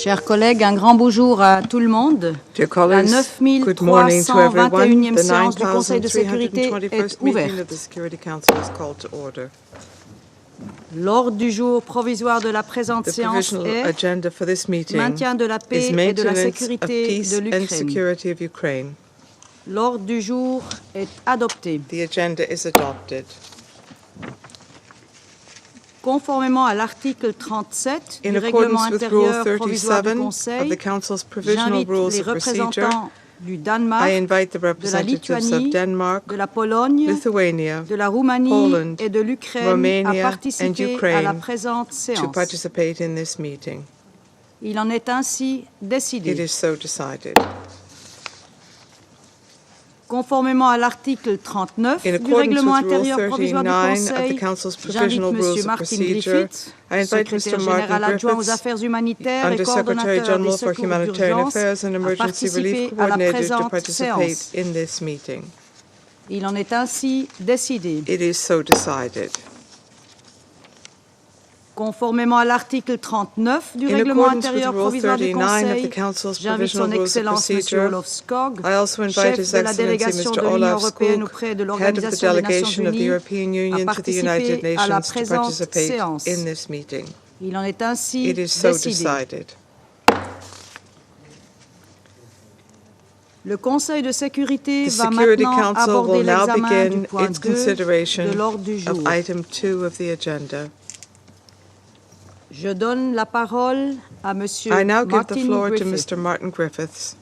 Chers collègues, un grand bonjour à tout le monde. La 9321e séance du Conseil de sécurité est ouverte. L'ordre du jour provisoire de la présente séance est maintien de la paix et de la sécurité de l'Ukraine. L'ordre du jour est adopté. Conformément à l'article 37 du règlement intérieur provisoire du Conseil, j'invite les représentants du Danemark, de la Lituanie, de la Pologne, de la Roumanie et de l'Ukraine à participer à la présente séance. Il en est ainsi décidé. Conformément à l'article 39 du règlement intérieur provisoire du Conseil, j'invite M. Martin Griffiths, secrétaire général adjoint aux affaires humanitaires et coordonnateur des secours d'urgence, à participer à la présente séance. Il en est ainsi décidé. Conformément à l'article 39 du règlement intérieur provisoire du Conseil, j'invite son Excellence M. Olof Skog, chef de la délégation de l'Union européenne auprès de l'Organisation des Nations Unies, à participer à la présente séance. Il en est ainsi décidé. Le Conseil de sécurité va maintenant aborder l'examen du point 2 de l'ordre du jour. Je donne la parole à Monsieur Martin Griffiths.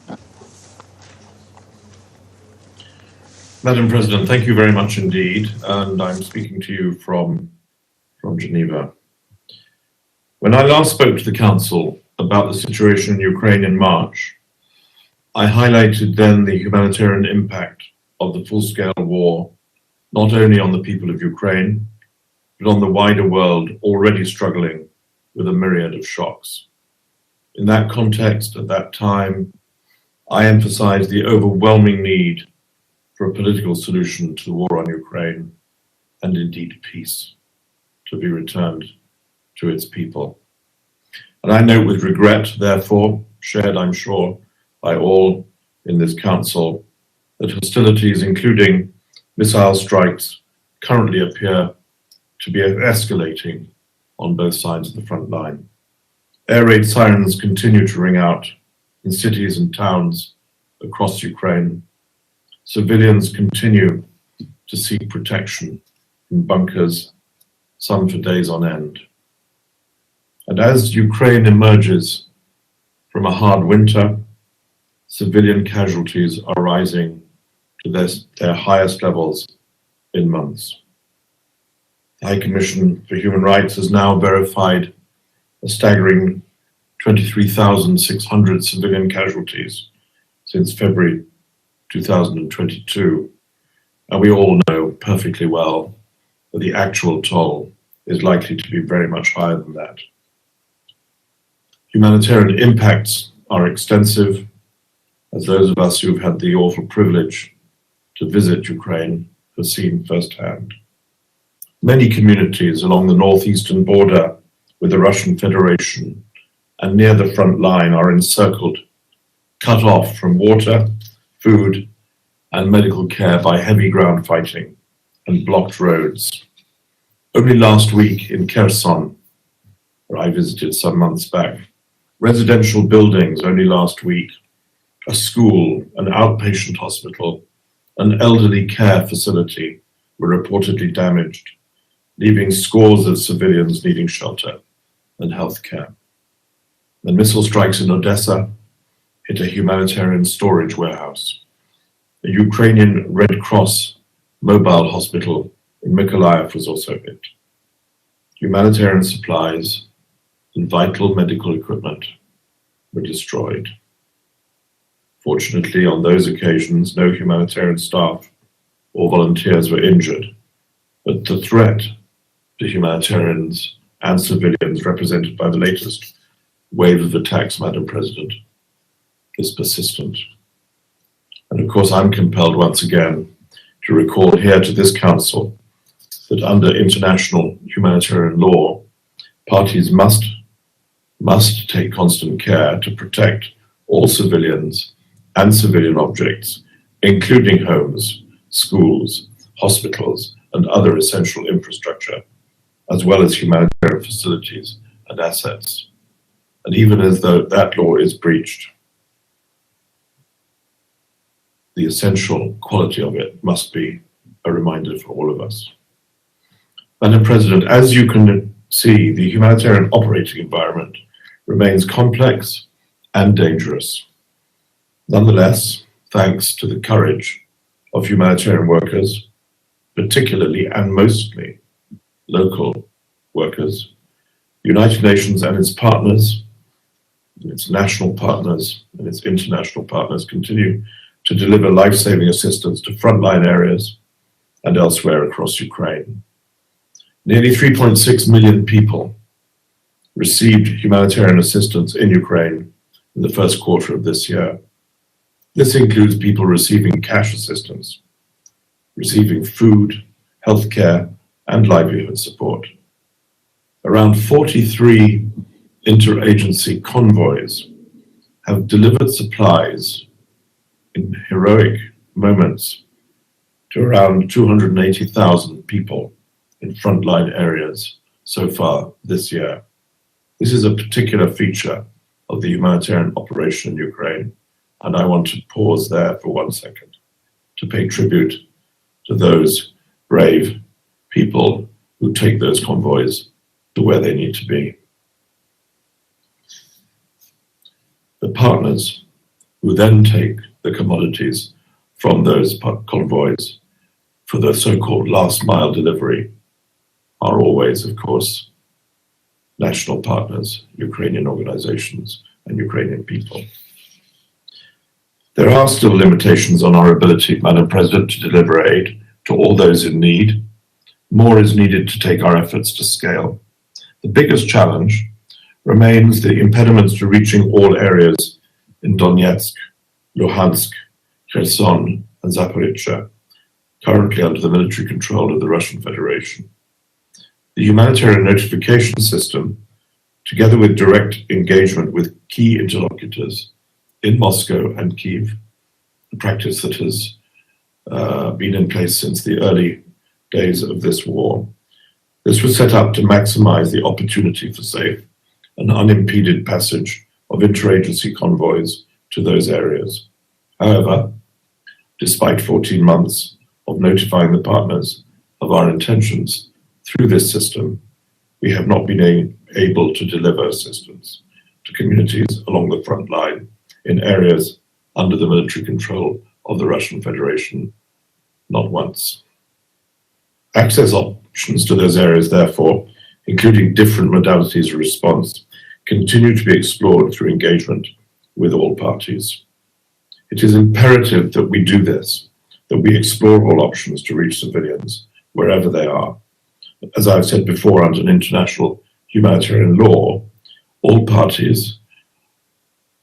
Madam President, thank you very much indeed, and I'm speaking to you from Geneva. When I last spoke to the Council about the situation in Ukraine in March, I highlighted then the humanitarian impact of the full-scale war, not only on the people of Ukraine, but on the wider world already struggling with a myriad of shocks. In that context, at that time, I emphasized the overwhelming need for a political solution to the war on Ukraine, and indeed peace, to be returned to its people. And I note with regret, therefore, shared, I'm sure, by all in this Council, that hostilities, including missile strikes, currently appear to be escalating on both sides of the front line. Air raid sirens continue to ring out in cities and towns across Ukraine. Civilians continue to seek protection in bunkers, some for days on end. And as Ukraine emerges from a hard winter, civilian casualties are rising to their highest levels in months. The High Commission for Human Rights has now verified a staggering 23,600 civilian casualties since February 2022, and we all know perfectly well that the actual toll is likely to be very much higher than that. Humanitarian impacts are extensive, as those of us who've had the awful privilege to visit Ukraine have seen firsthand. Many communities along the northeastern border with the Russian Federation and near the front line are encircled, cut off from water, food, and medical care by heavy ground fighting and blocked roads. Only last week in Kherson, where I visited some months back, residential buildings only last week, a school, an outpatient hospital, an elderly care facility were reportedly damaged, leaving scores of civilians needing shelter and health care. The missile strikes in Odessa hit a humanitarian storage warehouse. A Ukrainian Red Cross mobile hospital in Mykolaiv was also hit. Humanitarian supplies and vital medical equipment were destroyed. Fortunately, on those occasions, no humanitarian staff or volunteers were injured, but the threat to humanitarians and civilians represented by the latest wave of attacks, Madam President, is persistent. And of course, I'm compelled once again to recall here to this Council that under international humanitarian law, parties must take constant care to protect all civilians and civilian objects, including homes, schools, hospitals, and other essential infrastructure, as well as humanitarian facilities and assets. And even as though that law is breached, the essential quality of it must be a reminder for all of us. Madam President, as you can see, the humanitarian operating environment remains complex and dangerous. Nonetheless, thanks to the courage of humanitarian workers, particularly and mostly local workers, the United Nations and its partners, its national partners and its international partners continue to deliver life-saving assistance to frontline areas and elsewhere across Ukraine. Nearly 3.6 million people received humanitarian assistance in Ukraine in the first quarter of this year. This includes people receiving cash assistance, receiving food, healthcare, and livelihood support. Around 43 interagency convoys have delivered supplies in heroic moments to around 280,000 people in frontline areas so far this year. This is a particular feature of the humanitarian operation in Ukraine, and I want to pause there for 1 second to pay tribute to those brave people who take those convoys to where they need to be. The partners who then take the commodities from those convoys for the so-called last mile delivery are always, of course, national partners, Ukrainian organizations, and Ukrainian people. There are still limitations on our ability, Madam President, to deliver aid to all those in need. More is needed to take our efforts to scale. The biggest challenge remains the impediments to reaching all areas in Donetsk, Luhansk, Kherson, and Zaporizhzhia, currently under the military control of the Russian Federation. The humanitarian notification system, together with direct engagement with key interlocutors in Moscow and Kyiv, a practice that has been in place since the early days of this war. This was set up to maximize the opportunity for safe and unimpeded passage of interagency convoys to those areas. However, despite 14 months of notifying the partners of our intentions through this system, we have not been able to deliver assistance to communities along the front line in areas under the military control of the Russian Federation, not once. Access options to those areas, therefore, including different modalities of response, continue to be explored through engagement with all parties. It is imperative that we do this, that we explore all options to reach civilians wherever they are. As I've said before, under international humanitarian law, all parties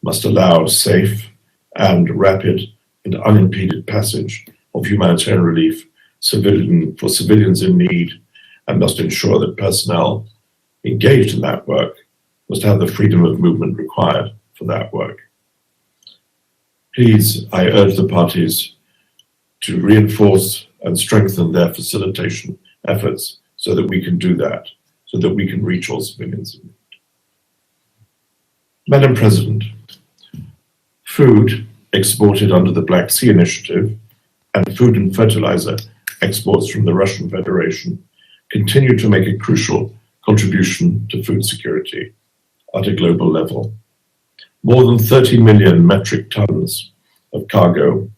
must allow safe and rapid and unimpeded passage of humanitarian relief for civilians in need, and must ensure that personnel engaged in that work must have the freedom of movement required for that work. Please, I urge the parties to reinforce and strengthen their facilitation efforts so that we can do that, so that we can reach all civilians in need. Madam President, food exported under the Black Sea Initiative and food and fertilizer exports from the Russian Federation continue to make a crucial contribution to food security at a global level. More than 30 million metric tons of cargo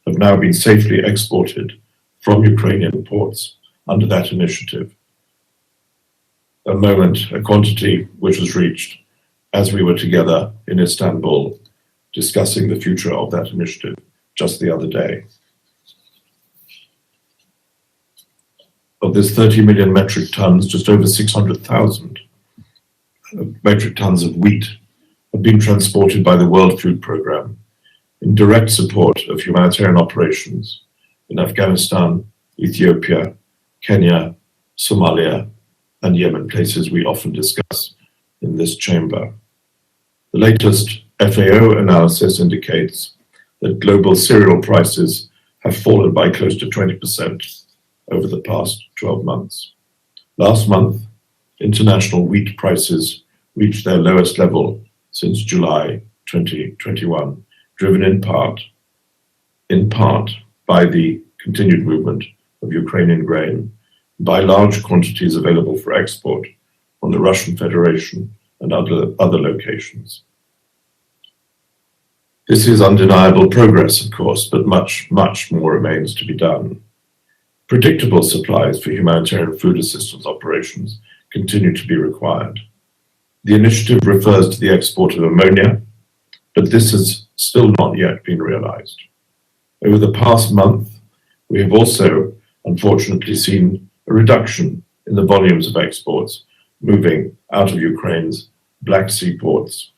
have now been safely exported from Ukrainian ports under that initiative. A quantity which was reached as we were together in Istanbul discussing the future of that initiative just the other day. Of this 30 million metric tons, just over 600,000 metric tons of wheat have been transported by the World Food Programme in direct support of humanitarian operations in Afghanistan, Ethiopia, Kenya, Somalia, and Yemen, places we often discuss in this chamber. The latest FAO analysis indicates that global cereal prices have fallen by close to 20% over the past 12 months. Last month, international wheat prices reached their lowest level since July 2021, driven in part by the continued movement of Ukrainian grain, by large quantities available for export from the Russian Federation and other locations. This is undeniable progress, of course, but much, much more remains to be done. Predictable supplies for humanitarian food assistance operations continue to be required. The initiative refers to the export of ammonia, but this has still not yet been realized. Over the past month, we have also, unfortunately, seen a reduction in the volumes of exports moving out of Ukraine's Black Sea ports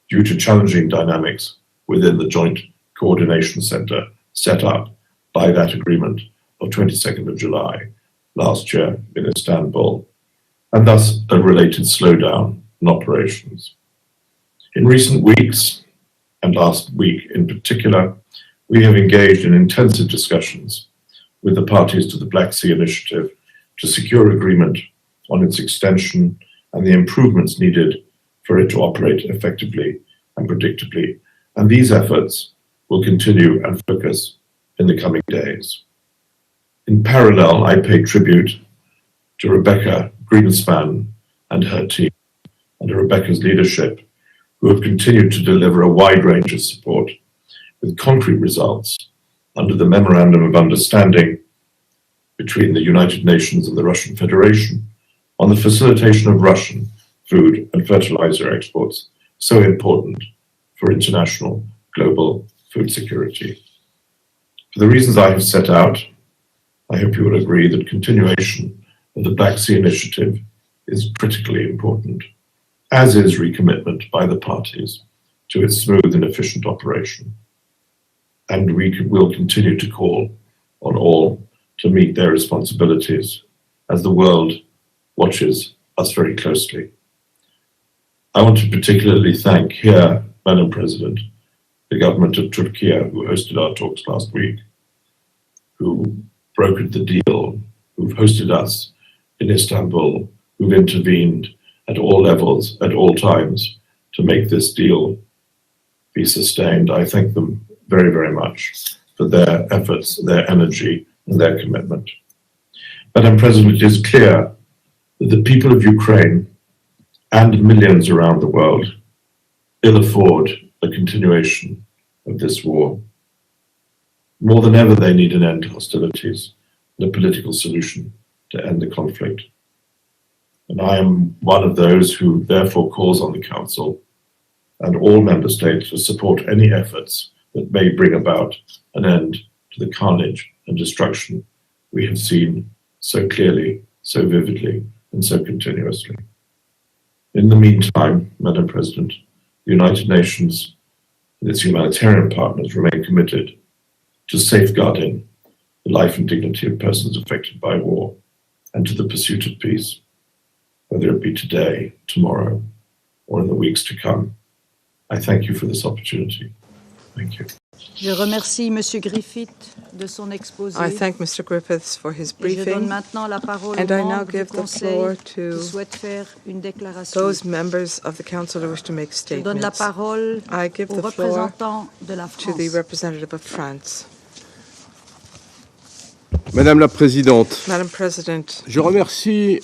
due to challenging dynamics within the Joint Coordination Center set up by that agreement of 22nd of July last year in Istanbul, and thus a related slowdown in operations. In recent weeks, and last week in particular, we have engaged in intensive discussions with the parties to the Black Sea Initiative to secure agreement on its extension and the improvements needed for it to operate effectively and predictably. And these efforts will continue and focus in the coming days. In parallel, I pay tribute to Rebecca Greenspan and her team, under Rebecca's leadership, who have continued to deliver a wide range of support with concrete results under the Memorandum of Understanding between the United Nations and the Russian Federation on the facilitation of Russian food and fertilizer exports, so important for international global food security. For the reasons I have set out, I hope you will agree that continuation of the Black Sea Initiative is critically important, as is recommitment by the parties to its smooth and efficient operation. And we will continue to call on all to meet their responsibilities as the world watches us very closely. I want to particularly thank here, Madam President, the government of Turkey, who hosted our talks last week, who brokered the deal, who've hosted us in Istanbul, who've intervened at all levels, at all times, to make this deal be sustained. I thank them very, very much for their efforts, their energy, and their commitment. Madam President, it is clear that the people of Ukraine and millions around the world ill afford a continuation of this war. More than ever, they need an end to hostilities and a political solution to end the conflict. And I am one of those who therefore calls on the Council and all member states to support any efforts that may bring about an end to the carnage and destruction we have seen so clearly, so vividly, and so continuously. In the meantime, Madam President, the United Nations and its humanitarian partners remain committed to safeguarding the life and dignity of persons affected by war and to the pursuit of peace, whether it be today, tomorrow, or in the weeks to come. I thank you for this opportunity. Thank you. Je remercie Monsieur Griffith de son exposé. I thank Mr. Griffiths for his Et je donne briefing, maintenant la parole and aux I now membres du give the Conseil floor qui to souhaitent faire une déclaration. those members of the Council who wish to make Je donne la statements. parole I give aux the floor représentants de la to the France. representative of France. Madame la Présidente, Madam President, je remercie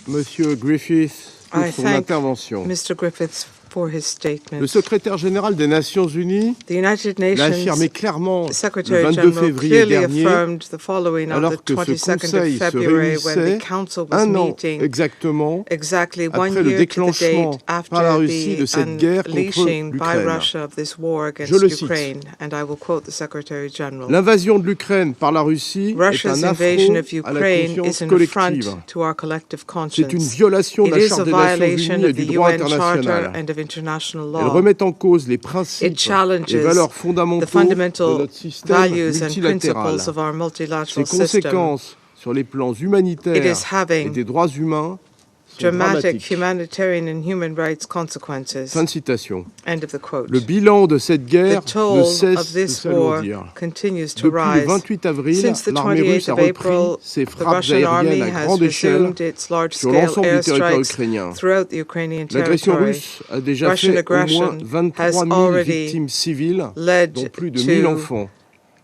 Monsieur Griffith pour I son thank intervention. Mr. Griffiths for his statement. Le secrétaire général des Nations Unies The United l'a affirmé Nations clairement le Secretary 22 General février clearly dernier, affirmed the following on the alors que ce 22nd Conseil of se February when the réunissait Council was un an meeting exactement exactly one après le year to the déclenchement date after par la Russie de the cette guerre contre unleashing by l'Ukraine. Russia of this war against Je le cite. Ukraine, and I will quote the Secretary General. L'invasion de l'Ukraine par la Russie est Russia's un invasion affront of à la Ukraine is conscience an collective. affront to our collective C'est une conscience. violation de It la is Charte a des Nations violation Unies et of du the droit UN Charter international. and of international Elle law. remet en cause les principes It challenges et valeurs the fondamentaux de fundamental notre système values and multilatéral. principles of our Ses multilateral system. conséquences sur les plans humanitaires It is having et des droits humains sont dramatic dramatiques. humanitarian and human rights consequences. Fin de citation. End of the quote. Le bilan de cette guerre The ne toll of cesse de this war s'alourdir. continues to Depuis le rise. 28 avril, Since the l'armée russe 28th a of repris April, ses the frappes Russian aériennes army à has grande échelle resumed its sur large-scale l'ensemble du territoire airstrikes ukrainien. throughout the Ukrainian L'agression territory. russe a déjà Russian fait au moins aggression 23 has 000 already victimes civiles, led dont plus de to 1000 enfants.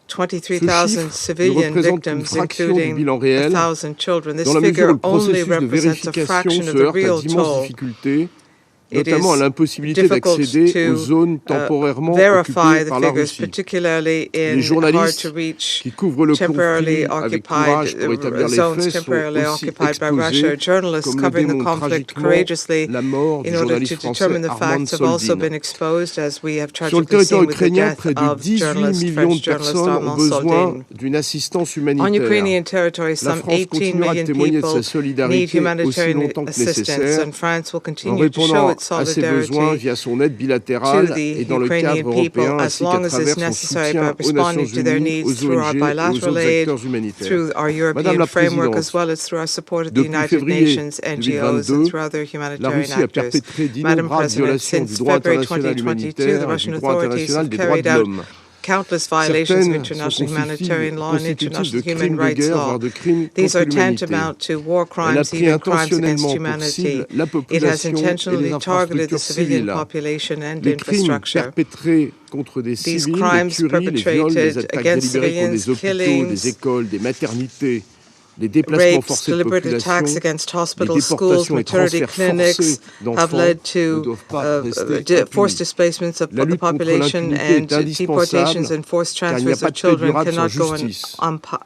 Ce 23,000 chiffre ne civilian représente qu'une victims, fraction du including bilan réel, 1,000 children. This dans la mesure où figure le only processus de represents a vérification fraction se of the heurte à real d'immenses toll. difficultés, It notamment à is l'impossibilité difficult d'accéder aux zones to temporairement verify occupées the par la figures, Russie. particularly in Les journalistes hard-to-reach, qui couvrent le temporarily conflit avec courage occupied pour établir les zones faits sont temporarily aussi occupied by Russia. exposés, Journalists comme le covering the démontre conflict tragiquement courageously la mort du in order journaliste to français determine the Armand facts have also been Soldin. exposed, as we have Sur le tragically territoire seen with the ukrainien, death près de of 18 journalist, millions French de journalist personnes ont Armand besoin Soldin. d'une assistance On humanitaire. Ukrainian territory, La some France 18 continuera de million témoigner de people sa need solidarité aussi humanitarian longtemps que assistance, nécessaire, and France will en continue to show répondant its à ses besoins solidarity via son aide to bilatérale the et dans le Ukrainian cadre people européen, as ainsi qu'à long as it's travers son necessary by soutien aux responding Nations to their Unies, needs aux through our ONG et aux bilateral autres aid, acteurs humanitaires. through our Madame European la framework, Présidente, as well as through our support of the depuis United février Nations, NGOs, 2022, and through other la humanitarian Russie a actors. perpétré Madam d'innombrables President, violations du since droit February international 2022, the humanitaire et du Russian droit authorities international have des droits carried de out l'homme. countless violations of Certaines international sont humanitarian law and constitutives international de human crimes de rights guerre, law. voire de crimes These contre are l'humanité. tantamount to war Elle a crimes, pris even crimes against intentionnellement pour humanity. cible la It has population et les intentionally targeted the infrastructures civilian civiles. population and Les crimes infrastructure. perpétrés contre des These civils, les crimes tueries, les viols, les perpetrated attaques against délibérées contre des civilians, hôpitaux, killings, des écoles, des maternités, les déplacements rapes, forcés de deliberate population, attacks against les hospitals, schools, déportations et maternity transferts clinics forcés have d'enfants led ne to doivent pas rester forced impunis. displacements of La the lutte contre population, l'impunité and est indispensable deportations and forced car il n'y a transfers pas of de paix children durable sans cannot go justice.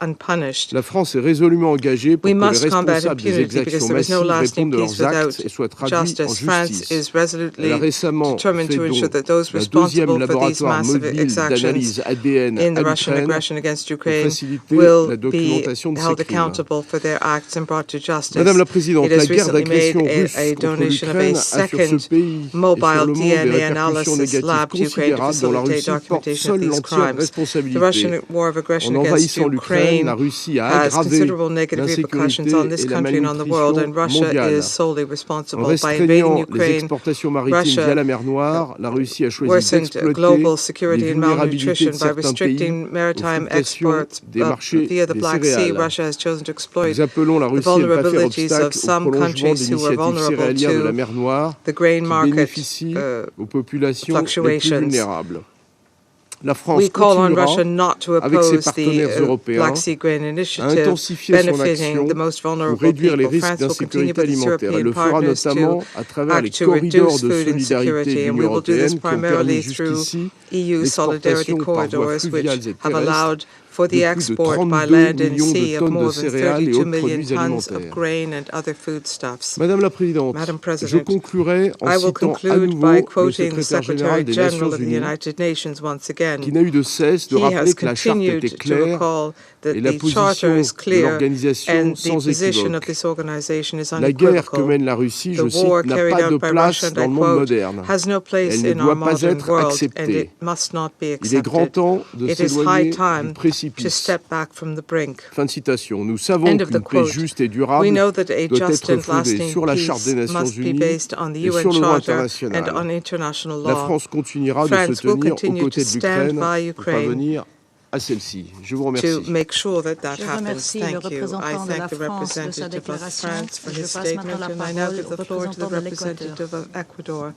unpunished. La France est résolument engagée pour We que les must combat responsables des impunity because exactions there is no massives lasting répondent de peace leurs without actes et soient traduits en justice. France justice. is Elle a resolutely récemment determined fait to ensure don that those d'un deuxième responsible for these laboratoire massive mobile exactions d'analyse ADN in the à Russian l'Ukraine aggression against pour Ukraine faciliter will la be documentation de ces held crimes. accountable for their acts and brought to justice. Madame la Présidente, It la has guerre recently made d'agression russe a contre donation of a l'Ukraine a sur ce second pays et sur mobile le monde des DNA répercussions analysis négatives lab to Ukraine to considérables dont la facilitate Russie porte documentation of seule these l'entière crimes. The responsabilité. Russian war of aggression En against envahissant l'Ukraine, Ukraine la Russie a has aggravé considerable negative repercussions l'insécurité on this et la country and on the world, and malnutrition Russia mondiale. is solely En responsible. By invading restreignant les Ukraine, exportations maritimes Russia via la mer Noire, la Russie a choisi worsened d'exploiter global les security and vulnérabilités malnutrition de by certains pays restricting aux maritime fluctuations exports des marchés via the des Black Sea. céréales. Russia has chosen to exploit Nous appelons la the Russie à ne pas faire vulnerabilities of obstacle au some prolongement de countries who are l'initiative vulnerable céréalière de la to mer Noire the grain qui market bénéficie aux populations les plus fluctuations. vulnérables. La France We call on Russia continuera, not to avec ses oppose partenaires the européens, Black Sea Grain à Initiative intensifier son benefiting action the most pour vulnerable réduire les people. risques France will continue d'insécurité with its alimentaire. Elle European le fera partners notamment to à travers les act to corridors reduce de food solidarité de insecurity, and we l'Union will do this européenne qui ont permis primarily through jusqu'ici EU solidarity l'exportation par voies corridors, which fluviales et have terrestres allowed for the de plus de export by 32 land and millions sea de of tonnes de more than céréales et 32 autres million produits tons of alimentaires. grain and other foodstuffs. Madame la Présidente, Madam je President, conclurai en I will citant à conclude nouveau by le quoting the secrétaire Secretary général des General Nations of the Unies, United Nations once again. qui n'a eu de cesse de He rappeler has que la charte continued était to claire recall that et la the charter position is de clear l'organisation and the sans position of équivoque. this organization is La guerre que unequivocal. mène la Russie, The je war cite, n'a carried pas de out by Russia, place and dans I le monde quote, moderne. has no place Elle ne in our doit pas modern être world, and acceptée. it must not be Il est grand accepted. temps de It is high s'éloigner du time to précipice. step back from the brink. Fin de citation. Nous savons End of the qu'une paix quote. juste et We durable know that a doit just être and fondée lasting sur la Charte peace des Nations must be Unies based on the et UN sur le droit Charter and international. on international La law. France continuera de se France will tenir aux continue côtés to de stand l'Ukraine by pour Ukraine parvenir à celle-ci. Je vous to remercie. make sure that that Je happens. remercie le Thank you. I représentant de la thank the France de sa representative of déclaration. France for Je his passe maintenant statement, la and I now parole give au the floor to the représentant de l'Équateur. representative of Ecuador.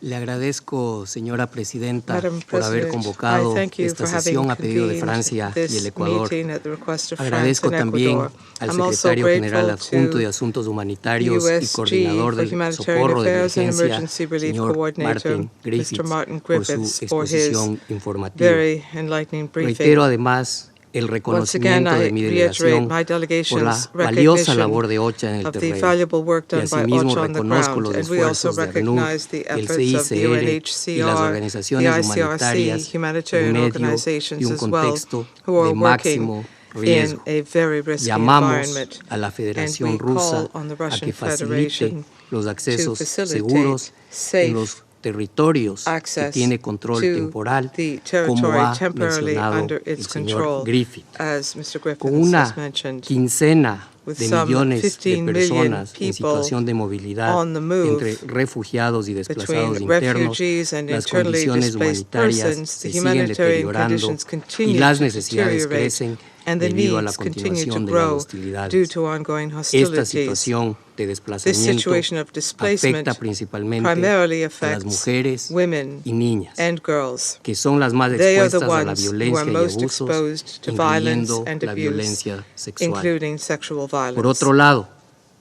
Le agradezco, señora presidenta, Madam por haber President, convocado I thank you esta for having sesión a pedido de convened Francia y el this Ecuador. meeting at the request of France Agradezco and también Ecuador. al I'm also secretario general grateful adjunto to de Asuntos Humanitarios y USG coordinador for del Humanitarian Socorro de Affairs and Emergencia, Emergency Relief señor Coordinator, Martin Griffiths, Mr. Martin por su Griffiths, for his exposición informativa. very enlightening briefing. Reitero además el Once again, reconocimiento I de mi reiterate delegación my por la delegation's valiosa recognition labor de OCHA en el of the terreno. valuable work Y done by asimismo OCHA on the reconozco ground, los and we also esfuerzos de ACNUR, recognize the el efforts of the CICR y las UNHCR, the organizaciones humanitarias ICRC, humanitarian en medio organizations de un as well, contexto who are de working máximo riesgo. in a very risky Llamamos environment, a la and Federación we Rusa call on the a que Russian facilite Federation los to accesos facilitate seguros en safe los territorios que access tiene control to temporal, the como territory ha temporarily mencionado under el its señor control, Griffith. as Mr. Griffiths Con has una mentioned. quincena With de some millones de 15 million personas en people situación de movilidad on the move entre refugiados y desplazados between internos, refugees and las internally condiciones displaced humanitarias persons, se the siguen humanitarian deteriorando conditions y continue las to necesidades deteriorate, crecen and the debido a la needs continue to continuación de las grow due hostilidades. to ongoing Esta hostilities. situación de This desplazamiento situation of displacement afecta principalmente primarily a las affects mujeres women y niñas, and girls. que son las más They are the expuestas a la ones who are violencia y most abusos, exposed to violence incluyendo and la abuse, violencia sexual. including sexual violence. Por otro lado,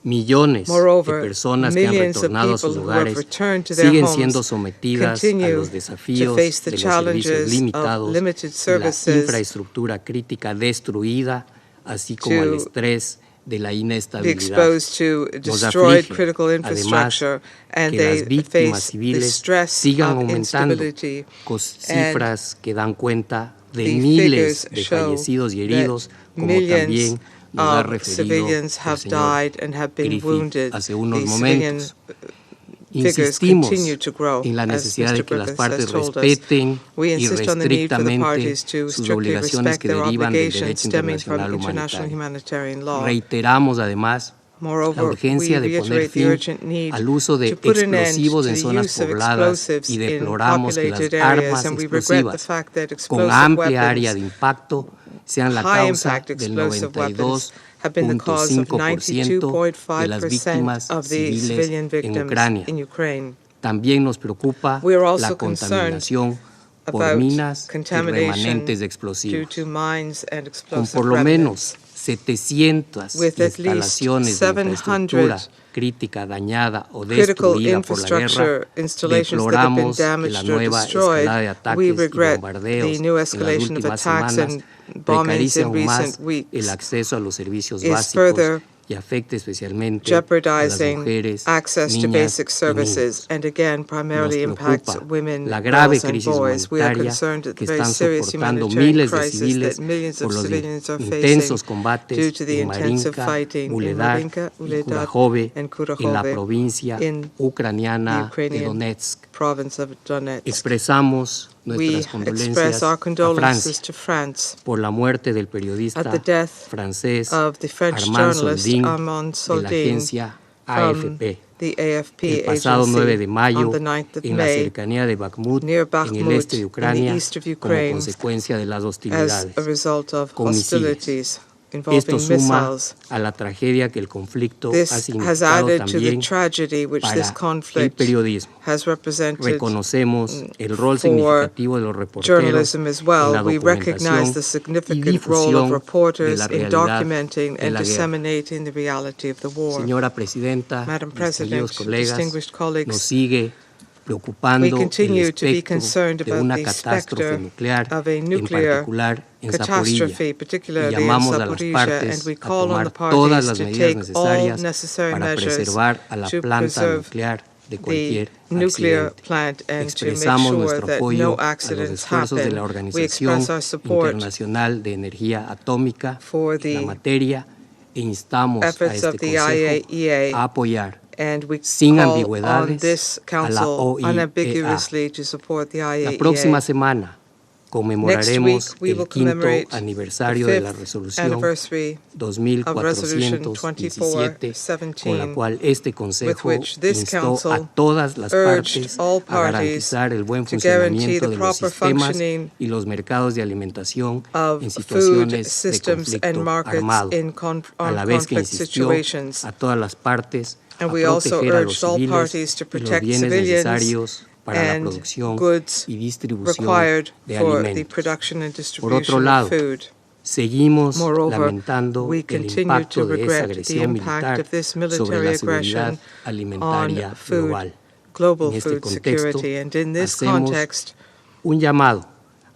millones de Moreover, personas que han millions of retornado a people sus who have hogares returned to their siguen homes siendo sometidas a continue los to desafíos face the de los servicios challenges of limitados limited y la services, infraestructura crítica destruida, así como al to estrés de la be inestabilidad. exposed to Nos destroyed aflige, critical además, infrastructure, and que they las víctimas face the civiles stress sigan of aumentando, instability. con cifras que dan cuenta de The miles figures de show fallecidos y that heridos, como millions también nos ha of referido civilians el have señor died and have been Griffith wounded. hace unos The civilian momentos. figures Insistimos continue to grow, en la as necesidad de Mr. que las Griffiths has partes told us. respeten We insist on the need for the irrestrictamente parties to sus strictly obligaciones respect que their derivan del obligations derecho stemming from internacional international humanitario. humanitarian law. Reiteramos además la Moreover, we urgencia de poner reiterate the fin urgent need al uso de to put an end explosivos to en the zonas use of pobladas explosives y in deploramos que las populated areas, armas and we regret the explosivas fact that con explosive amplia área de weapons, impacto sean la high causa impact del explosive weapons, have been the cause of 92.5% de las 92.5% víctimas of the civiles civilian en victims Ucrania. in Ukraine. También nos preocupa We are la also concerned contaminación por about minas y contamination remanentes de due explosivos, to mines and con explosive por lo remnants. menos 700 With at least instalaciones de 700 infraestructura crítica dañada o critical destruida por la guerra, infrastructure installations that have been deploramos que la damaged or nueva destroyed. escalada de We ataques y regret bombardeos the new en las escalation of últimas attacks semanas and bombings precarice in aún más recent el weeks acceso a los servicios is básicos further y afecta especialmente a las jeopardizing mujeres, access to niñas basic y services, niños. and again primarily Nos impacts preocupa women, la grave girls, and crisis boys. We are humanitaria concerned at the que very están serious soportando humanitarian miles de crisis civiles that millions por of los civilians are intensos facing combates due to the en intensive Marinka, fighting in Uledar Marinka, y Uledar, Kurahove, and en la Kurahove provincia in the ucraniana de Ukrainian Donetsk. province of Donetsk. Expresamos We nuestras express condolencias our a condolences Francia to France por la muerte del periodista at the death francés of the French Armand journalist Soldin Armand de la Soldin agencia from AFP. the AFP El pasado 9 de agency mayo, on the 9th of en la May cercanía de Bakhmut, near en el Bakhmut este de in Ucrania, the east of como Ukraine consecuencia de las as hostilidades. a result of con misiles. hostilities Esto involving suma missiles. a la tragedia que el conflicto ha This has significado added to the también tragedy which para this el conflict periodismo. has represented Reconocemos el rol for significativo de los reporteros journalism as en well. la We recognize the documentación y significant role difusión of de reporters la in realidad documenting de and la guerra. disseminating the reality of the war. Señora Presidenta, Madam distinguidos President, colegas, distinguished nos colleagues, sigue preocupando el continue to be espectro concerned de about una the catástrofe specter nuclear, of a en nuclear particular en Zaporilla, catastrophe, y particularly in llamamos a las Zaporizhia, and partes we a call on the tomar todas parties las to medidas take all necesarias necessary para measures preservar a la to planta preserve nuclear de the cualquier nuclear accidente. plant and to make Expresamos sure nuestro that apoyo no a los accidents esfuerzos de la happen. We Organización express our support Internacional de Energía Atómica for en la the materia e instamos a efforts este of the Consejo IAEA, a apoyar and we sin call on ambigüedades this a la council OIEA. unambiguously to support the La próxima IAEA. semana Next conmemoraremos week, we el will quinto commemorate aniversario the de la fifth resolución anniversary of Resolution 2417, con la 2417, cual este with Consejo which this instó a council todas las urged partes all a parties garantizar el buen to guarantee funcionamiento the de los proper sistemas functioning y los mercados de alimentación of en food situaciones de systems and conflicto markets armado, in a la vez que conflict insistió situations. a todas las partes a And we also proteger a los urged all civiles parties to y los protect bienes civilians necesarios para la and producción goods y distribución required de for the alimentos. production and Por otro distribution lado, of food. seguimos Moreover, lamentando we el continue impacto to de esa regret the agresión impact militar of this sobre military la aggression seguridad alimentaria on food, global. global En este food contexto, security. And in this hacemos context, un llamado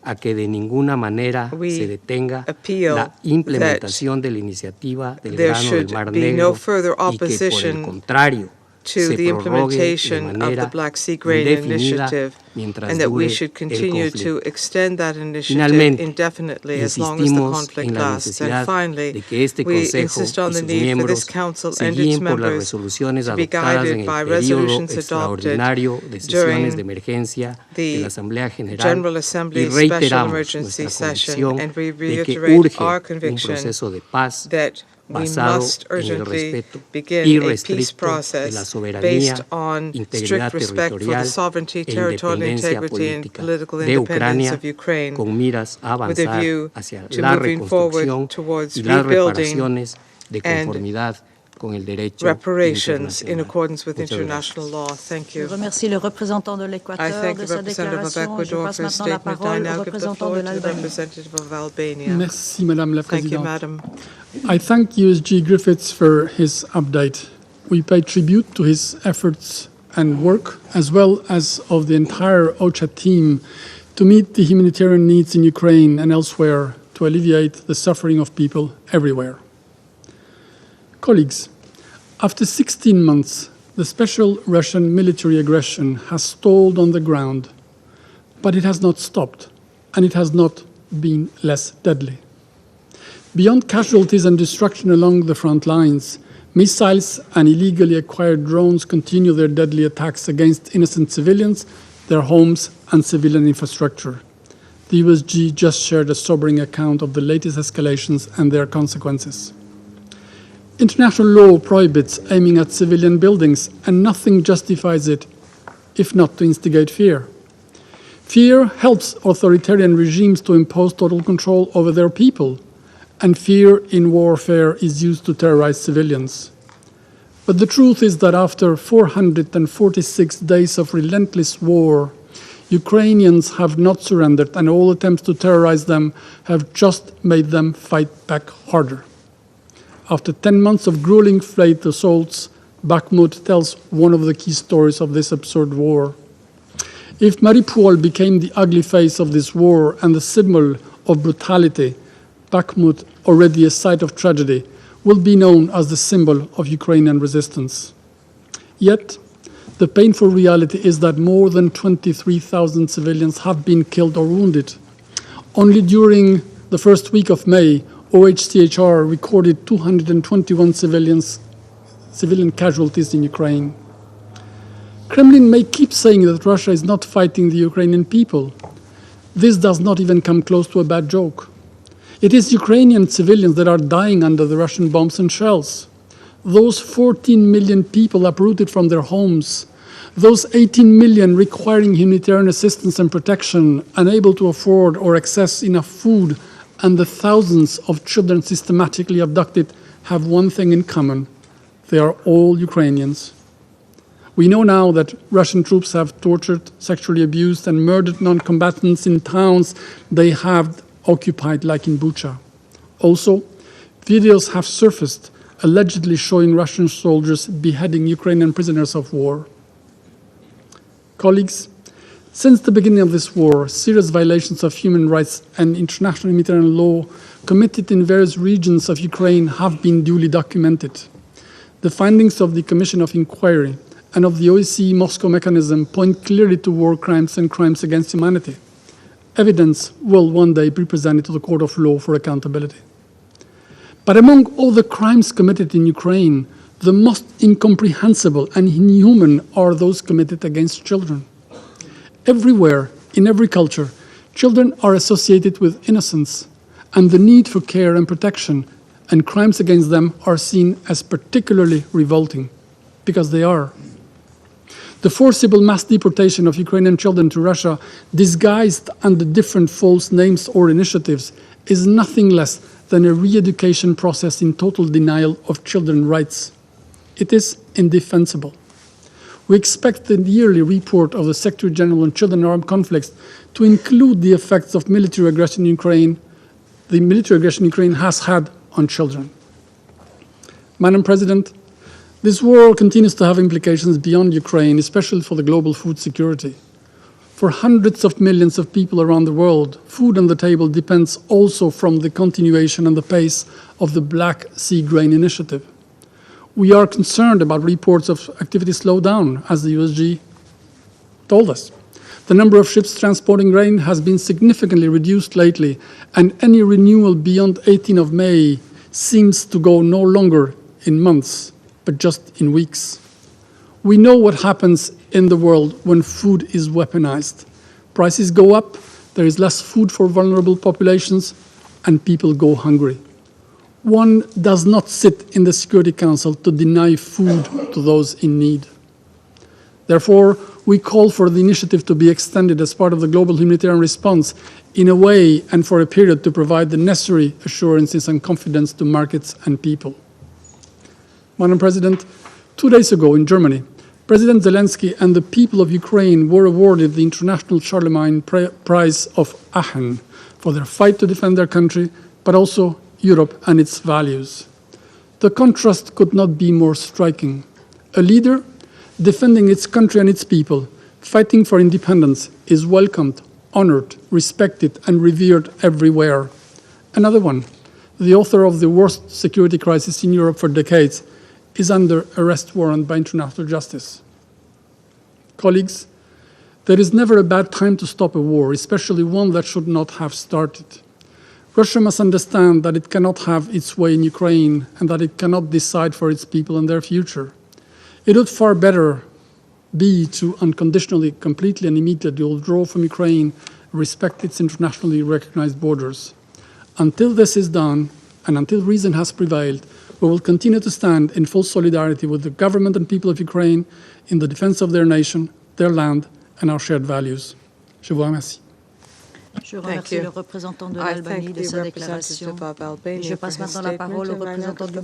a que de ninguna manera we se detenga appeal la implementación de la iniciativa del there grano del should Mar be Negro no further y que por el opposition contrario to se the prorrogue de implementation of the manera Black Sea Grain indefinida Initiative, mientras and that we dure should el continue to conflicto. extend that initiative Finalmente, indefinitely as long as the insistimos conflict en la lasts. And necesidad finally, de que este we Consejo insist on y the sus need for this miembros Council se and its guíen por las members resoluciones to be adoptadas en guided by el periodo resolutions adopted extraordinario de sesiones de during emergencia de la the Asamblea General General y Assembly's special reiteramos emergency nuestra session, convicción and we de que reiterate urge our un conviction proceso de paz that we basado must en el urgently respeto begin a peace irrestricto de la process soberanía, based on integridad strict respect for the territorial sovereignty, e territorial independencia integrity, and política political de independence Ucrania of Ukraine, con miras a with a avanzar view hacia to la moving forward reconstrucción towards y las rebuilding reparaciones de and conformidad con el derecho reparations in internacional. accordance with Muchas international gracias. law. Thank Je you. remercie le représentant de I l'Équateur thank de the sa representative of déclaration. Je Ecuador passe for his maintenant la statement. I parole au now give the représentant floor de to the l'Albanie. representative of Albania. Merci, Madame la Thank you, Présidente. Madam. I thank USG Griffiths for his update. We pay tribute to his efforts and work, as well as of the entire OCHA team, to meet the humanitarian needs in Ukraine and elsewhere to alleviate the suffering of people everywhere. Colleagues, after 16 months, the special Russian military aggression has stalled on the ground, but it has not stopped, and it has not been less deadly. Beyond casualties and destruction along the front lines, missiles and illegally acquired drones continue their deadly attacks against innocent civilians, their homes, and civilian infrastructure. The USG just shared a sobering account of the latest escalations and their consequences. International law prohibits aiming at civilian buildings, and nothing justifies it, if not to instigate fear. Fear helps authoritarian regimes to impose total control over their people, and fear in warfare is used to terrorize civilians. But the truth is that after 446 days of relentless war, Ukrainians have not surrendered, and all attempts to terrorize them have just made them fight back harder. After 10 months of grueling fleet assaults, Bakhmut tells one of the key stories of this absurd war. If Mariupol became the ugly face of this war and the symbol of brutality, Bakhmut, already a site of tragedy, will be known as the symbol of Ukrainian resistance. Yet, the painful reality is that more than 23,000 civilians have been killed or wounded. Only during the first week of May, OHCHR recorded 221 civilian casualties in Ukraine. Kremlin may keep saying that Russia is not fighting the Ukrainian people. This does not even come close to a bad joke. It is Ukrainian civilians that are dying under the Russian bombs and shells. Those 14 million people uprooted from their homes, those 18 million requiring humanitarian assistance and protection, unable to afford or access enough food, and the thousands of children systematically abducted have one thing in common. They are all Ukrainians. We know now that Russian troops have tortured, sexually abused, and murdered non-combatants in towns they have occupied, like in Bucha. Also, videos have surfaced allegedly showing Russian soldiers beheading Ukrainian prisoners of war. Colleagues, since the beginning of this war, serious violations of human rights and international humanitarian law committed in various regions of Ukraine have been duly documented. The findings of the Commission of Inquiry and of the OSCE Moscow mechanism point clearly to war crimes and crimes against humanity. Evidence will one day be presented to the court of law for accountability. But among all the crimes committed in Ukraine, the most incomprehensible and inhuman are those committed against children. Everywhere, in every culture, children are associated with innocence, and the need for care and protection, and crimes against them are seen as particularly revolting, because they are. The forcible mass deportation of Ukrainian children to Russia, disguised under different false names or initiatives, is nothing less than a re-education process in total denial of children's rights. It is indefensible. We expect the yearly report of the Secretary General on Children and Armed Conflicts to include the effects of military aggression in Ukraine, the military aggression Ukraine has had on children. Madam President, this war continues to have implications beyond Ukraine, especially for the global food security. For hundreds of millions of people around the world, food on the table depends also from the continuation and the pace of the Black Sea Grain Initiative. We are concerned about reports of activity slowdown, as the USG told us. The number of ships transporting grain has been significantly reduced lately, and any renewal beyond 18 of May seems to go no longer in months, but just in weeks. We know what happens in the world when food is weaponized. Prices go up, there is less food for vulnerable populations, and people go hungry. One does not sit in the Security Council to deny food to those in need. Therefore, we call for the initiative to be extended as part of the global humanitarian response in a way and for a period to provide the necessary assurances and confidence to markets and people. Madam President, 2 days ago in Germany, President Zelensky and the people of Ukraine were awarded the International Charlemagne Prize of Aachen for their fight to defend their country, but also Europe and its values. The contrast could not be more striking. A leader defending its country and its people, fighting for independence, is welcomed, honored, respected, and revered everywhere. Another one, the author of the worst security crisis in Europe for decades, is under arrest warrant by international justice. Colleagues, there is never a bad time to stop a war, especially one that should not have started. Russia must understand that it cannot have its way in Ukraine and that it cannot decide for its people and their future. It would far better be to unconditionally, completely and immediately withdraw from Ukraine, respect its internationally recognized borders. Until this is done, and until reason has prevailed, we will continue to stand in full solidarity with the government and people of Ukraine in the defense of their nation, their land, and our shared values. Je vous remercie. Je remercie le représentant de l'Albanie de sa déclaration. Et je passe maintenant la parole au représentant du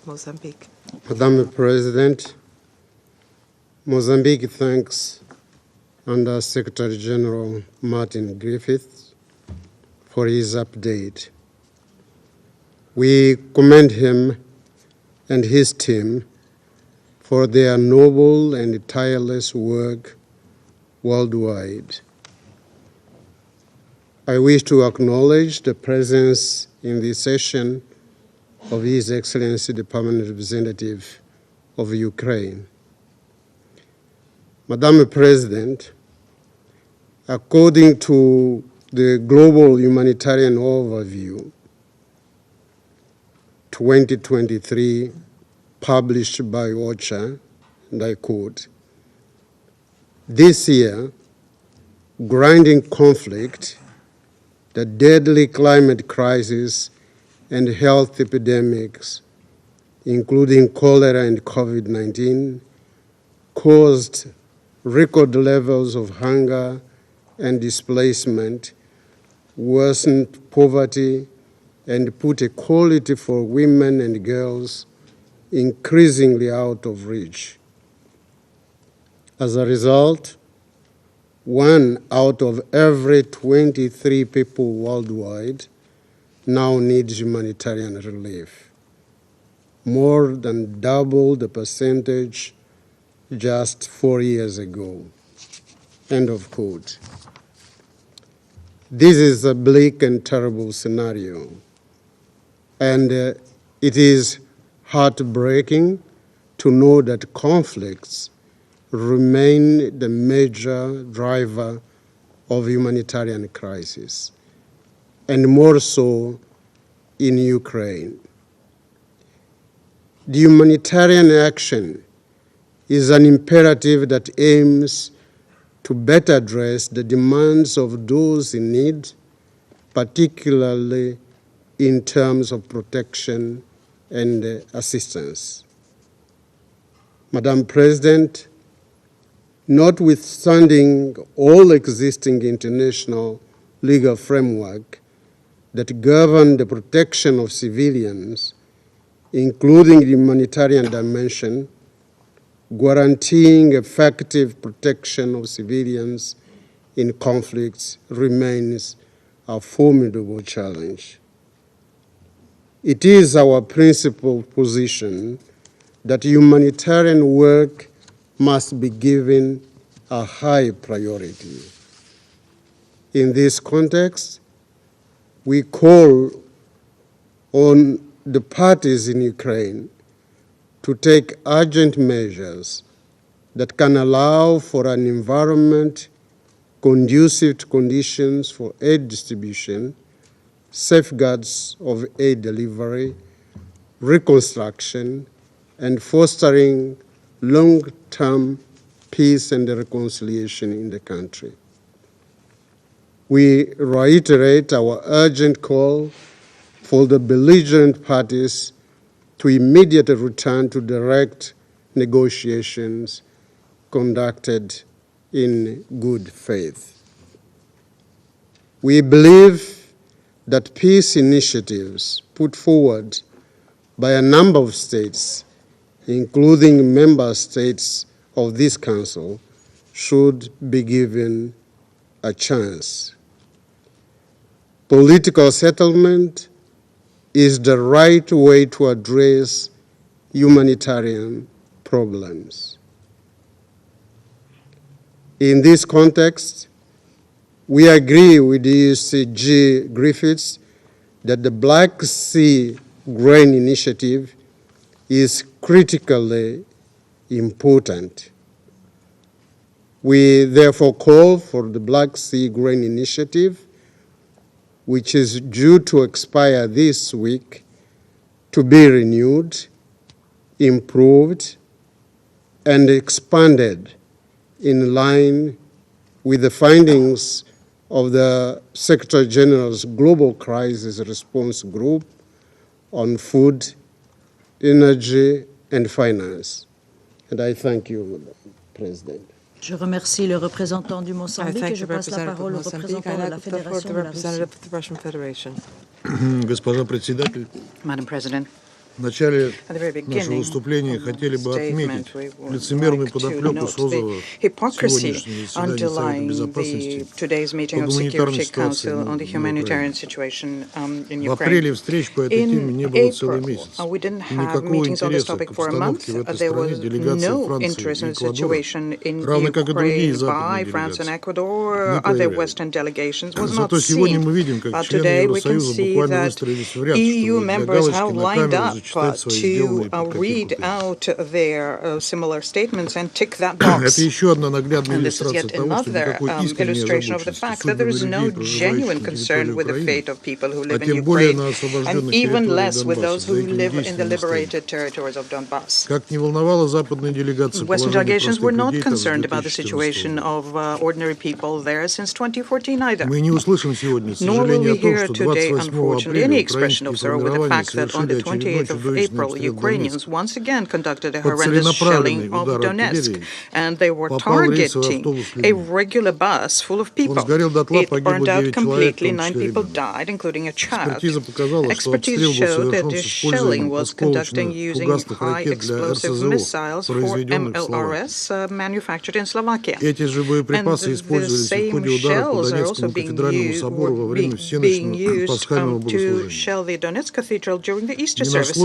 Mozambique. Madam President, Mozambique thanks Under Secretary General Martin Griffiths for his update. We commend him and his team for their noble and tireless work worldwide. I wish to acknowledge the presence in this session of His Excellency the Permanent Representative of Ukraine. Madam President, according to the Global Humanitarian Overview 2023 published by OCHA, and I quote, "This year, grinding conflict, the deadly climate crisis, and health epidemics, including cholera and COVID-19, caused record levels of hunger and displacement, worsened poverty, and put equality for women and girls increasingly out of reach. As a result, 1 out of every 23 people worldwide now needs humanitarian relief, more than double the percentage just 4 years ago. End of quote. This is a bleak and terrible scenario, and it is heartbreaking to know that conflicts remain the major driver of humanitarian crisis, and more so in Ukraine. The humanitarian action is an imperative that aims to better address the demands of those in need, particularly in terms of protection and assistance. Madam President, notwithstanding all existing international legal framework that govern the protection of civilians, including the humanitarian dimension, guaranteeing effective protection of civilians in conflicts remains a formidable challenge. It is our principal position that humanitarian work must be given a high priority. In this context, we call on the parties in Ukraine to take urgent measures that can allow for an environment conducive to conditions for aid distribution, safeguards of aid delivery, reconstruction, and fostering long-term peace and reconciliation in the country. We reiterate our urgent call for the belligerent parties to immediately return to direct negotiations conducted in good faith. We believe that peace initiatives put forward by a number of states, including member states of this Council, should be given a chance. Political settlement is the right way to address humanitarian problems. In this context, we agree with the ECG Griffiths that the Black Sea Grain Initiative is critically important. We therefore call for the Black Sea Grain Initiative, which is due to expire this week, to be renewed, improved, and expanded in line with the findings of the Secretary General's Global Crisis Response Group on Food, Energy, and Finance. And I thank you, Madam President. Je remercie le représentant du Mozambique et je passe la parole au représentant de la Fédération de la Russie. Госпожа председатель, Madam President, в начале нашего выступления хотели бы отметить лицемерную подоплеку созыва сегодняшнего заседания Совета Безопасности по гуманитарной ситуации в апреле встреч по этой теме не было целый месяц. И никакого интереса к обстановке в этой стране делегации Франции и Эквадора, равно как и другие западные делегации, не проявляли. Зато сегодня мы видим, как члены Евросоюза буквально выстроились в ряд, чтобы для галочки на камеру to read out their similar statements and tick that box. And this is yet another illustration of the fact that there is no genuine concern with the fate of people who live in Ukraine, and even less with those who live in the liberated territories of Donbass. Western delegations were not concerned about the situation of ordinary people there since 2014 either. Nor will we hear today, unfortunately, any expression of sorrow with the fact that on the 28th of April, Ukrainians once again conducted a horrendous shelling of Donetsk, and they were targeting a regular bus full of people. It burned out completely, 9 people died, including a child. Expertise showed that the shelling was conducted using high explosive missiles for MLRS manufactured in Slovakia. And the same shells are also being used to shell the Donetsk Cathedral during the Easter services.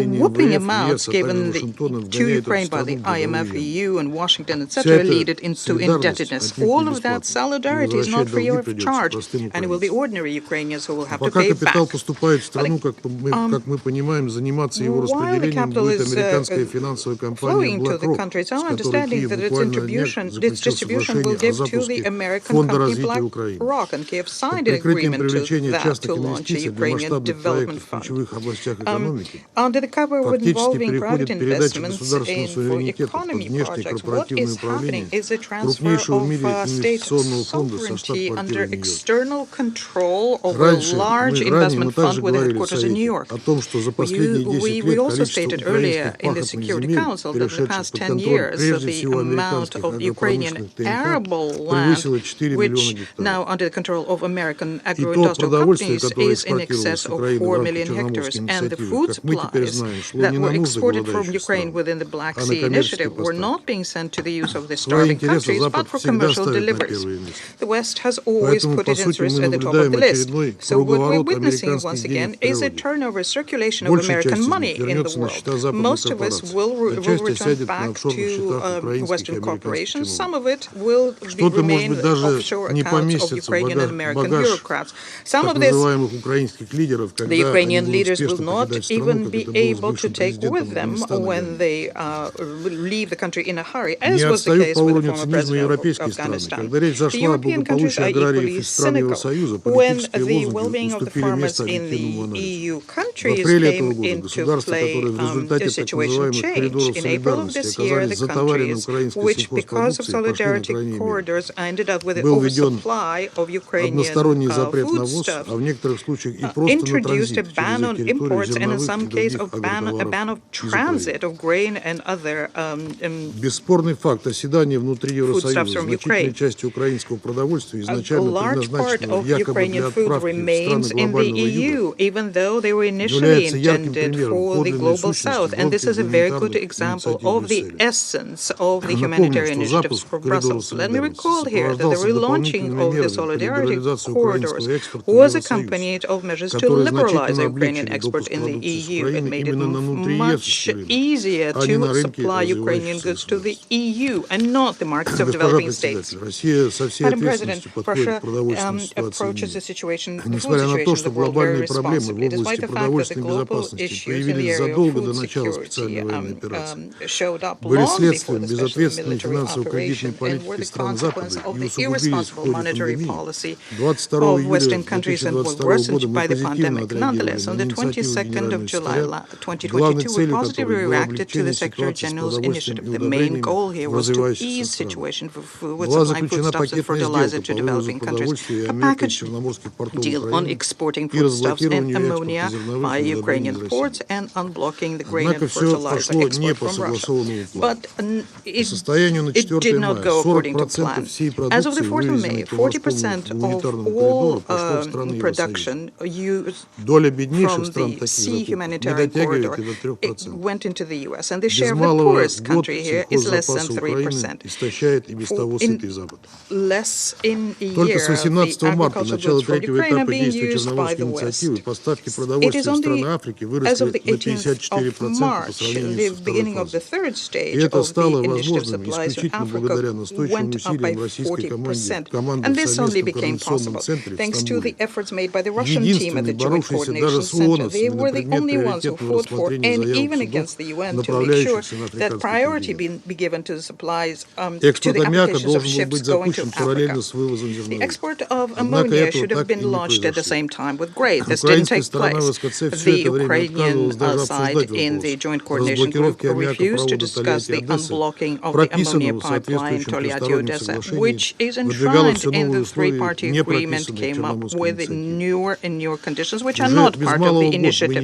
whooping amounts given to Ukraine by the IMF, EU, and Washington, etc., lead it into indebtedness. All of that solidarity is not free of charge, and it will be ordinary Ukrainians who will have to pay back. Пока капитал поступает в страну, как мы понимаем, заниматься его распределением будет американская финансовая компания to the country. It's our understanding that its distribution will give to the American company BlackRock, and Kiev signed an agreement to launch a Ukrainian development fund. Under the cover of involving private investments for economy projects, what is happening is a transfer of state sovereignty under external control of a large investment fund with headquarters in New York. We also stated earlier in the Security Council that in the past 10 years, the amount of Ukrainian arable land, which now under the control of American agro-industrial companies, is in excess of 4 million hectares, and the food supplies that were exported from Ukraine within the Black Sea Initiative were not being sent to the use of the starving countries, but for commercial deliveries. The West has always put its interests at the top of the list. So what we're witnessing once again is a turnover circulation of American money in the world. Most of us will return back to Western corporations. Some of it will remain offshore accounts of Ukrainian and American bureaucrats. Some of this, the Ukrainian leaders will not even be able to take with them when they leave the country in a hurry, as was the case with the former president of Afghanistan. The European countries are equally cynical. When the well-being of the farmers in the EU countries came into play, the situation changed. In April of this year, the countries, which because of solidarity corridors ended up with an oversupply of Ukrainian foodstuffs, introduced a ban on imports and in some cases a ban of transit of grain and other foodstuffs from Ukraine. A large part of Ukrainian food remains in the EU, even though they were initially intended for the global south. And this is a very good example of the essence of the humanitarian initiatives for Brussels. Let me recall here that the relaunching of the solidarity corridors was accompanied of measures to liberalize Ukrainian exports in the EU. It made it much easier to supply Ukrainian goods to the EU and not the markets of developing states. Madam President, Russia approaches the situation, the food situation of the world very responsibly, despite the fact that the global issues in the area of food security showed up long before the special military operation and were the consequence of the irresponsible monetary policy of Western countries and were worsened by the pandemic. Nonetheless, on the 22nd of July 2022, we positively reacted to the Secretary General's initiative. The main goal here was to ease the situation for food with supplying foodstuffs and fertilizer to developing countries. A package deal on exporting foodstuffs and ammonia via Ukrainian ports and unblocking the grain and fertilizer export from Russia. But it did not go according to plan. As of the 4th of May, 40% of all production used from the sea humanitarian corridor went into the U.S. And the share of the poorest country here is less than 3%. Less in a year, the agricultural goods from Ukraine are being used by the West. It is only as of the 18th of March, the beginning of the third stage of the initiative supplies to Africa went up by 40%. And this only became possible thanks to the efforts made by the Russian team at the Joint Coordination Center. They were the only ones who fought for, and even against the UN, to make sure that priority be given to the supplies, to the applications of ships going to Africa. The export of ammonia should have been launched at the same time with grain. This didn't take place. The Ukrainian side in the Joint Coordination Group refused to discuss the unblocking of the ammonia pipeline Tolyatti-Odessa, which is enshrined in the three-party agreement, came up with newer and newer conditions, which are not part of the initiative.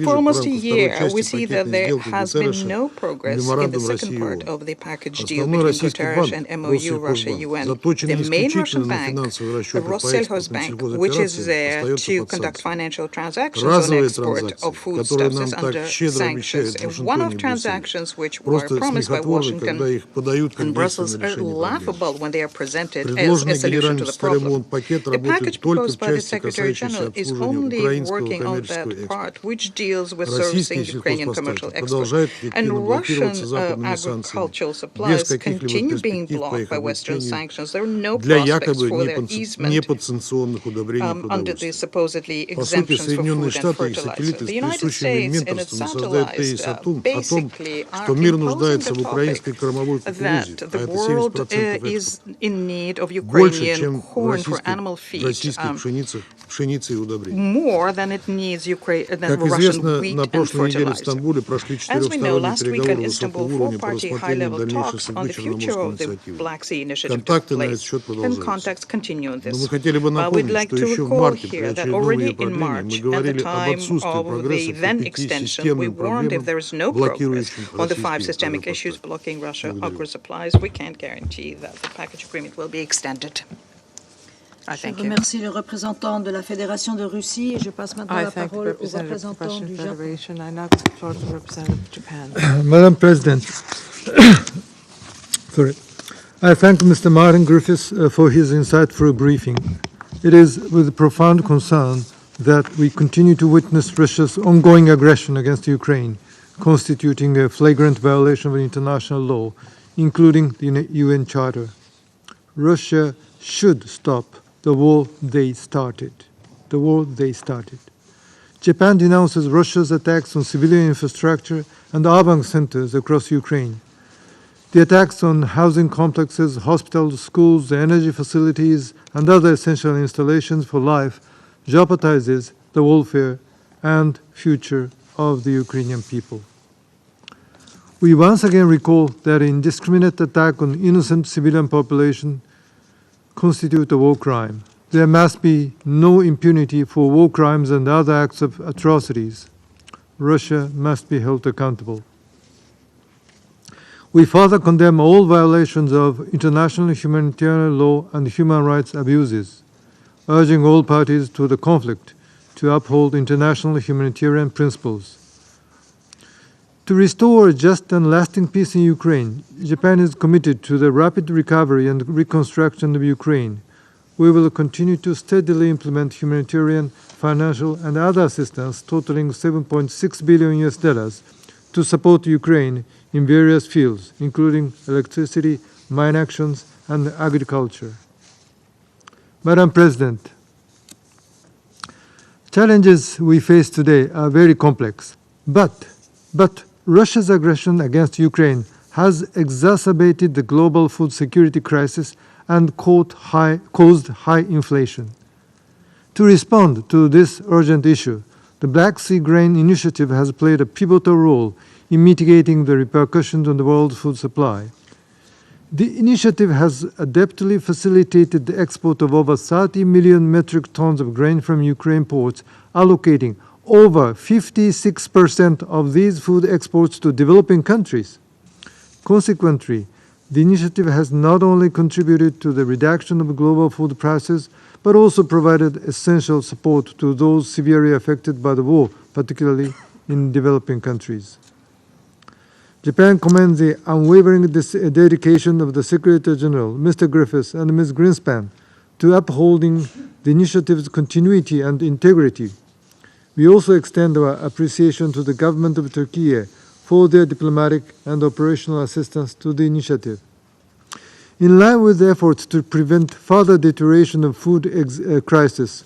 For almost a year, we see that there has been no progress in the second part of the package deal between Guterres and MOU Russia-UN. The main Russian bank, the Rossельхозbank, which is there to conduct financial transactions on export of foodstuffs, is under sanctions. One-off transactions which were promised by Washington and Brussels are laughable when they are presented as a solution to the problem. The package proposed by the Secretary General is only working on that part which deals with servicing Ukrainian commercial exports. And Russian agricultural supplies continue being blocked by Western sanctions. There are no prospects for their easement under the supposedly exemptions for food and fertilizer. The United States, in its centralized basic что мир нуждается в украинской кормовой кукурузе, а это 70% экспорта. Больше, чем в российской пшенице и удобрений. Как известно, на прошлой неделе в Стамбуле прошли четырехсторонние переговоры высокого уровня по рассмотрению дальнейших событий Черноморской инициативы. Контакты на этот счет продолжаются. Но мы хотели бы напомнить, что еще в марте при очередном ее продлении мы говорили об отсутствии прогресса по 5 системным проблемам, блокирующим российский Je remercie le représentant de la Fédération de Russie et je passe maintenant la parole au représentant du Japon. Madam President, I thank Mr. Martin Griffiths for his insightful briefing. It is with profound concern that we continue to witness Russia's ongoing aggression against Ukraine, constituting a flagrant violation of international law, including the UN Charter. Russia should stop the war they started. Japan denounces Russia's attacks on civilian infrastructure and urban centers across Ukraine. The attacks on housing complexes, hospitals, schools, energy facilities, and other essential installations for life jeopardizes the welfare and future of the Ukrainian people. We once again recall that indiscriminate attack on innocent civilian population constitute a war crime. There must be no impunity for war crimes and other acts of atrocities. Russia must be held accountable. We further condemn all violations of international humanitarian law and human rights abuses, urging all parties to the conflict to uphold international humanitarian principles. To restore a just and lasting peace in Ukraine, Japan is committed to the rapid recovery and reconstruction of Ukraine. We will continue to steadily implement humanitarian, financial, and other assistance totaling $7.6 billion to support Ukraine in various fields, including electricity, mine actions, and agriculture. Madam President, challenges we face today are very complex, but Russia's aggression against Ukraine has exacerbated the global food security crisis and caused high inflation. To respond to this urgent issue, the Black Sea Grain Initiative has played a pivotal role in mitigating the repercussions on the world's food supply. The initiative has adeptly facilitated the export of over 30 million metric tons of grain from Ukraine ports, allocating over 56% of these food exports to developing countries. Consequently, the initiative has not only contributed to the reduction of global food prices, but also provided essential support to those severely affected by the war, particularly in developing countries. Japan commends the unwavering dedication of the Secretary General, Mr. Griffiths, and Ms. Greenspan to upholding the initiative's continuity and integrity. We also extend our appreciation to the government of Turkey for their diplomatic and operational assistance to the initiative. In line with the efforts to prevent further deterioration of food crisis,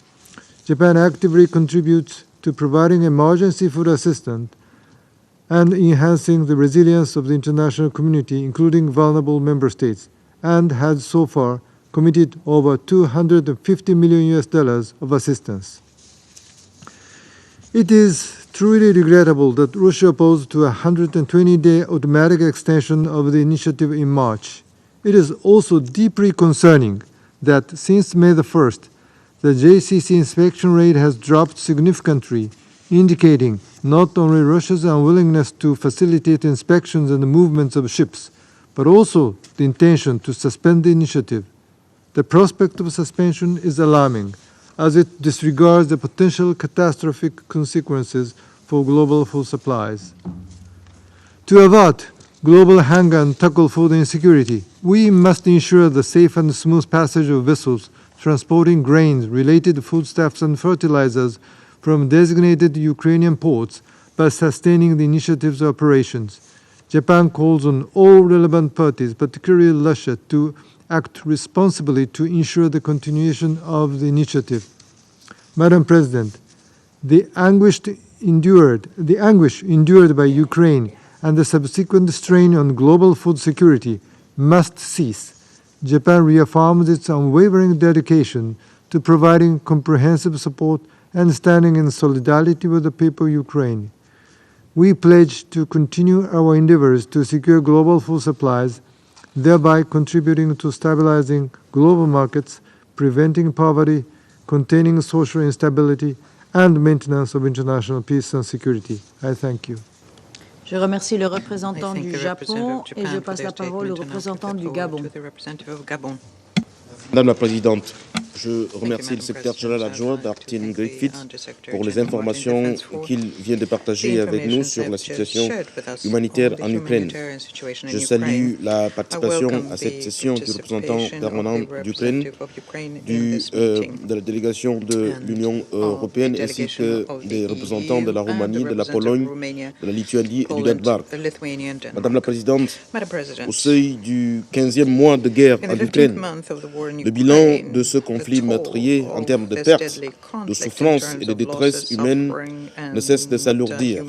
Japan actively contributes to providing emergency food assistance and enhancing the resilience of the international community, including vulnerable member states, and has so far committed over $250 million of assistance. It is truly regrettable that Russia opposed to a 120-day automatic extension of the initiative in March. It is also deeply concerning that since May the 1st, the JCC inspection rate has dropped significantly, indicating not only Russia's unwillingness to facilitate inspections and the movements of ships, but also the intention to suspend the initiative. The prospect of suspension is alarming, as it disregards the potential catastrophic consequences for global food supplies. To avert global hunger and tackle food insecurity, we must ensure the safe and smooth passage of vessels transporting grains, related foodstuffs, and fertilizers from designated Ukrainian ports by sustaining the initiative's operations. Japan calls on all relevant parties, particularly Russia, to act responsibly to ensure the continuation of the initiative. Madam President, the anguish endured by Ukraine and the subsequent strain on global food security must cease. Japan reaffirms its unwavering dedication to providing comprehensive support and standing in solidarity with the people of Ukraine. We pledge to continue our endeavors to secure global food supplies, thereby contributing to stabilizing global markets, preventing poverty, containing social instability, and maintenance of international peace and security. I thank you. Je remercie le représentant du Japon et je passe la parole au représentant du Gabon. Madame la Présidente, je remercie le secrétaire général adjoint Martin Griffith pour les informations qu'il vient de partager avec nous sur la situation humanitaire en Ukraine. Je salue la participation à cette session du représentant permanent d'Ukraine, de la délégation de l'Union européenne ainsi que des représentants de la Roumanie, de la Pologne, de la Lituanie et du Danemark. Madame la Présidente, au seuil du 15e mois de guerre en Ukraine, le bilan de ce conflit meurtrier en termes de pertes, de souffrances et de détresse humaine ne cesse de s'alourdir.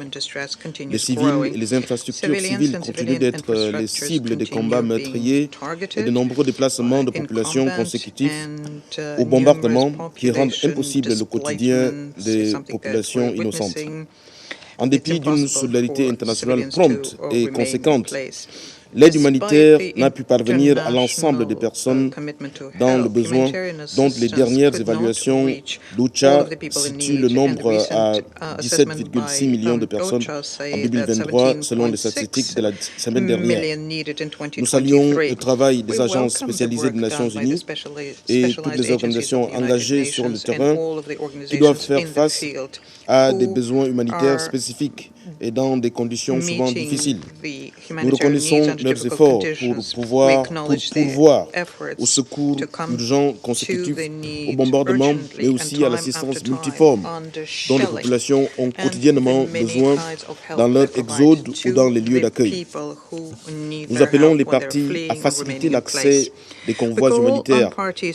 Les civils et les infrastructures civiles continuent d'être les cibles des combats meurtriers et de nombreux déplacements de populations consécutifs aux bombardements qui rendent impossible le quotidien des populations innocentes. En dépit d'une solidarité internationale prompte et conséquente, l'aide humanitaire n'a pu parvenir à l'ensemble des personnes dans le besoin, dont les dernières évaluations d'OCHA situent le nombre à 17,6 millions de personnes en 2023, selon les statistiques de la semaine dernière. Nous saluons le travail des agences spécialisées des Nations Unies et toutes les organisations engagées sur le terrain qui doivent faire face à des besoins humanitaires spécifiques et dans des conditions souvent difficiles. Nous reconnaissons leurs efforts pour pourvoir au secours urgent consécutif au bombardement, mais aussi à l'assistance multiforme dont les populations ont quotidiennement besoin dans leur exode ou dans les lieux d'accueil. Nous appelons les parties à faciliter l'accès des convois humanitaires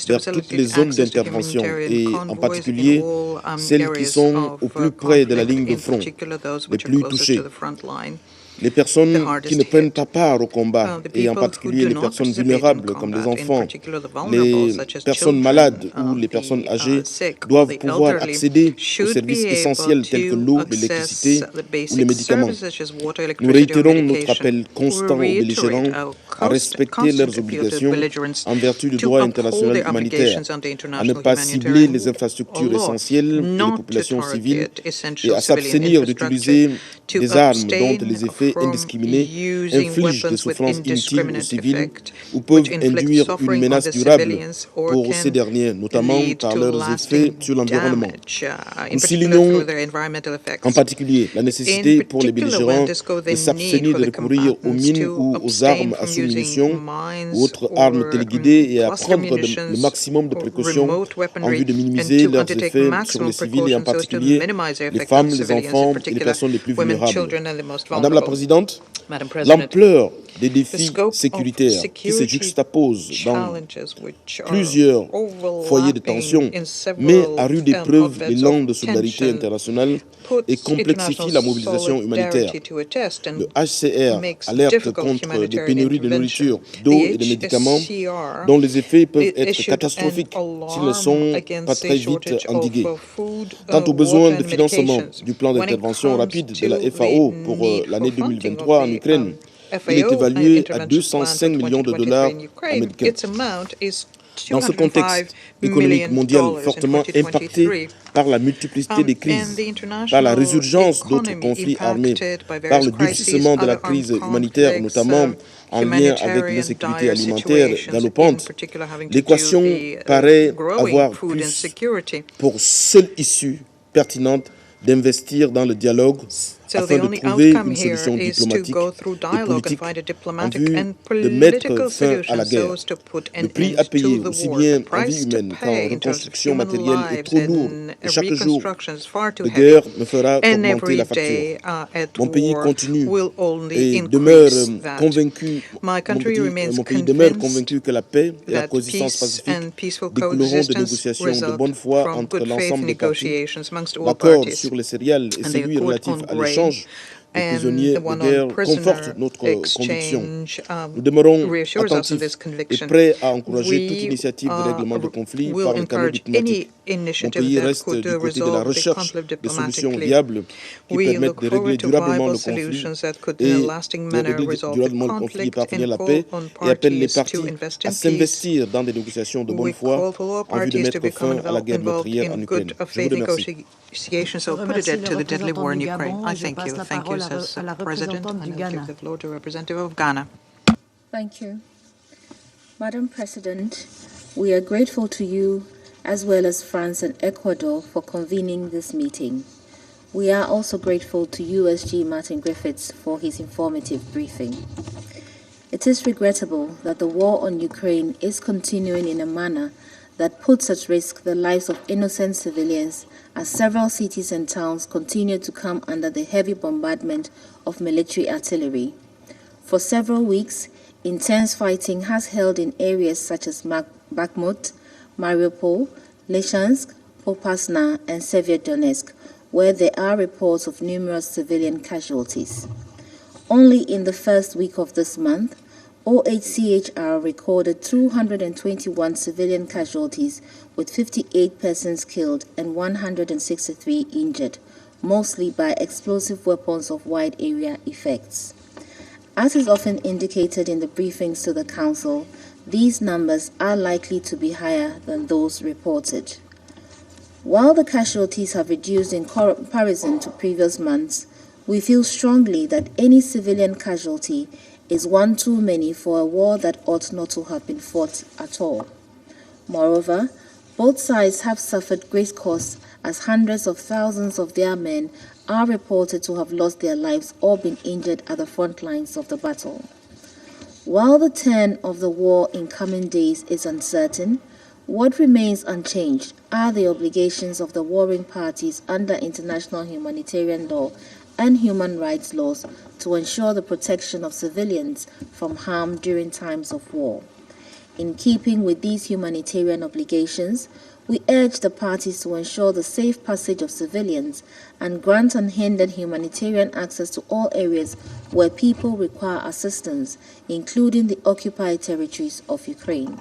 vers toutes les zones d'intervention et en particulier celles qui sont au plus près de la ligne de front, les plus touchées. Les personnes qui ne prennent pas part au combat, et en particulier les personnes vulnérables comme les enfants, les personnes malades ou les personnes âgées, doivent pouvoir accéder aux services essentiels tels que l'eau, l'électricité ou les médicaments. Nous réitérons notre appel constant aux belligérants à respecter leurs obligations en vertu du droit international humanitaire, à ne pas cibler les infrastructures essentielles et les populations civiles et à s'abstenir d'utiliser des armes dont les effets indiscriminés infligent des souffrances inutiles aux civils ou peuvent induire une menace durable pour ces derniers, notamment par leurs effets sur l'environnement. Nous soulignons en particulier la nécessité pour les belligérants de s'abstenir de recourir aux mines ou aux armes à sous-munitions ou autres armes téléguidées et à prendre le maximum de précautions en vue de minimiser leurs effets sur les civils et en particulier les femmes, les enfants et les personnes les plus vulnérables. Madame la Présidente, l'ampleur des défis sécuritaires qui se juxtaposent dans plusieurs foyers de tension met à rude épreuve l'élan de solidarité internationale et complexifie la mobilisation humanitaire. Le HCR alerte contre des pénuries de nourriture, d'eau et de médicaments dont les effets peuvent être catastrophiques s'ils ne sont pas très vite endigués. Quant aux besoins de financement du plan d'intervention rapide de la FAO pour l'année 2023 en Ukraine, il est évalué à 205 millions de dollars américains. Dans ce contexte économique mondial fortement impacté par la multiplicité des crises, par la résurgence d'autres conflits armés, par le durcissement de la crise humanitaire, notamment en lien avec l'insécurité alimentaire galopante, l'équation paraît avoir plus pour seule issue pertinente d'investir dans le dialogue afin de trouver une solution diplomatique et politique en vue de mettre fin à la guerre. Le prix à payer, aussi bien en vie humaine qu'en reconstruction matérielle, est trop lourd et chaque jour de guerre me fera augmenter la facture. Mon pays continue et demeure convaincu, mon pays demeure convaincu que la paix et la coexistence pacifique découleront de négociations de bonne foi entre l'ensemble des parties. L'accord sur les céréales et celui relatif à l'échange des prisonniers de guerre conforte notre conviction. Nous demeurons attentifs et prêts à encourager toute initiative de règlement de conflit par le canal diplomatique. Mon pays reste du côté de la recherche de solutions viables qui permettent de régler durablement le conflit et parvenir à la paix, et appelle les parties à s'investir dans des négociations de bonne foi en vue de mettre fin à la guerre meurtrière en Ukraine. Je vous remercie. So put it to the deadly war in Ukraine. I thank you. Thank you, says the President. And I give the floor to the representative of Ghana. Thank you. Madam President, we are grateful to you as well as France and Ecuador for convening this meeting. We are also grateful to USG Martin Griffiths for his informative briefing. It is regrettable that the war on Ukraine is continuing in a manner that puts at risk the lives of innocent civilians as several cities and towns continue to come under the heavy bombardment of military artillery. For several weeks, intense fighting has held in areas such as Bakhmut, Mariupol, Lysychansk, Popasna, and Severodonetsk, where there are reports of numerous civilian casualties. Only in the first week of this month, OHCHR recorded 221 civilian casualties with 58 persons killed and 163 injured, mostly by explosive weapons of wide area effects. As is often indicated in the briefings to the Council, these numbers are likely to be higher than those reported. While the casualties have reduced in comparison to previous months, we feel strongly that any civilian casualty is one too many for a war that ought not to have been fought at all. Moreover, both sides have suffered great costs as hundreds of thousands of their men are reported to have lost their lives or been injured at the front lines of the battle. While the turn of the war in coming days is uncertain, what remains unchanged are the obligations of the warring parties under international humanitarian law and human rights laws to ensure the protection of civilians from harm during times of war. In keeping with these humanitarian obligations, we urge the parties to ensure the safe passage of civilians and grant unhindered humanitarian access to all areas where people require assistance, including the occupied territories of Ukraine.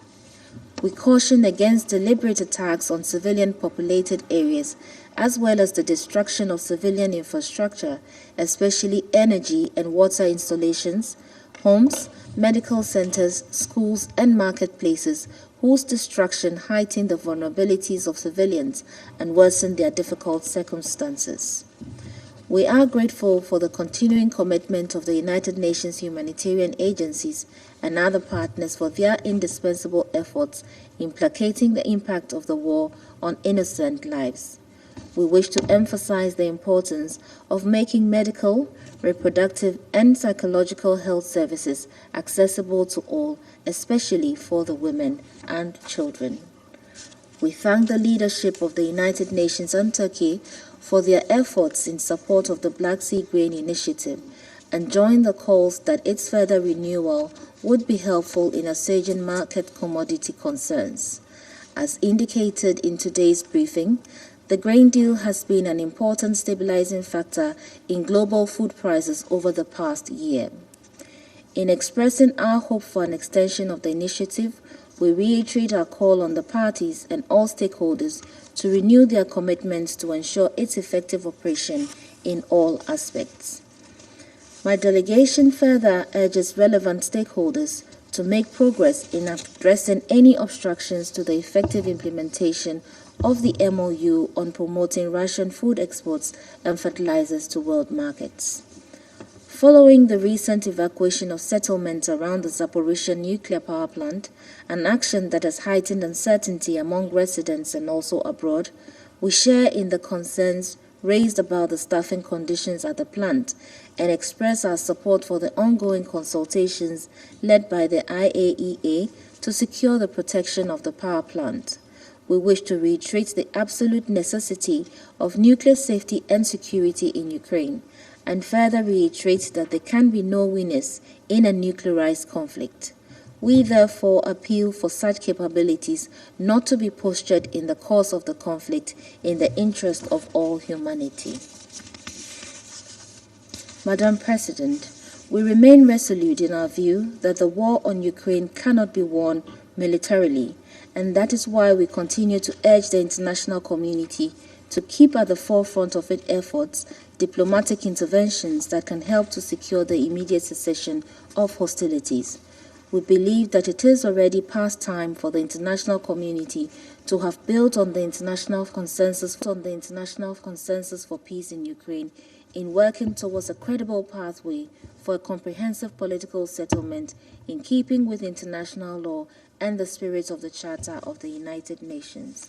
We caution against deliberate attacks on civilian populated areas, as well as the destruction of civilian infrastructure, especially energy and water installations, homes, medical centers, schools, and marketplaces, whose destruction heighten the vulnerabilities of civilians and worsen their difficult circumstances. We are grateful for the continuing commitment of the United Nations humanitarian agencies and other partners for their indispensable efforts in placating the impact of the war on innocent lives. We wish to emphasize the importance of making medical, reproductive, and psychological health services accessible to all, especially for the women and children. We thank the leadership of the United Nations and Turkey for their efforts in support of the Black Sea Grain Initiative and join the calls that its further renewal would be helpful in assuaging market commodity concerns. As indicated in today's briefing, the grain deal has been an important stabilizing factor in global food prices over the past year. In expressing our hope for an extension of the initiative, we reiterate our call on the parties and all stakeholders to renew their commitments to ensure its effective operation in all aspects. My delegation further urges relevant stakeholders to make progress in addressing any obstructions to the effective implementation of the MOU on promoting Russian food exports and fertilizers to world markets. Following the recent evacuation of settlements around the Zaporizhzhia nuclear power plant, an action that has heightened uncertainty among residents and also abroad, we share in the concerns raised about the staffing conditions at the plant and express our support for the ongoing consultations led by the IAEA to secure the protection of the power plant. We wish to reiterate the absolute necessity of nuclear safety and security in Ukraine, and further reiterate that there can be no winners in a nuclearized conflict. We therefore appeal for such capabilities not to be postured in the course of the conflict in the interest of all humanity. Madam President, we remain resolute in our view that the war on Ukraine cannot be won militarily, and that is why we continue to urge the international community to keep at the forefront of its efforts diplomatic interventions that can help to secure the immediate cessation of hostilities. We believe that it is already past time for the international community to have built on the international consensus for peace in Ukraine in working towards a credible pathway for a comprehensive political settlement in keeping with international law and the spirit of the Charter of the United Nations.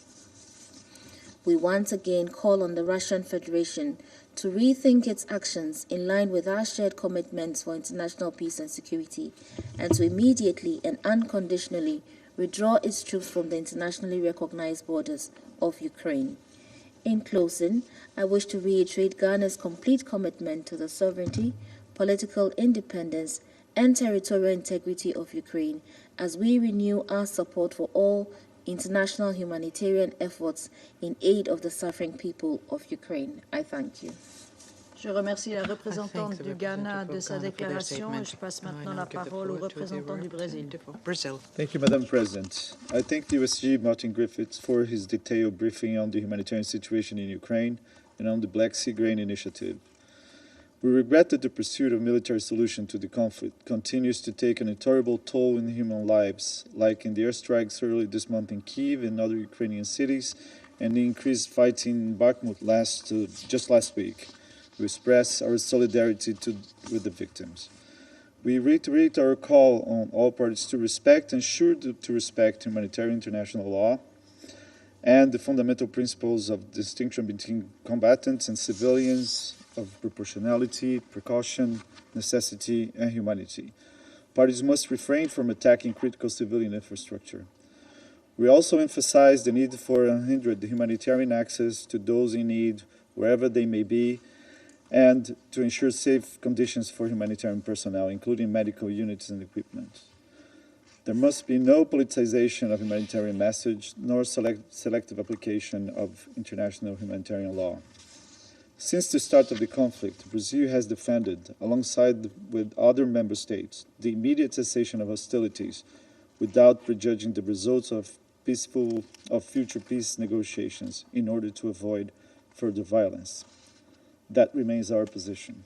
We once again call on the Russian Federation to rethink its actions in line with our shared commitments for international peace and security, and to immediately and unconditionally withdraw its troops from the internationally recognized borders of Ukraine. In closing, I wish to reiterate Ghana's complete commitment to the sovereignty, political independence, and territorial integrity of Ukraine as we renew our support for all international humanitarian efforts in aid of the suffering people of Ukraine. I thank you. Je remercie la représentante du Ghana de sa déclaration et je passe maintenant la parole au représentant du Brésil. Thank you, Madam President. I thank the USG Martin Griffiths for his detailed briefing on the humanitarian situation in Ukraine and on the Black Sea Grain Initiative. We regret that the pursuit of military solution to the conflict continues to take an intolerable toll in human lives, like in the airstrikes early this month in Kyiv and other Ukrainian cities, and the increased fighting in Bakhmut just last week. We express our solidarity with the victims. We reiterate our call on all parties to respect and to respect humanitarian international law and the fundamental principles of distinction between combatants and civilians, of proportionality, precaution, necessity, and humanity. Parties must refrain from attacking critical civilian infrastructure. We also emphasize the need for unhindered humanitarian access to those in need, wherever they may be, and to ensure safe conditions for humanitarian personnel, including medical units and equipment. There must be no politicization of humanitarian message, nor selective application of international humanitarian law. Since the start of the conflict, Brazil has defended, alongside with other member states, the immediate cessation of hostilities without prejudging the results of future peace negotiations in order to avoid further violence. That remains our position.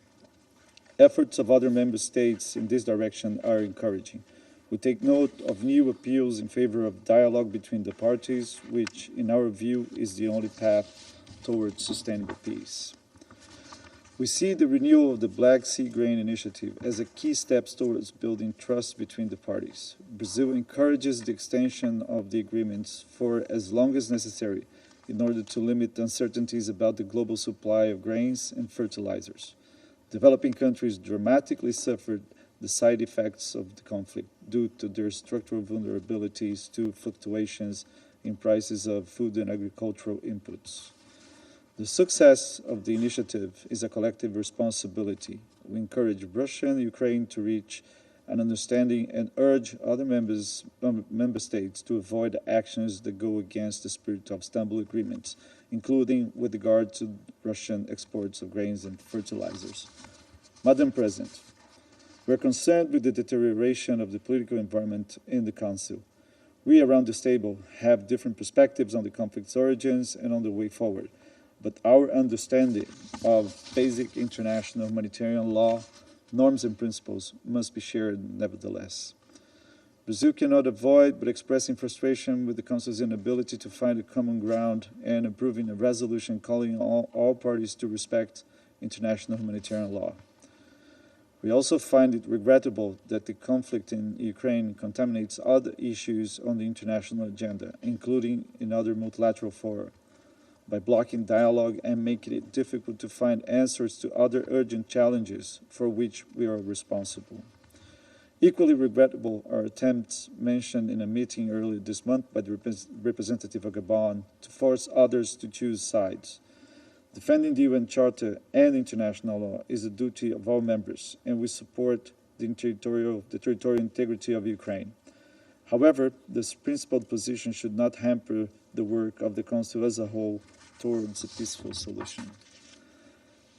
Efforts of other member states in this direction are encouraging. We take note of new appeals in favor of dialogue between the parties, which, in our view, is the only path towards sustainable peace. We see the renewal of the Black Sea Grain Initiative as a key step towards building trust between the parties. Brazil encourages the extension of the agreements for as long as necessary in order to limit uncertainties about the global supply of grains and fertilizers. Developing countries dramatically suffered the side effects of the conflict due to their structural vulnerabilities to fluctuations in prices of food and agricultural inputs. The success of the initiative is a collective responsibility. We encourage Russia and Ukraine to reach an understanding and urge other member states to avoid actions that go against the spirit of Istanbul agreements, including with regard to Russian exports of grains and fertilizers. Madam President, we are concerned with the deterioration of the political environment in the Council. We around this table have different perspectives on the conflict's origins and on the way forward, but our understanding of basic international humanitarian law, norms and principles must be shared nevertheless. Brazil cannot avoid but expressing frustration with the Council's inability to find a common ground and approving a resolution calling on all parties to respect international humanitarian law. We also find it regrettable that the conflict in Ukraine contaminates other issues on the international agenda, including in other multilateral fora, by blocking dialogue and making it difficult to find answers to other urgent challenges for which we are responsible. Equally regrettable are attempts mentioned in a meeting earlier this month by the representative of Gabon to force others to choose sides. Defending the UN Charter and international law is a duty of all members, and we support the territorial integrity of Ukraine. However, this principled position should not hamper the work of the Council as a whole towards a peaceful solution.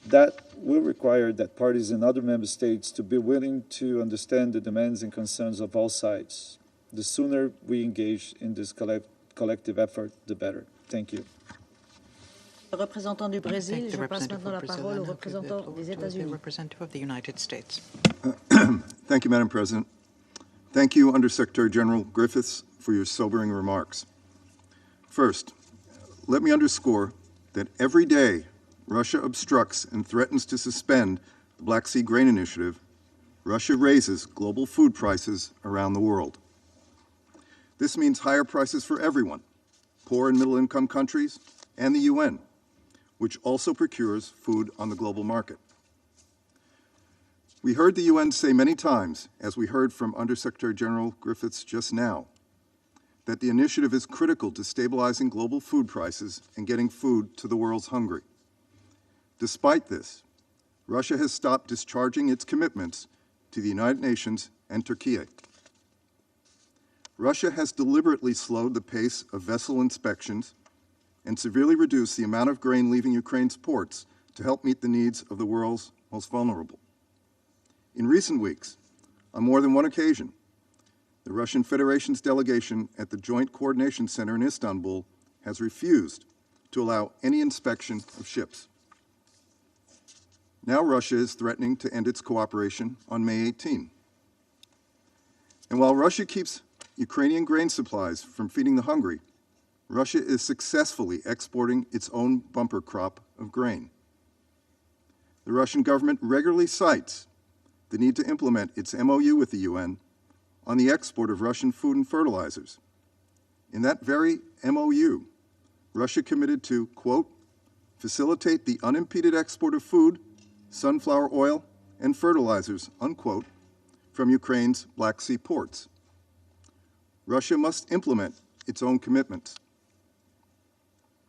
That will require that parties in other member states to be willing to understand the demands and concerns of all sides. The sooner we engage in this collective effort, the better. Thank you. Le représentant du Brésil, je passe maintenant la parole au représentant des États-Unis. Representative of the United States. Thank you, Madam President. Thank you, Undersecretary General Griffiths, for your sobering remarks. First, let me underscore that every day Russia obstructs and threatens to suspend the Black Sea Grain Initiative, Russia raises global food prices around the world. This means higher prices for everyone, poor and middle-income countries, and the UN, which also procures food on the global market. We heard the UN say many times, as we heard from Undersecretary General Griffiths just now, that the initiative is critical to stabilizing global food prices and getting food to the world's hungry. Despite this, Russia has stopped discharging its commitments to the United Nations and Turkey. Russia has deliberately slowed the pace of vessel inspections and severely reduced the amount of grain leaving Ukraine's ports to help meet the needs of the world's most vulnerable. In recent weeks, on more than one occasion, the Russian Federation's delegation at the Joint Coordination Center in Istanbul has refused to allow any inspection of ships. Now Russia is threatening to end its cooperation on May 18. And while Russia keeps Ukrainian grain supplies from feeding the hungry, Russia is successfully exporting its own bumper crop of grain. The Russian government regularly cites the need to implement its MOU with the UN on the export of Russian food and fertilizers. In that very MOU, Russia committed to, quote, facilitate the unimpeded export of food, sunflower oil, and fertilizers, unquote, from Ukraine's Black Sea ports. Russia must implement its own commitments.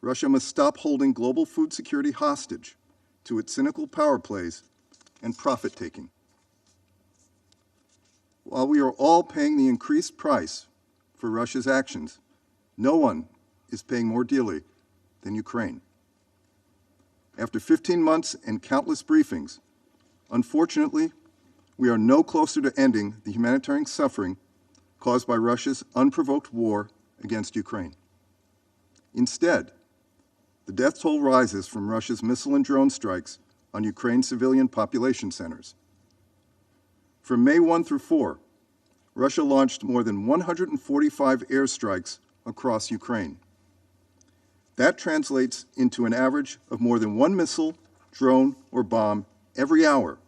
Russia must stop holding global food security hostage to its cynical power plays and profit-taking. While we are all paying the increased price for Russia's actions, no one is paying more dearly than Ukraine. After 15 months and countless briefings, unfortunately, we are no closer to ending the humanitarian suffering caused by Russia's unprovoked war against Ukraine. Instead, the death toll rises from Russia's missile and drone strikes on Ukraine's civilian population centers. From May 1 through 4, Russia launched more than 145 airstrikes across Ukraine. That translates into an average of more than one missile, drone, or bomb every hour,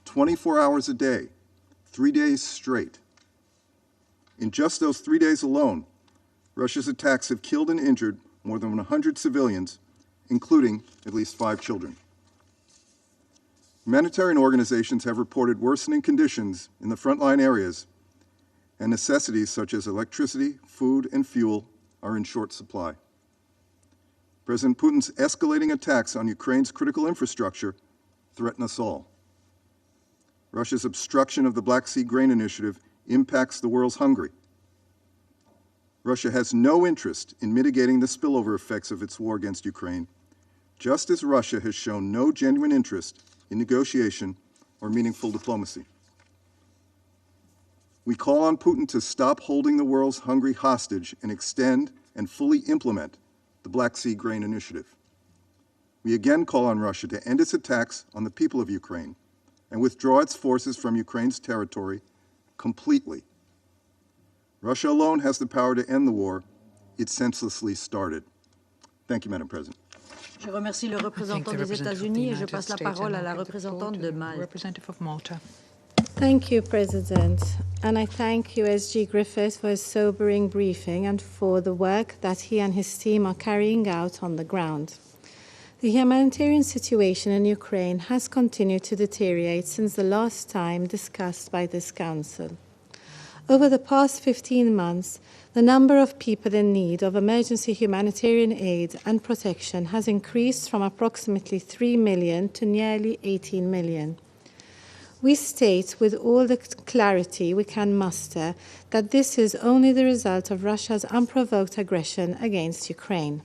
24 hours a day, 3 days straight. In just those 3 days alone, Russia's attacks have killed and injured more than 100 civilians, including at least 5 children. Humanitarian organizations have reported worsening conditions in the frontline areas, and necessities such as electricity, food, and fuel are in short supply. President Putin's escalating attacks on Ukraine's critical infrastructure threaten us all. Russia's obstruction of the Black Sea Grain Initiative impacts the world's hungry. Russia has no interest in mitigating the spillover effects of its war against Ukraine, just as Russia has shown no genuine interest in negotiation or meaningful diplomacy. We call on Putin to stop holding the world's hungry hostage and extend and fully implement the Black Sea Grain Initiative. We again call on Russia to end its attacks on the people of Ukraine and withdraw its forces from Ukraine's territory completely. Russia alone has the power to end the war it senselessly started. Thank you, Madam President. Je remercie le représentant des États-Unis et je passe la parole à la représentante de Malte. Thank you, President, and I thank USG Griffiths for his sobering briefing and for the work that he and his team are carrying out on the ground. The humanitarian situation in Ukraine has continued to deteriorate since the last time discussed by this Council. Over the past 15 months, the number of people in need of emergency humanitarian aid and protection has increased from approximately 3 million to nearly 18 million. We state with all the clarity we can muster that this is only the result of Russia's unprovoked aggression against Ukraine.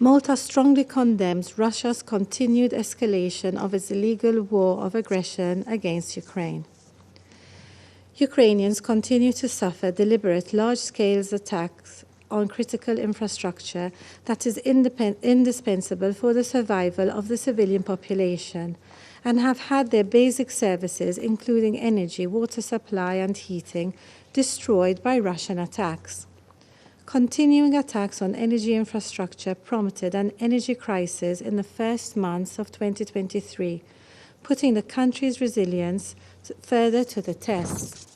Malta strongly condemns Russia's continued escalation of its illegal war of aggression against Ukraine. Ukrainians continue to suffer deliberate large-scale attacks on critical infrastructure that is indispensable for the survival of the civilian population, and have had their basic services, including energy, water supply, and heating, destroyed by Russian attacks. Continuing attacks on energy infrastructure prompted an energy crisis in the first months of 2023, putting the country's resilience further to the test.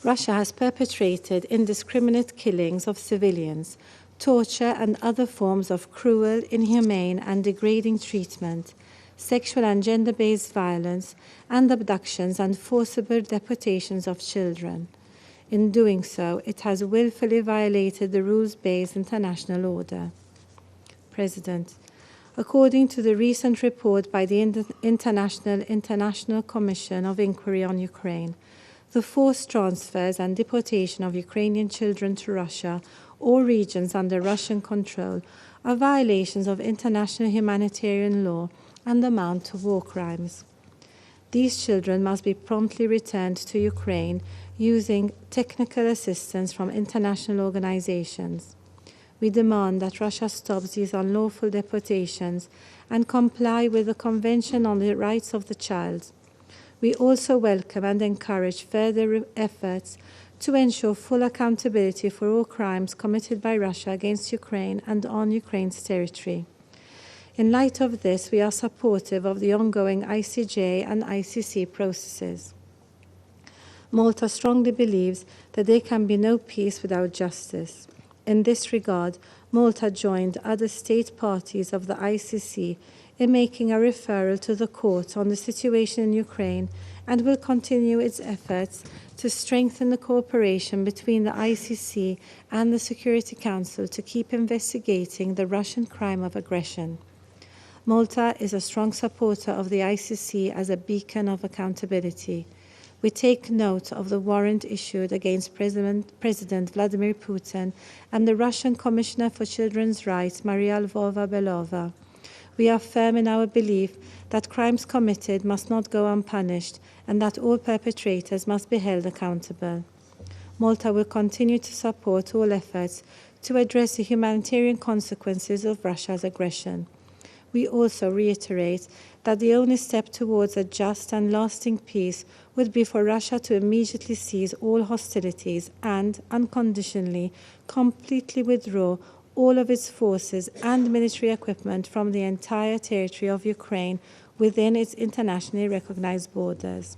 Russia has perpetrated indiscriminate killings of civilians, torture and other forms of cruel, inhumane and degrading treatment, sexual and gender-based violence, and abductions and forcible deportations of children. In doing so, it has willfully violated the rules-based international order. President, according to the recent report by the International Commission of Inquiry on Ukraine, the forced transfers and deportation of Ukrainian children to Russia or regions under Russian control are violations of international humanitarian law and amount to war crimes. These children must be promptly returned to Ukraine using technical assistance from international organizations. We demand that Russia stops these unlawful deportations and comply with the Convention on the Rights of the Child. We also welcome and encourage further efforts to ensure full accountability for all crimes committed by Russia against Ukraine and on Ukraine's territory. In light of this, we are supportive of the ongoing ICJ and ICC processes. Malta strongly believes that there can be no peace without justice. In this regard, Malta joined other state parties of the ICC in making a referral to the court on the situation in Ukraine and will continue its efforts to strengthen the cooperation between the ICC and the Security Council to keep investigating the Russian crime of aggression. Malta is a strong supporter of the ICC as a beacon of accountability. We take note of the warrant issued against President Vladimir Putin and the Russian Commissioner for Children's Rights, Maria Lvova-Belova. We are firm in our belief that crimes committed must not go unpunished and that all perpetrators must be held accountable. Malta will continue to support all efforts to address the humanitarian consequences of Russia's aggression. We also reiterate that the only step towards a just and lasting peace would be for Russia to immediately cease all hostilities and, unconditionally, completely withdraw all of its forces and military equipment from the entire territory of Ukraine within its internationally recognized borders.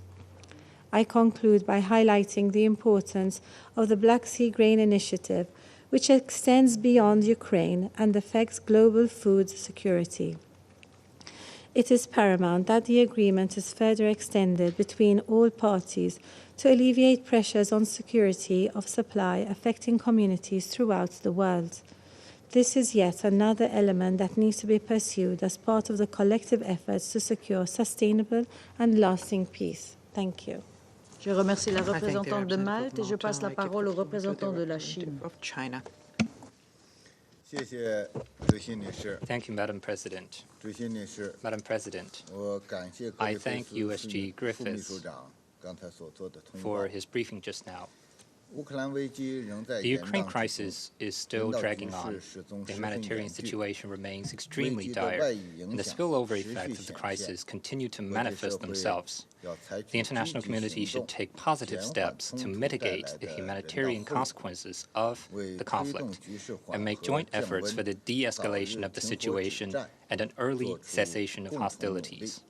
I conclude by highlighting the importance of the Black Sea Grain Initiative, which extends beyond Ukraine and affects global food security. It is paramount that the agreement is further extended between all parties to alleviate pressures on security of supply affecting communities throughout the world. This is yet another element that needs to be pursued as part of the collective efforts to secure sustainable and lasting peace. Thank you. Je remercie la représentante de Malte et je passe la parole au représentant de la Chine. Thank you, Madam President. Madam President, I thank USG Griffiths for his briefing just now. The Ukraine crisis is still dragging on. The humanitarian situation remains extremely dire, and the spillover effects of the crisis continue to manifest themselves. The international community should take positive steps to mitigate the humanitarian consequences of the conflict and make joint efforts for the de-escalation of the situation and an early cessation of hostilities.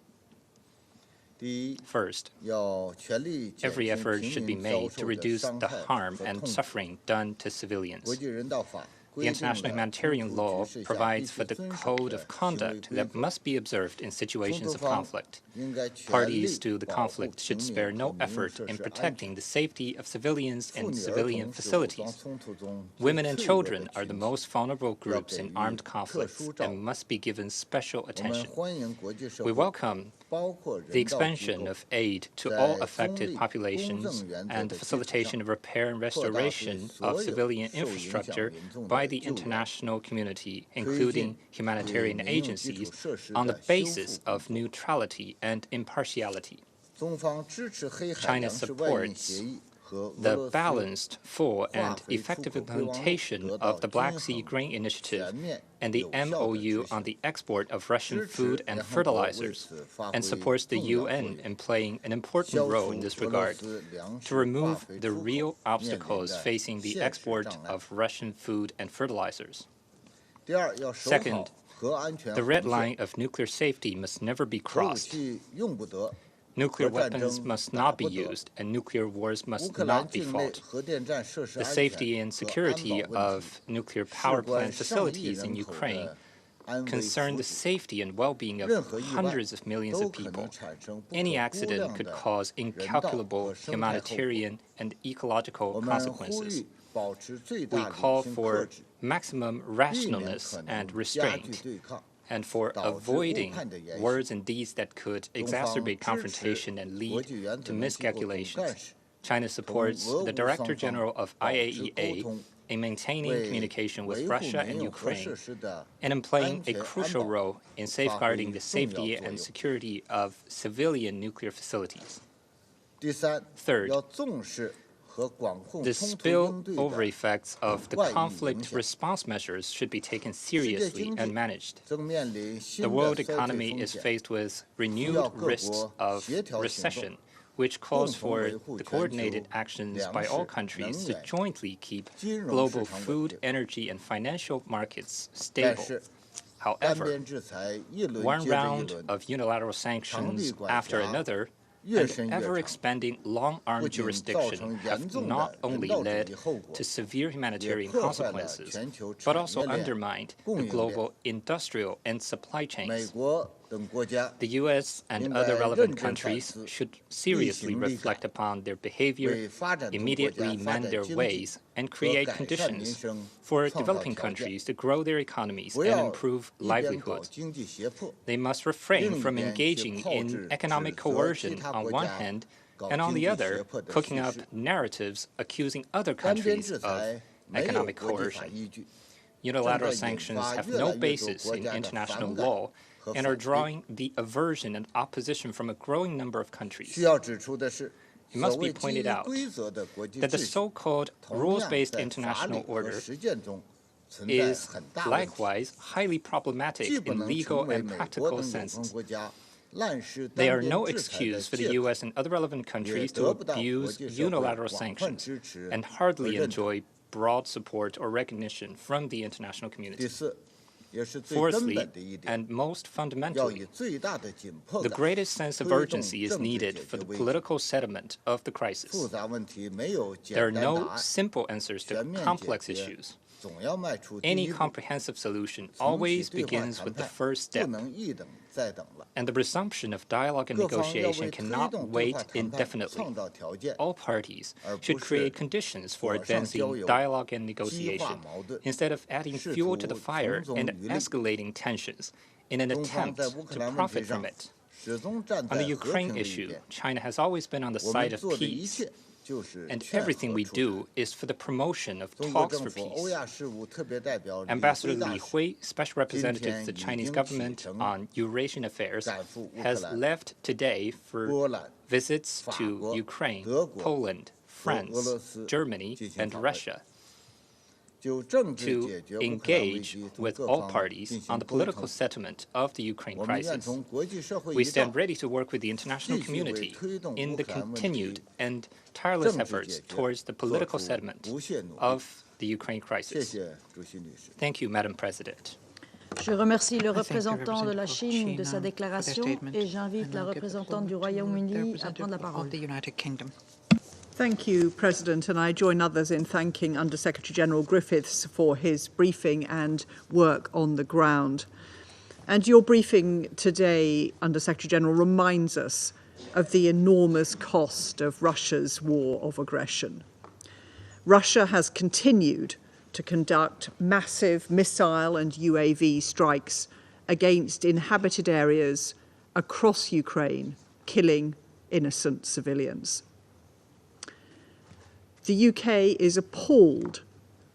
First, every effort should be made to reduce the harm and suffering done to civilians. The international humanitarian law provides for the code of conduct that must be observed in situations of conflict. Parties to the conflict should spare no effort in protecting the safety of civilians and civilian facilities. Women and children are the most vulnerable groups in armed conflicts and must be given special attention. We welcome the expansion of aid to all affected populations and the facilitation of repair and restoration of civilian infrastructure by by the international community, including humanitarian agencies, on the basis of neutrality and impartiality. China supports the balanced, full, and effective implementation of the Black Sea Grain Initiative and the MOU on the export of Russian food and fertilizers, and supports the UN in playing an important role in this regard to remove the real obstacles facing the export of Russian food and fertilizers. Second, the red line of nuclear safety must never be crossed. Nuclear weapons must not be used, and nuclear wars must not be fought. The safety and security of nuclear power plant facilities in Ukraine concern the safety and well-being of hundreds of millions of people. Any accident could cause incalculable humanitarian and ecological consequences. We call for maximum rationalness and restraint, and for avoiding words and deeds that could exacerbate confrontation and lead to miscalculations. China supports the Director General of IAEA in maintaining communication with Russia and Ukraine, and in playing a crucial role in safeguarding the safety and security of civilian nuclear facilities. Third, the spillover effects of the conflict response measures should be taken seriously and managed. The world economy is faced with renewed risks of recession, which calls for the coordinated actions by all countries to jointly keep global food, energy, and financial markets stable. However, one round of unilateral sanctions after another and ever-expanding long-arm jurisdiction have not only led to severe humanitarian consequences, but also undermined the global industrial and supply chains. The U.S. and other relevant countries should seriously reflect upon their behavior, immediately mend their ways, and create conditions for developing countries to grow their economies and improve livelihoods. They must refrain from engaging in economic coercion on one hand, and on the other, cooking up narratives accusing other countries of economic coercion. Unilateral sanctions have no basis in international law and are drawing the aversion and opposition from a growing number of countries. It must be pointed out that the so-called rules-based international order is likewise highly problematic in legal and practical senses. They are no excuse for the U.S. and other relevant countries to abuse unilateral sanctions and hardly enjoy broad support or recognition from the international community. Fourthly, and most fundamentally, the greatest sense of urgency is needed for the political settlement of the crisis. There are no simple answers to complex issues. Any comprehensive solution always begins with the first step, and the resumption of dialogue and negotiation cannot wait indefinitely. All parties should create conditions for advancing dialogue and negotiation, instead of adding fuel to the fire and escalating tensions in an attempt to profit from it. On the Ukraine issue, China has always been on the side of peace, and everything we do is for the promotion of talks for peace. Ambassador Li Hui, Special Representative of the Chinese government on Eurasian affairs, has left today for visits to Ukraine, Poland, France, Germany, and Russia to engage with all parties on the political settlement of the Ukraine crisis. We stand ready to work with the international community in the continued and tireless efforts towards the political settlement of the Ukraine crisis. Thank you, Madam President. Je remercie le représentant de la Chine de sa déclaration et j'invite la représentante du Royaume-Uni à prendre la parole. Thank you, President, and I join others in thanking Under-Secretary General Griffiths for his briefing and work on the ground. And your briefing today, Under-Secretary General, reminds us of the enormous cost of Russia's war of aggression. Russia has continued to conduct massive missile and UAV strikes against inhabited areas across Ukraine, killing innocent civilians. The UK is appalled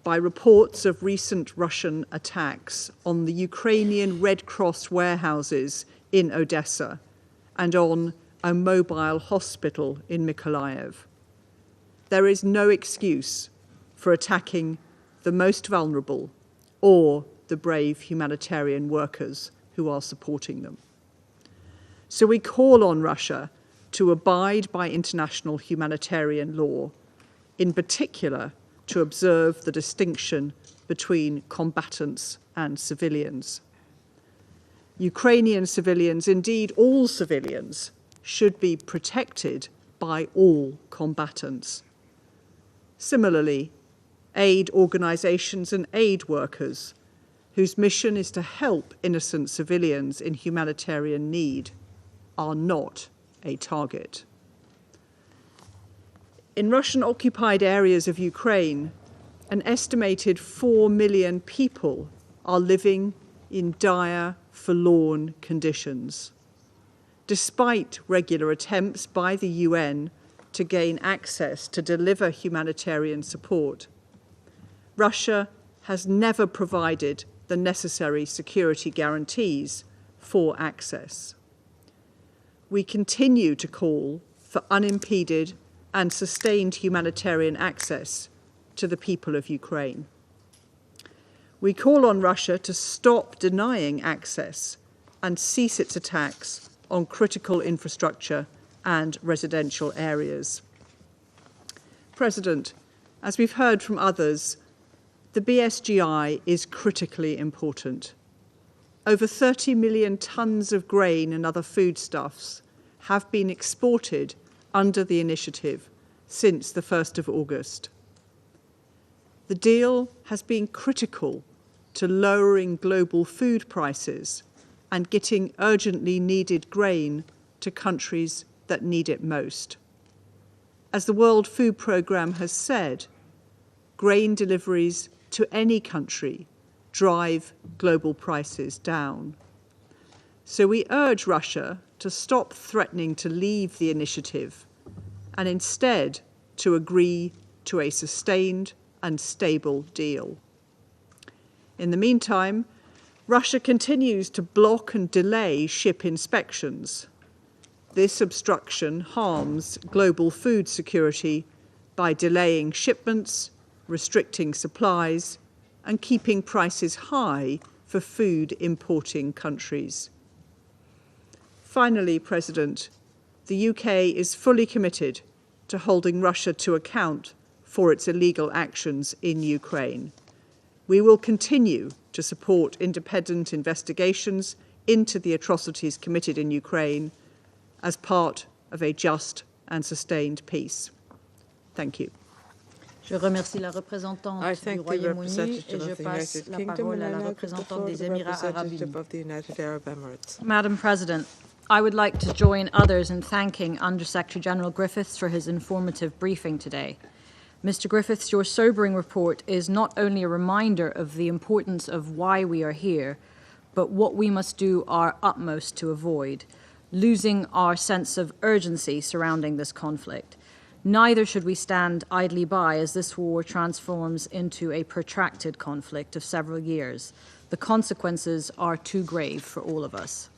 by reports of recent Russian attacks on the Ukrainian Red Cross warehouses in Odessa and on a mobile hospital in Mykolaiv. There is no excuse for attacking the most vulnerable or the brave humanitarian workers who are supporting them. So we call on Russia to abide by international humanitarian law, in particular to observe the distinction between combatants and civilians. Ukrainian civilians, indeed all civilians, should be protected by all combatants. Similarly, aid organisations and aid workers, whose mission is to help innocent civilians in humanitarian need, are not a target. In Russian-occupied areas of Ukraine, an estimated 4 million people are living in dire, forlorn conditions. Despite regular attempts by the UN to gain access to deliver humanitarian support, Russia has never provided the necessary security guarantees for access. We continue to call for unimpeded and sustained humanitarian access to the people of Ukraine. We call on Russia to stop denying access and cease its attacks on critical infrastructure and residential areas. President, as we've heard from others, the BSGI is critically important. Over 30 million tons of grain and other foodstuffs have been exported under the initiative since the 1st of August. The deal has been critical to lowering global food prices and getting urgently needed grain to countries that need it most. As the World Food Programme has said, grain deliveries to any country drive global prices down. So we urge Russia to stop threatening to leave the initiative and instead to agree to a sustained and stable deal. In the meantime, Russia continues to block and delay ship inspections. This obstruction harms global food security by delaying shipments, restricting supplies, and keeping prices high for food importing countries. Finally, President, the UK is fully committed to holding Russia to account for its illegal actions in Ukraine. We will continue to support independent investigations into the atrocities committed in Ukraine as part of a just and sustained peace. Thank you. Je remercie la représentante du Royaume-Uni et je passe la parole à la représentante des Émirats Arabes Unis. Madam President, I would like to join others in thanking Under-Secretary General Griffiths for his informative briefing today. Mr. Griffiths, your sobering report is not only a reminder of the importance of why we are here, but what we must do our utmost to avoid, losing our sense of urgency surrounding this conflict. Neither should we stand idly by as this war transforms into a protracted conflict of several years. The consequences are too grave for all of us.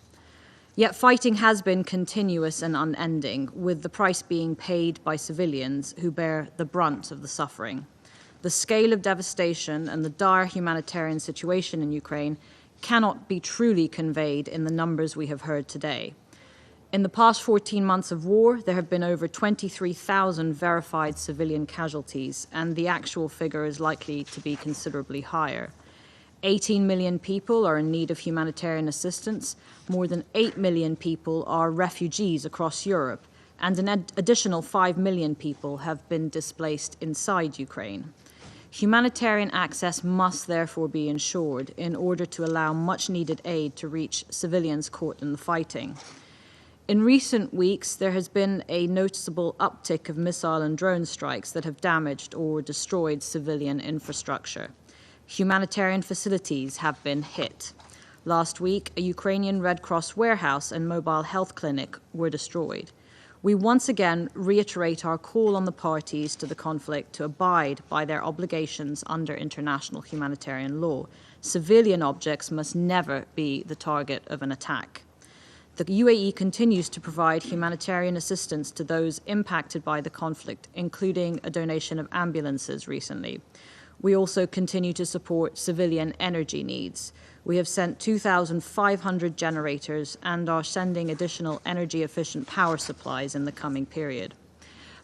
Yet fighting has been continuous and unending, with the price being paid by civilians who bear the brunt of the suffering. The scale of devastation and the dire humanitarian situation in Ukraine cannot be truly conveyed in the numbers we have heard today. In the past 14 months of war, there have been over 23,000 verified civilian casualties, and the actual figure is likely to be considerably higher. 18 million people are in need of humanitarian assistance, more than 8 million people are refugees across Europe, and an additional 5 million people have been displaced inside Ukraine. Humanitarian access must therefore be ensured in order to allow much-needed aid to reach civilians caught in the fighting. In recent weeks, there has been a noticeable uptick of missile and drone strikes that have damaged or destroyed civilian infrastructure. Humanitarian facilities have been hit. Last week, a Ukrainian Red Cross warehouse and mobile health clinic were destroyed. We once again reiterate our call on the parties to the conflict to abide by their obligations under international humanitarian law. Civilian objects must never be the target of an attack. The UAE continues to provide humanitarian assistance to those impacted by the conflict, including a donation of ambulances recently. We also continue to support civilian energy needs. We have sent 2,500 generators and are sending additional energy-efficient power supplies in the coming period.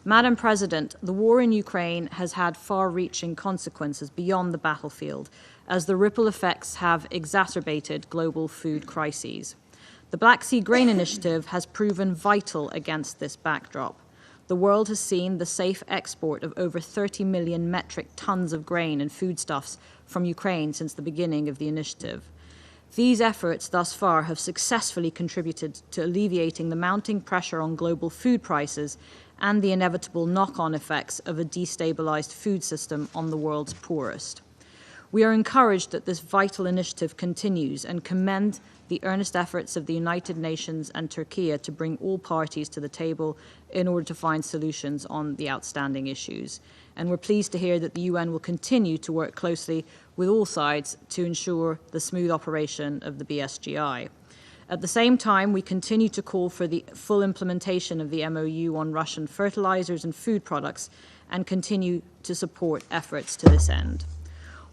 Madam President, the war in Ukraine has had far-reaching consequences beyond the battlefield, as the ripple effects have exacerbated global food crises. The Black Sea Grain Initiative has proven vital against this backdrop. The world has seen the safe export of over 30 million metric tons of grain and foodstuffs from Ukraine since the beginning of the initiative. These efforts thus far have successfully contributed to alleviating the mounting pressure on global food prices and the inevitable knock-on effects of a destabilized food system on the world's poorest. We are encouraged that this vital initiative continues and commend the earnest efforts of the United Nations and Turkey to bring all parties to the table in order to find solutions on the outstanding issues. And we're pleased to hear that the UN will continue to work closely with all sides to ensure the smooth operation of the BSGI. At the same time, we continue to call for the full implementation of the MOU on Russian fertilizers and food products and continue to support efforts to this end.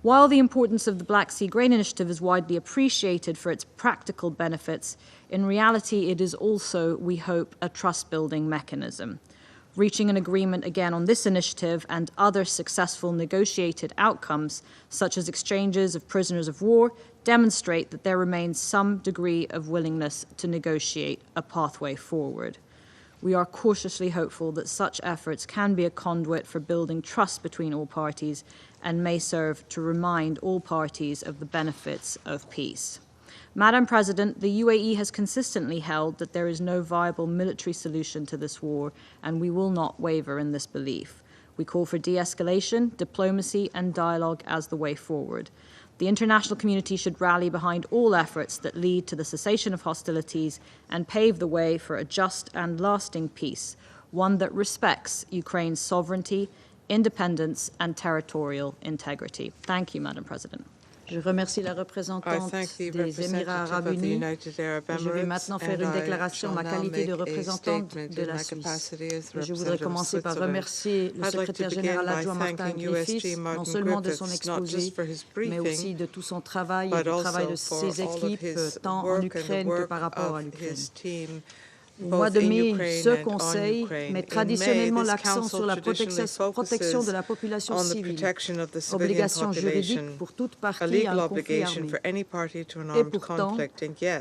While the importance of the Black Sea Grain Initiative is widely appreciated for its practical benefits, in reality it is also, we hope, a trust-building mechanism. Reaching an agreement again on this initiative and other successful negotiated outcomes, such as exchanges of prisoners of war, demonstrate that there remains some degree of willingness to negotiate a pathway forward. We are cautiously hopeful that such efforts can be a conduit for building trust between all parties and may serve to remind all parties of the benefits of peace. Madam President, the UAE has consistently held that there is no viable military solution to this war, and we will not waver in this belief. We call for de-escalation, diplomacy, and dialogue as the way forward. The international community should rally behind all efforts that lead to the cessation of hostilities and pave the way for a just and lasting peace, one that respects Ukraine's sovereignty, independence, and territorial integrity. Thank you, Madam President. Je remercie la représentante des Émirats arabes unis. Je vais maintenant faire une déclaration en ma qualité de représentante de la Suisse. Je voudrais commencer par remercier le secrétaire général adjoint Martin Griffiths, non seulement de son exposé, mais aussi de tout son travail et du travail de ses équipes, tant en Ukraine que par rapport à l'Ukraine. Au mois de mai, ce Conseil met traditionnellement l'accent sur la protection de la population civile, obligation juridique pour toute partie à un conflit armé. Et pourtant,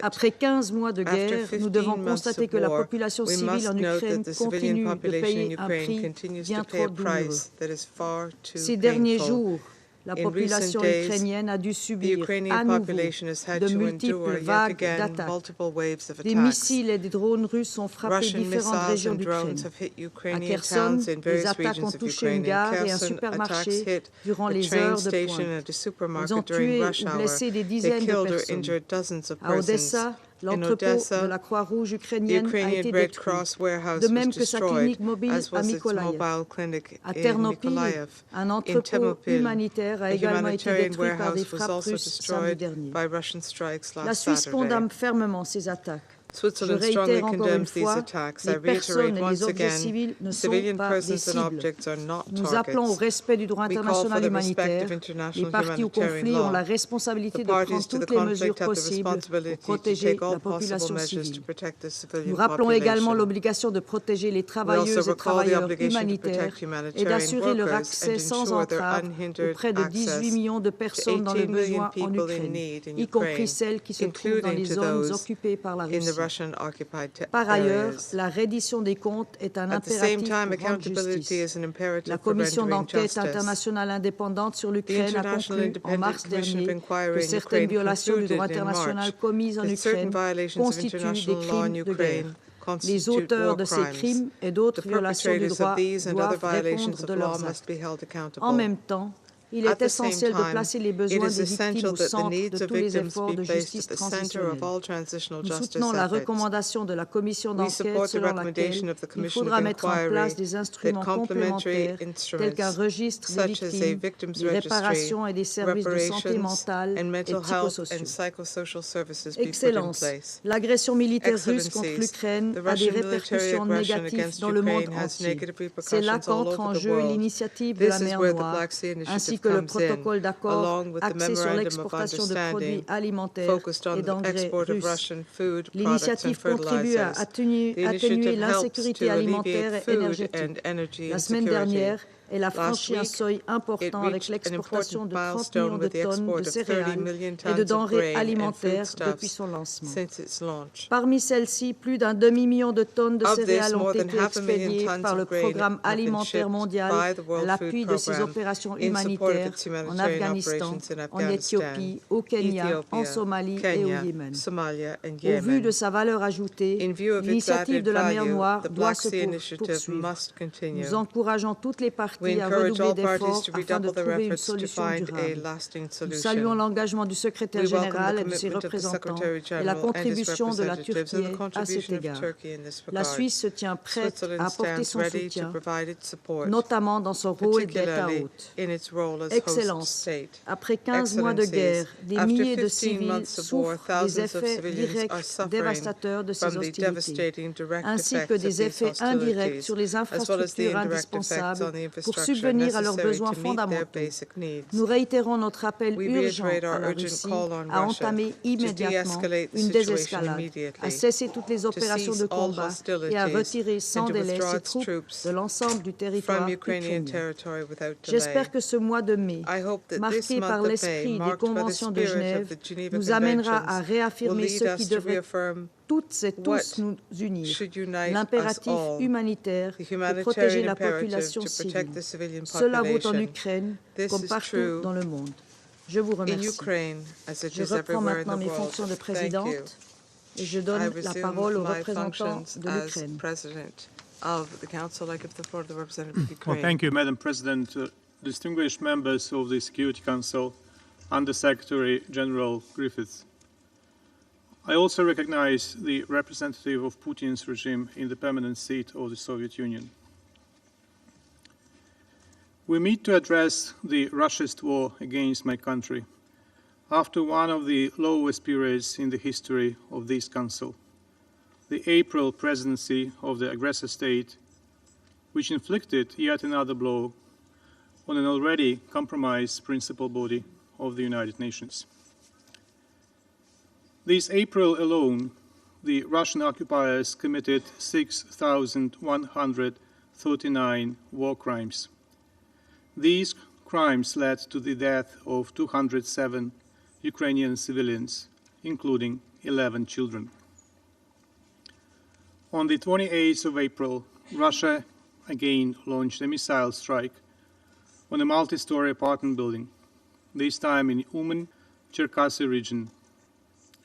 après 15 mois de guerre, nous devons constater que la population civile en Ukraine continue de payer un prix bien trop douloureux. Ces derniers jours, la population ukrainienne a dû subir à nouveau de multiples vagues d'attaques. Des missiles et des drones russes ont frappé différentes régions d'Ukraine. À Kherson, des attaques ont touché une gare et un supermarché durant les heures de pointe. Ils ont tué ou blessé des dizaines de personnes. À Odessa, l'entrepôt de la Croix-Rouge ukrainienne a été détruit, de même que sa clinique mobile à Mykolaiv. À Ternopil, un entrepôt humanitaire a également été détruit par des frappes russes samedi dernier. La Suisse condamne fermement ces attaques. Je réitère encore une fois, les personnes et les objets civils ne sont pas des cibles. Nous appelons au respect du droit international humanitaire. Les parties au conflit ont la responsabilité de prendre toutes les mesures possibles pour protéger la population civile. Nous rappelons également l'obligation de protéger les travailleuses et travailleurs humanitaires et d'assurer leur accès sans entrave aux près de 18 millions de personnes dans le besoin en Ukraine, y compris celles qui se trouvent dans les zones occupées par la Russie. Par ailleurs, la reddition des comptes est un impératif pour rendre justice. La commission d'enquête internationale indépendante sur l'Ukraine a conclu en mars dernier que certaines violations du droit international commises en Ukraine constituent des crimes de guerre. Les auteurs de ces crimes et d'autres violations du droit doivent répondre de leurs actes. En même temps, Il est essentiel de placer les besoins des victimes au centre de tous les efforts de justice transitionnelle. Nous soutenons la recommandation de la commission d'enquête selon laquelle il faudra mettre en place des instruments complémentaires tels qu'un registre des victimes, des réparations et des services de santé mentale et psychosociaux. Excellence, l'agression militaire russe contre l'Ukraine a des répercussions négatives dans le monde entier. C'est là qu'entre en jeu l'initiative de la mer Noire, ainsi que le protocole d'accord axé sur l'exportation de produits alimentaires et d'engrais russes. L'initiative contribue à atténuer l'insécurité alimentaire et énergétique. La semaine dernière, elle a franchi un seuil important avec l'exportation de 30 millions de tonnes de céréales et de denrées alimentaires depuis son lancement. Parmi celles-ci, plus d'un demi-million de tonnes de céréales ont été expédiées par le Programme alimentaire mondial à l'appui de ses opérations humanitaires en Afghanistan, en Éthiopie, au Kenya, en Somalie et au Yémen. Au vu de sa valeur ajoutée, l'initiative de la mer Noire doit se poursuivre. Nous encourageons toutes les parties à redoubler d'efforts afin de trouver une solution durable. Nous saluons l'engagement du secrétaire général et de ses représentants et la contribution de la Turquie à cet égard. La Suisse se tient prête à apporter son soutien, notamment dans son rôle d'État hôte. Excellence, après 15 mois de guerre, des milliers de civils souffrent des effets directs dévastateurs de ces hostilités, ainsi que des effets indirects sur les infrastructures indispensables pour subvenir à leurs besoins fondamentaux. Nous réitérons notre appel urgent à la Russie à entamer immédiatement une désescalade, à cesser toutes les opérations de combat et à retirer sans délai ses troupes de l'ensemble du territoire ukrainien. J'espère que ce mois de mai, marqué par l'esprit des conventions de Genève, nous amènera à réaffirmer ce qui devrait toutes et tous nous unir, l'impératif humanitaire de protéger la population civile. Cela vaut en Ukraine comme partout dans le monde. Je vous remercie. Je reprends maintenant mes fonctions de présidente et je donne la parole au représentant de l'Ukraine. Well, thank you, Madam President. Distinguished members of the Security Council, Under Secretary General Griffiths. I also recognize the representative of Putin's regime in the permanent seat of the Soviet Union. We meet to address the Russia's war against my country after one of the lowest periods in the history of this Council, the April presidency of the aggressor state, which inflicted yet another blow on an already compromised principal body of the United Nations. This April alone, the Russian occupiers committed 6,139 war crimes. These crimes led to the death of 207 Ukrainian civilians, including 11 children. On the 28th of April, Russia again launched a missile strike on a multi-story apartment building, this time in Uman, Cherkasy region.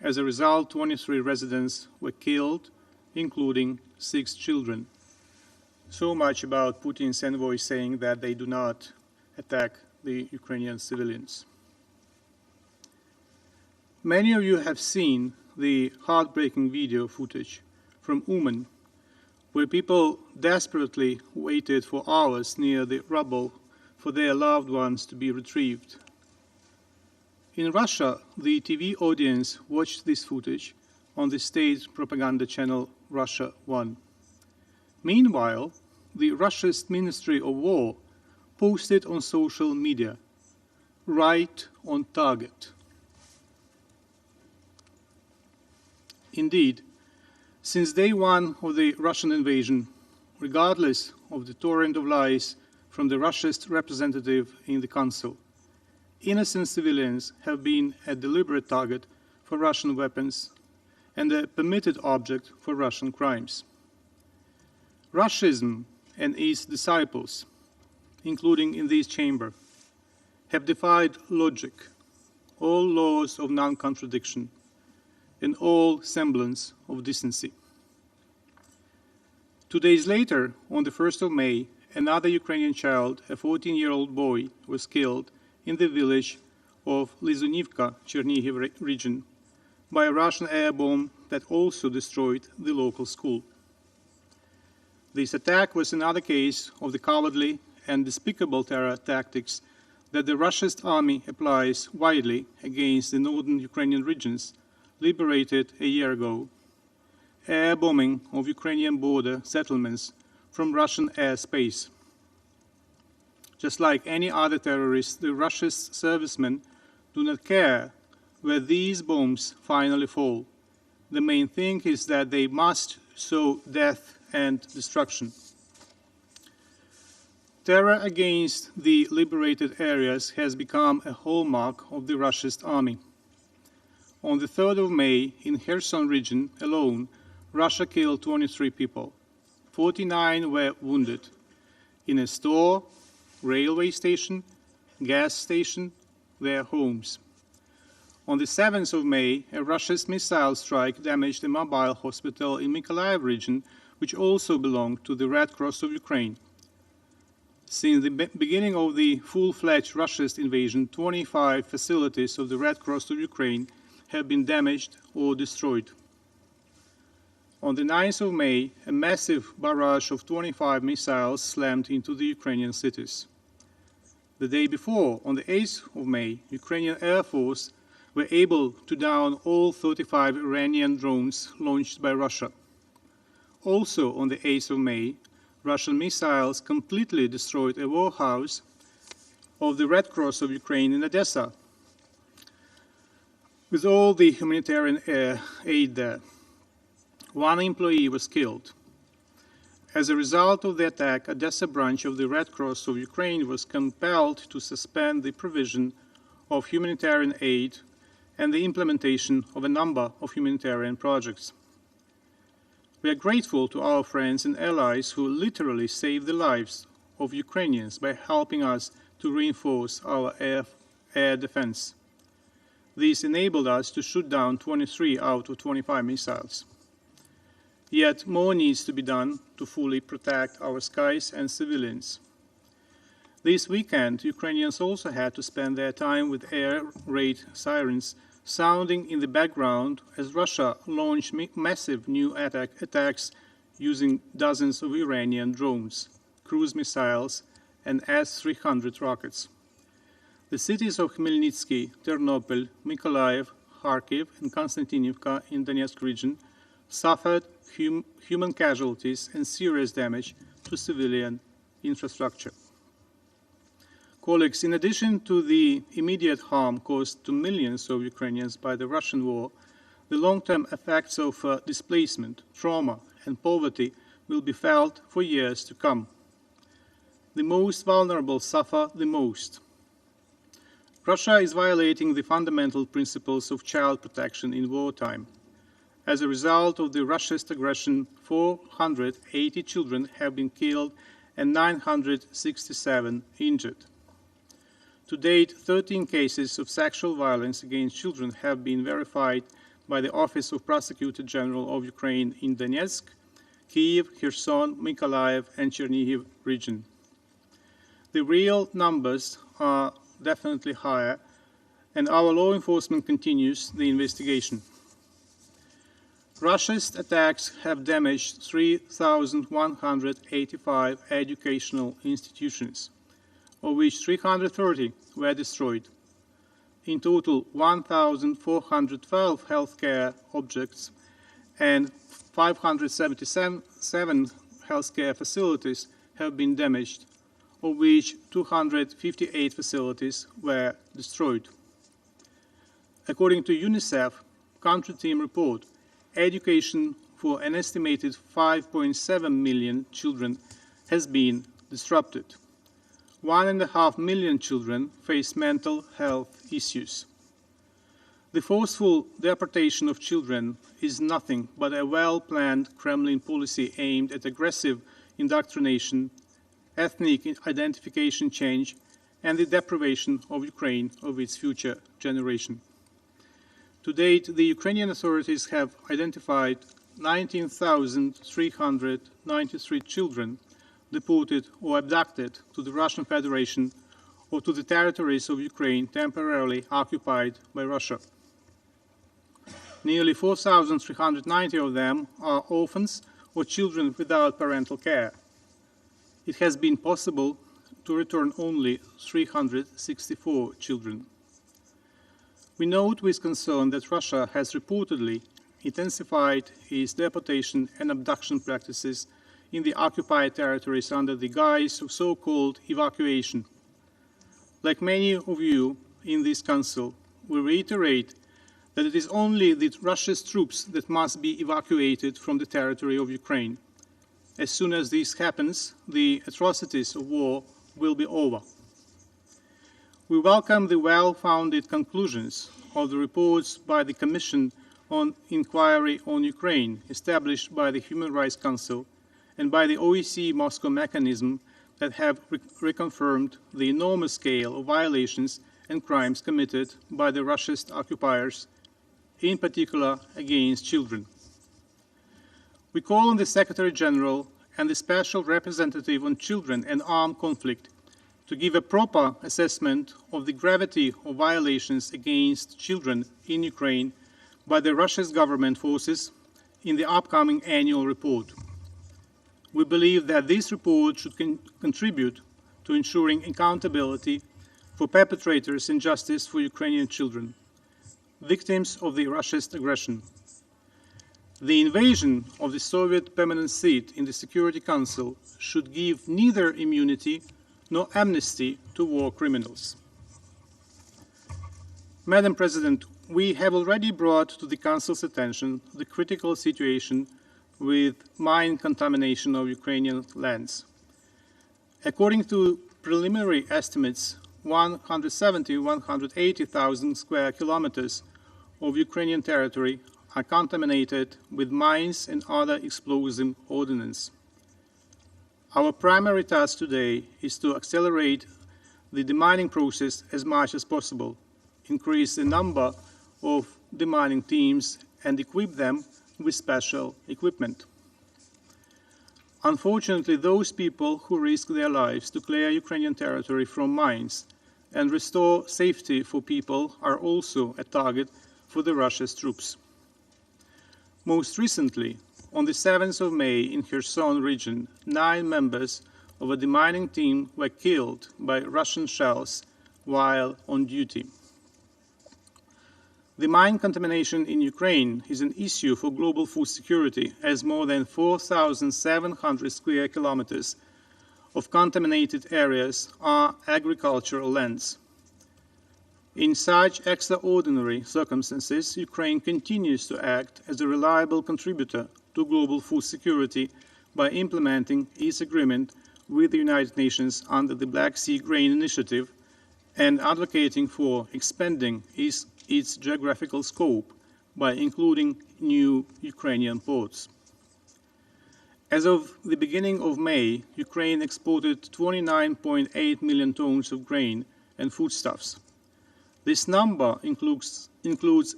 As a result, 23 residents were killed, including 6 children. So much about Putin's envoy saying that they do not attack the Ukrainian civilians. Many of you have seen the heartbreaking video footage from Uman, where people desperately waited for hours near the rubble for their loved ones to be retrieved. In Russia, the TV audience watched this footage on the state propaganda channel Russia 1. Meanwhile, the Russia's Ministry of War posted on social media, "Right on target." Indeed, since day one of the Russian invasion, regardless of the torrent of lies from the Russia's representative in the Council, innocent civilians have been a deliberate target for Russian weapons and a permitted object for Russian crimes. Russism and its disciples, including in this chamber, have defied logic, all laws of non-contradiction, and all semblance of decency. 2 days later, on the 1st of May, another Ukrainian child, a 14-year-old boy, was killed in the village of Lizunivka, Chernihiv region, by a Russian air bomb that also destroyed the local school. This attack was another case of the cowardly and despicable terror tactics that the Russian army applies widely against the northern Ukrainian regions liberated a year ago. Air bombing of Ukrainian border settlements from Russian airspace. Just like any other terrorist, the Russian servicemen do not care where these bombs finally fall. The main thing is that they must sow death and destruction. Terror against the liberated areas has become a hallmark of the Russian army. On the 3rd of May, in Kherson region alone, Russia killed 23 people. 49 were wounded in a store, railway station, gas station, their homes. On the 7th of May, a Russian missile strike damaged a mobile hospital in Mykolaiv region, which also belonged to the Red Cross of Ukraine. Since the beginning of the full-fledged Russian invasion, 25 facilities of the Red Cross of Ukraine have been damaged or destroyed. On the 9th of May, a massive barrage of 25 missiles slammed into the Ukrainian cities. The day before, on the 8th of May, Ukrainian Air Force were able to down all 35 Iranian drones launched by Russia. Also, on the 8th of May, Russian missiles completely destroyed a warehouse of the Red Cross of Ukraine in Odessa, with all the humanitarian aid there. One employee was killed. As a result of the attack, Odessa branch of the Red Cross of Ukraine was compelled to suspend the provision of humanitarian aid and the implementation of a number of humanitarian projects. We are grateful to our friends and allies who literally saved the lives of Ukrainians by helping us to reinforce our air defense. This enabled us to shoot down 23 out of 25 missiles. Yet more needs to be done to fully protect our skies and civilians. This weekend, Ukrainians also had to spend their time with air raid sirens sounding in the background as Russia launched massive new attacks using dozens of Iranian drones, cruise missiles, and S-300 rockets. The cities of Khmelnytsky, Ternopil, Mykolaiv, Kharkiv, and Konstantinivka in Donetsk region suffered human casualties and serious damage to civilian infrastructure. Colleagues, in addition to the immediate harm caused to millions of Ukrainians by the Russian war, the long-term effects of displacement, trauma, and poverty will be felt for years to come. The most vulnerable suffer the most. Russia is violating the fundamental principles of child protection in wartime. As a result of the Russian aggression, 480 children have been killed and 967 injured. To date, 13 cases of sexual violence against children have been verified by the Office of Prosecutor General of Ukraine in Donetsk, Kyiv, Kherson, Mykolaiv, and Chernihiv region. The real numbers are definitely higher, and our law enforcement continues the investigation. Russia's attacks have damaged 3,185 educational institutions, of which 330 were destroyed. In total, 1,412 healthcare objects and 577 healthcare facilities have been damaged, of which 258 facilities were destroyed. According to UNICEF country team report, education for an estimated 5.7 million children has been disrupted. 1.5 million children face mental health issues. The forceful deportation of children is nothing but a well-planned Kremlin policy aimed at aggressive indoctrination, ethnic identification change, and the deprivation of Ukraine of its future generation. To date, the Ukrainian authorities have identified 19,393 children deported or abducted to the Russian Federation, or to the territories of Ukraine temporarily occupied by Russia. Nearly 4,390 of them are orphans or children without parental care. It has been possible to return only 364 children. We note with concern that Russia has reportedly intensified its deportation and abduction practices in the occupied territories under the guise of so-called evacuation. Like many of you in this Council, we reiterate that it is only the Russia's troops that must be evacuated from the territory of Ukraine. As soon as this happens, the atrocities of war will be over. We welcome the well-founded conclusions of the reports by the Commission on Inquiry on Ukraine, established by the Human Rights Council, and by the OSCE Moscow mechanism that have reconfirmed the enormous scale of violations and crimes committed by the Russian occupiers, in particular against children. We call on the Secretary General and the Special Representative on Children and Armed Conflict to give a proper assessment of the gravity of violations against children in Ukraine by the Russia's government forces in the upcoming annual report. We believe that this report should contribute to ensuring accountability for perpetrators and justice for Ukrainian children, victims of the Russia's aggression. The invasion of the Soviet permanent seat in the Security Council should give neither immunity nor amnesty to war criminals. Madam President, we have already brought to the Council's attention the critical situation with mine contamination of Ukrainian lands. According to preliminary estimates, 170,000–180,000 square kilometers of Ukrainian territory are contaminated with mines and other explosive ordnance. Our primary task today is to accelerate the demining process as much as possible, increase the number of demining teams, and equip them with special equipment. Unfortunately, those people who risk their lives to clear Ukrainian territory from mines and restore safety for people are also a target for the Russia's troops. Most recently, on the 7th of May in Kherson region, 9 members of a demining team were killed by Russian shells while on duty. The mine contamination in Ukraine is an issue for global food security, as more than 4,700 square kilometers of contaminated areas are agricultural lands. In such extraordinary circumstances, Ukraine continues to act as a reliable contributor to global food security by implementing its agreement with the United Nations under the Black Sea Grain Initiative and advocating for expanding its geographical scope by including new Ukrainian ports. As of the beginning of May, Ukraine exported 29.8 million tons of grain and foodstuffs. This number includes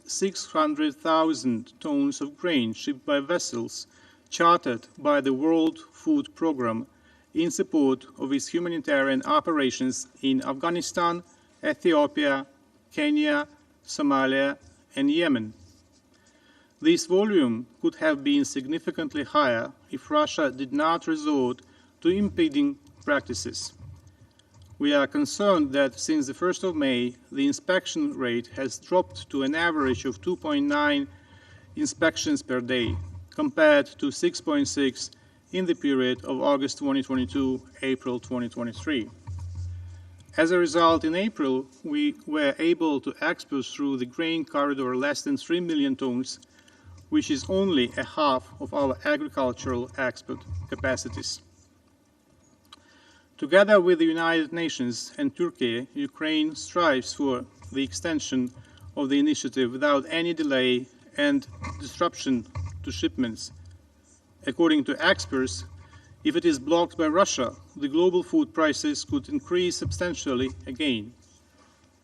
600,000 tons of grain shipped by vessels chartered by the World Food Programme in support of its humanitarian operations in Afghanistan, Ethiopia, Kenya, Somalia, and Yemen. This volume could have been significantly higher if Russia did not resort to impeding practices. We are concerned that since the 1st of May, the inspection rate has dropped to an average of 2.9 inspections per day, compared to 6.6 in the period of August 2022–April 2023. As a result, in April, we were able to export through the grain corridor less than 3 million tons, which is only a half of our agricultural export capacities. Together with the United Nations and Turkey, Ukraine strives for the extension of the initiative without any delay and disruption to shipments. According to experts, if it is blocked by Russia, the global food prices could increase substantially again.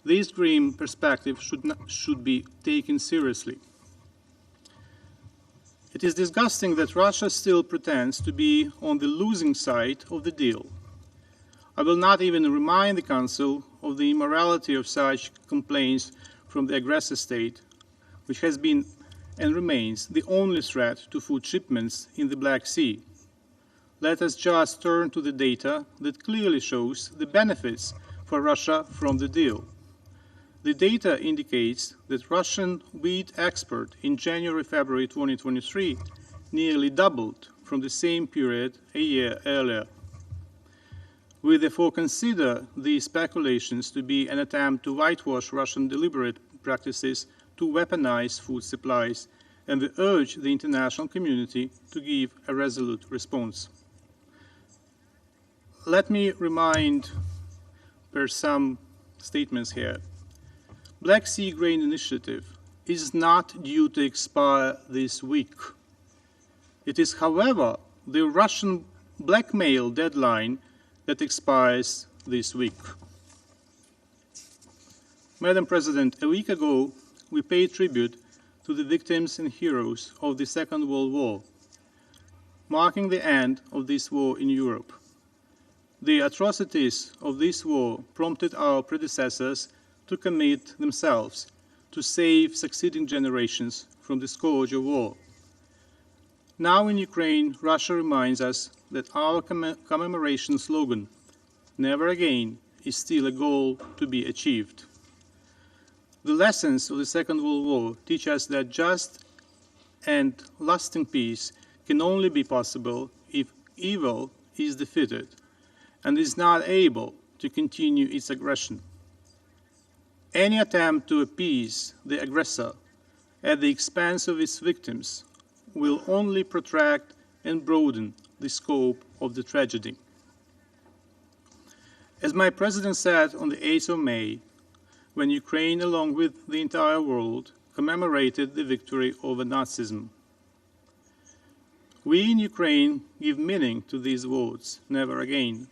This grim perspective should be taken seriously. It is disgusting that Russia still pretends to be on the losing side of the deal. I will not even remind the Council of the immorality of such complaints from the aggressor state, which has been and remains the only threat to food shipments in the Black Sea. Let us just turn to the data that clearly shows the benefits for Russia from the deal. The data indicates that Russian wheat export in January-February 2023 nearly doubled from the same period a year earlier. We therefore consider these speculations to be an attempt to whitewash Russian deliberate practices to weaponize food supplies, and we urge the international community to give a resolute response. Let me remind per some statements here. Black Sea Grain Initiative is not due to expire this week. It is, however, the Russian blackmail deadline that expires this week. Madam President, a week ago, we paid tribute to the victims and heroes of the Second World War, marking the end of this war in Europe. The atrocities of this war prompted our predecessors to commit themselves to save succeeding generations from the scourge of war. Now in Ukraine, Russia reminds us that our commemoration slogan, "Never Again," is still a goal to be achieved. The lessons of the Second World War teach us that just and lasting peace can only be possible if evil is defeated and is not able to continue its aggression. Any attempt to appease the aggressor at the expense of its victims will only protract and broaden the scope of the tragedy. As my president said on the 8th of May, when Ukraine, along with the entire world, commemorated the victory over Nazism, we in Ukraine give meaning to these words, "Never again,"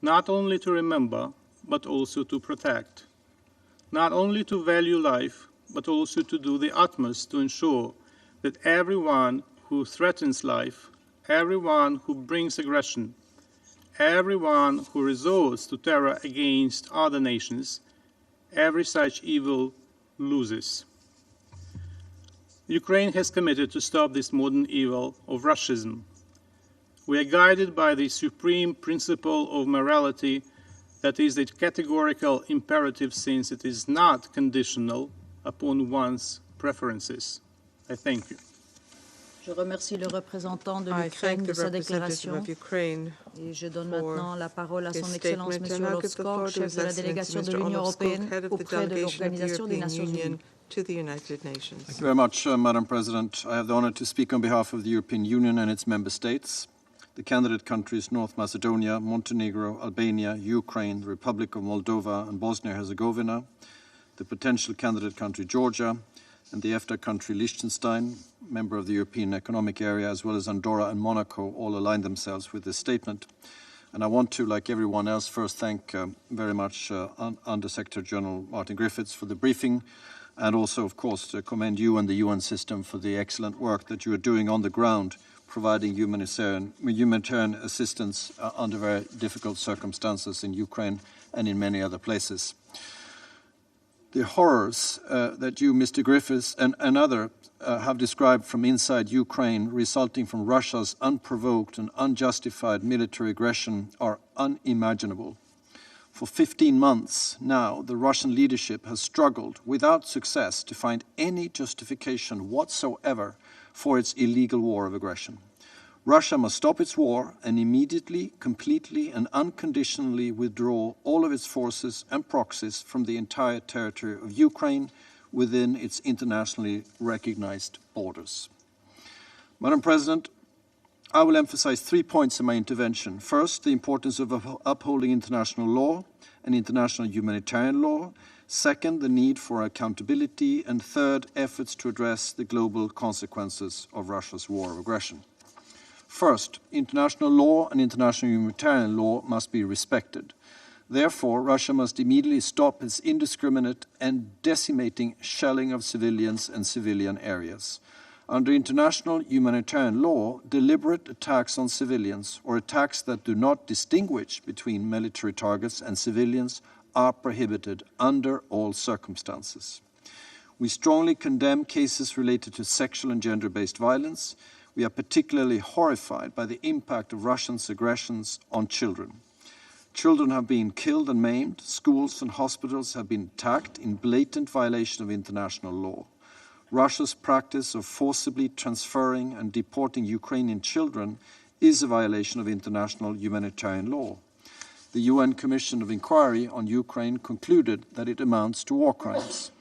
not only to remember, but also to protect, not only to value life, but also to do the utmost to ensure that everyone who threatens life, everyone who brings aggression, everyone who resorts to terror against other nations, every such evil loses. Ukraine has committed to stop this modern evil of Russism. We are guided by the supreme principle of morality that is a categorical imperative, since it is not conditional upon one's preferences. I thank you. Je remercie le représentant de l'Ukraine de sa déclaration et je donne maintenant la parole à son Excellence Monsieur Lotskog, chef de la délégation de l'Union européenne auprès de l'Organisation des Nations Unies. To the United Nations. Thank you very much, Madam President. I have the honor to speak on behalf of the European Union and its member states, the candidate countries North Macedonia, Montenegro, Albania, Ukraine, the Republic of Moldova and Bosnia-Herzegovina, the potential candidate country Georgia, and the EFTA country Liechtenstein, member of the European Economic Area, as well as Andorra and Monaco, all aligned themselves with this statement. And I want to, like everyone else, first thank very much Under Secretary General Martin Griffiths for the briefing, and also, of course, to commend you and the UN system for the excellent work that you are doing on the ground, providing humanitarian assistance under very difficult circumstances in Ukraine and in many other places. The horrors that you, Mr. Griffiths, and others have described from inside Ukraine, resulting from Russia's unprovoked and unjustified military aggression, are unimaginable. For 15 months now, the Russian leadership has struggled without success to find any justification whatsoever for its illegal war of aggression. Russia must stop its war and immediately, completely, and unconditionally withdraw all of its forces and proxies from the entire territory of Ukraine within its internationally recognized borders. Madam President, I will emphasize 3 points in my intervention. First, the importance of upholding international law and international humanitarian law. Second, the need for accountability. And third, efforts to address the global consequences of Russia's war of aggression. First, international law and international humanitarian law must be respected. Therefore, Russia must immediately stop its indiscriminate and decimating shelling of civilians and civilian areas. Under international humanitarian law, deliberate attacks on civilians or attacks that do not distinguish between military targets and civilians are prohibited under all circumstances. We strongly condemn cases related to sexual and gender-based violence. We are particularly horrified by the impact of Russia's aggressions on children. Children have been killed and maimed. Schools and hospitals have been attacked in blatant violation of international law. Russia's practice of forcibly transferring and deporting Ukrainian children is a violation of international humanitarian law. The UN Commission of Inquiry on Ukraine concluded that it amounts to war crimes.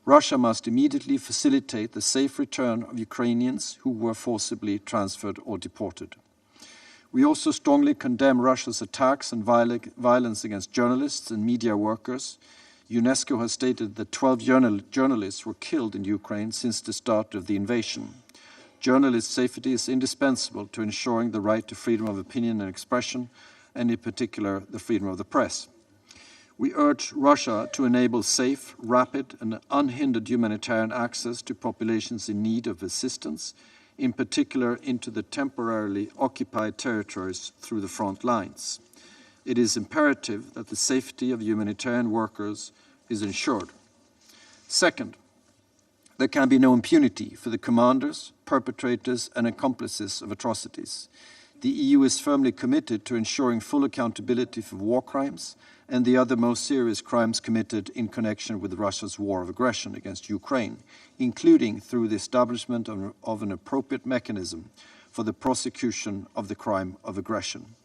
Russia must immediately facilitate the safe return of Ukrainians who were forcibly transferred or deported. We also strongly condemn Russia's attacks and violence against journalists and media workers. UNESCO has stated that 12 journalists were killed in Ukraine since the start of the invasion. Journalist safety is indispensable to ensuring the right to freedom of opinion and expression, and in particular, the freedom of the press. We urge Russia to enable safe, rapid, and unhindered humanitarian access to populations in need of assistance, in particular into the temporarily occupied territories through the front lines. It is imperative that the safety of humanitarian workers is ensured. Second, there can be no impunity for the commanders, perpetrators, and accomplices of atrocities. The EU is firmly committed to ensuring full accountability for war crimes and the other most serious crimes committed in connection with Russia's war of aggression against Ukraine, including through the establishment of an appropriate mechanism for the prosecution of the crime of aggression.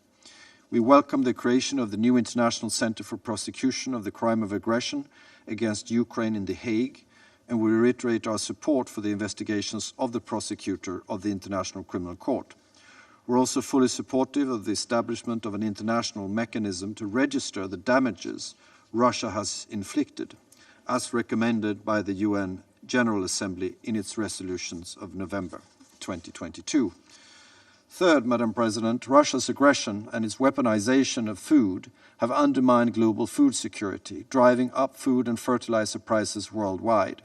We welcome the creation of the new International Center for Prosecution of the Crime of Aggression against Ukraine in The Hague, and we reiterate our support for the investigations of the prosecutor of the International Criminal Court. We're also fully supportive of the establishment of an international mechanism to register the damages Russia has inflicted, as recommended by the UN General Assembly in its resolutions of November 2022. Third, Madam President, Russia's aggression and its weaponization of food have undermined global food security, driving up food and fertilizer prices worldwide.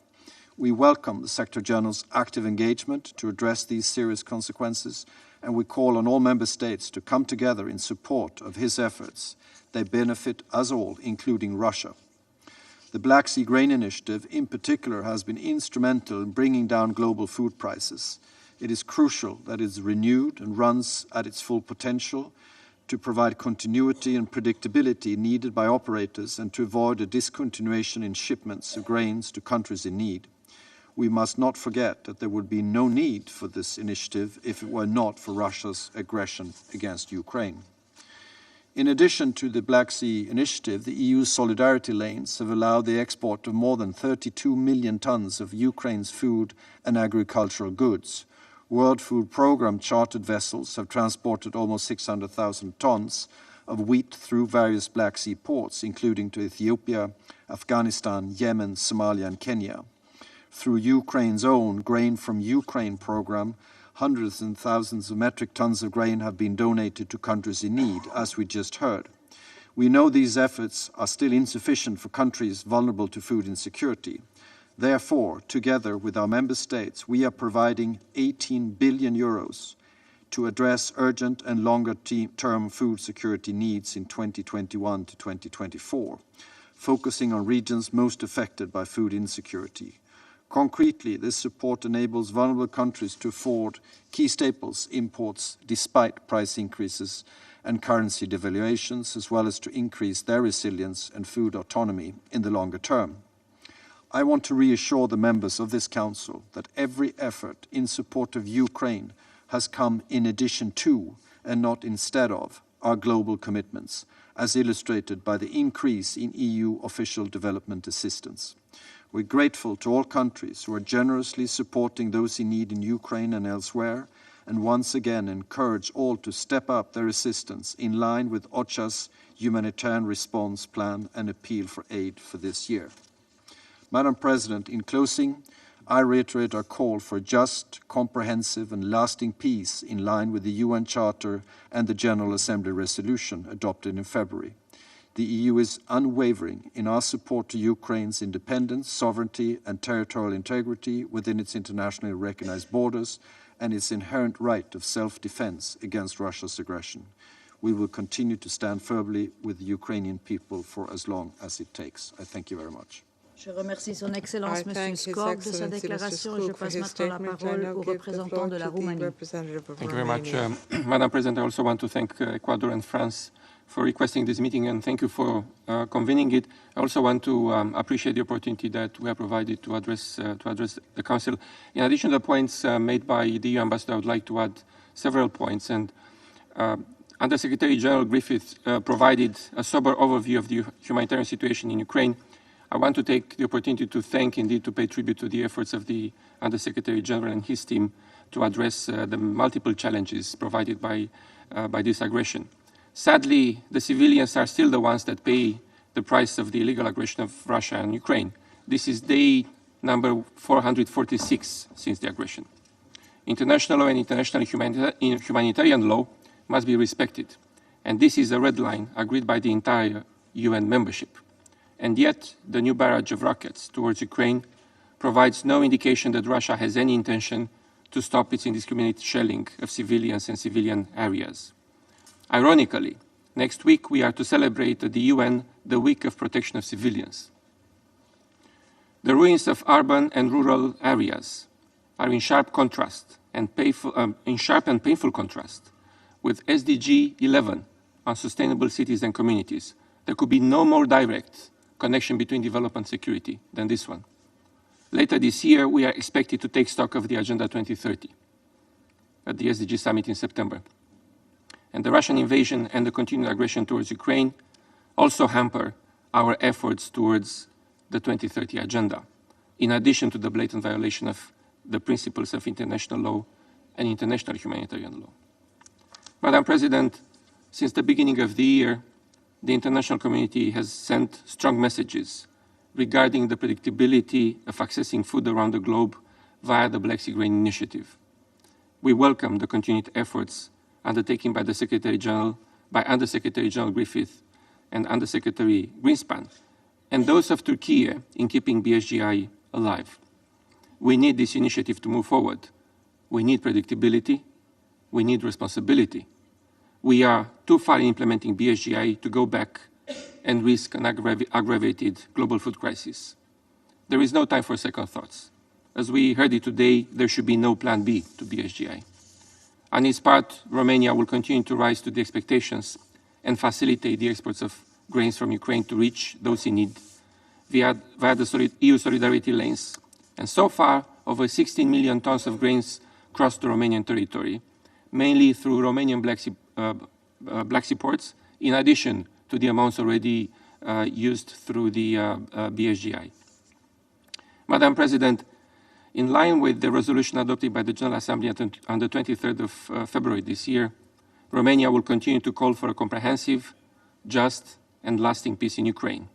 We welcome the Secretary General's active engagement to address these serious consequences, and we call on all member states to come together in support of his efforts. They benefit us all, including Russia. The Black Sea Grain Initiative, in particular, has been instrumental in bringing down global food prices. It is crucial that it is renewed and runs at its full potential to provide continuity and predictability needed by operators and to avoid a discontinuation in shipments of grains to countries in need. We must not forget that there would be no need for this initiative if it were not for Russia's aggression against Ukraine. In addition to the Black Sea Initiative, the EU's solidarity lanes have allowed the export of more than 32 million tons of Ukraine's food and agricultural goods. World Food Programme chartered vessels have transported almost 600,000 tons of wheat through various Black Sea ports, including to Ethiopia, Afghanistan, Yemen, Somalia, and Kenya. Through Ukraine's own Grain from Ukraine program, hundreds and thousands of metric tons of grain have been donated to countries in need, as we just heard. We know these efforts are still insufficient for countries vulnerable to food insecurity. Therefore, together with our member states, we are providing 18 billion euros to address urgent and longer-term food security needs in 2021 to 2024, focusing on regions most affected by food insecurity. Concretely, this support enables vulnerable countries to afford key staples imports despite price increases and currency devaluations, as well as to increase their resilience and food autonomy in the longer term. I want to reassure the members of this Council that every effort in support of Ukraine has come in addition to, and not instead of, our global commitments, as illustrated by the increase in EU official development assistance. We're grateful to all countries who are generously supporting those in need in Ukraine and elsewhere, and once again encourage all to step up their assistance in line with OCHA's humanitarian response plan and appeal for aid for this year. Madam President, in closing, I reiterate our call for just, comprehensive, and lasting peace in line with the UN Charter and the General Assembly resolution adopted in February. The EU is unwavering in our support to Ukraine's independence, sovereignty, and territorial integrity within its internationally recognized borders and its inherent right of self-defense against Russia's aggression. we will continue to stand firmly with the Ukrainian people for as long as it takes. I thank you very much. Je remercie Son Excellence M. Skog de sa déclaration et je passe maintenant la parole au représentant de la Roumanie. Thank you very much, Madam President. I also want to thank Ecuador and France for requesting this meeting, and thank you for convening it. I also want to appreciate the opportunity that we are provided to address the Council. In addition to the points made by the EU Ambassador, I would like to add several points. And Under Secretary General Griffith provided a sober overview of the humanitarian situation in Ukraine. I want to take the opportunity to thank, indeed, to pay tribute to the efforts of the Under Secretary General and his team to address the multiple challenges provided by this aggression. Sadly, the civilians are still the ones that pay the price of the illegal aggression of Russia and Ukraine. This is day number 446 since the aggression. International law and international humanitarian law must be respected, and this is a red line agreed by the entire UN membership. And yet, the new barrage of rockets towards Ukraine provides no indication that Russia has any intention to stop its indiscriminate shelling of civilians and civilian areas. Ironically, next week we are to celebrate at the UN the Week of Protection of Civilians. The ruins of urban and rural areas are in sharp contrast and painful contrast with SDG 11 on sustainable cities and communities. There could be no more direct connection between development and security than this one. Later this year, we are expected to take stock of the Agenda 2030 at the SDG summit in September. And the Russian invasion and the continued aggression towards Ukraine also hamper our efforts towards the 2030 agenda, in addition to the blatant violation of the principles of international law and international humanitarian law. Madam President, since the beginning of the year, the international community has sent strong messages regarding the predictability of accessing food around the globe via the Black Sea Grain Initiative. We welcome the continued efforts undertaken by the Secretary General, by Under-Secretary General Griffith and Under-Secretary Greenspan, and those of Turkey in keeping BSGI alive. We need this initiative to move forward. We need predictability. We need responsibility. We are too far in implementing BSGI to go back and risk an aggravated global food crisis. There is no time for second thoughts. As we heard it today, there should be no plan B to BSGI. On its part, Romania will continue to rise to the expectations and facilitate the exports of grains from Ukraine to reach those in need via the EU solidarity lanes. And so far, over 16 million tons of grains crossed the Romanian territory, mainly through Romanian Black Sea ports, in addition to the amounts already used through the BSGI. Madam President, in line with the resolution adopted by the General Assembly on the 23rd of February this year, Romania will continue to call for a comprehensive, just, and lasting peace in Ukraine.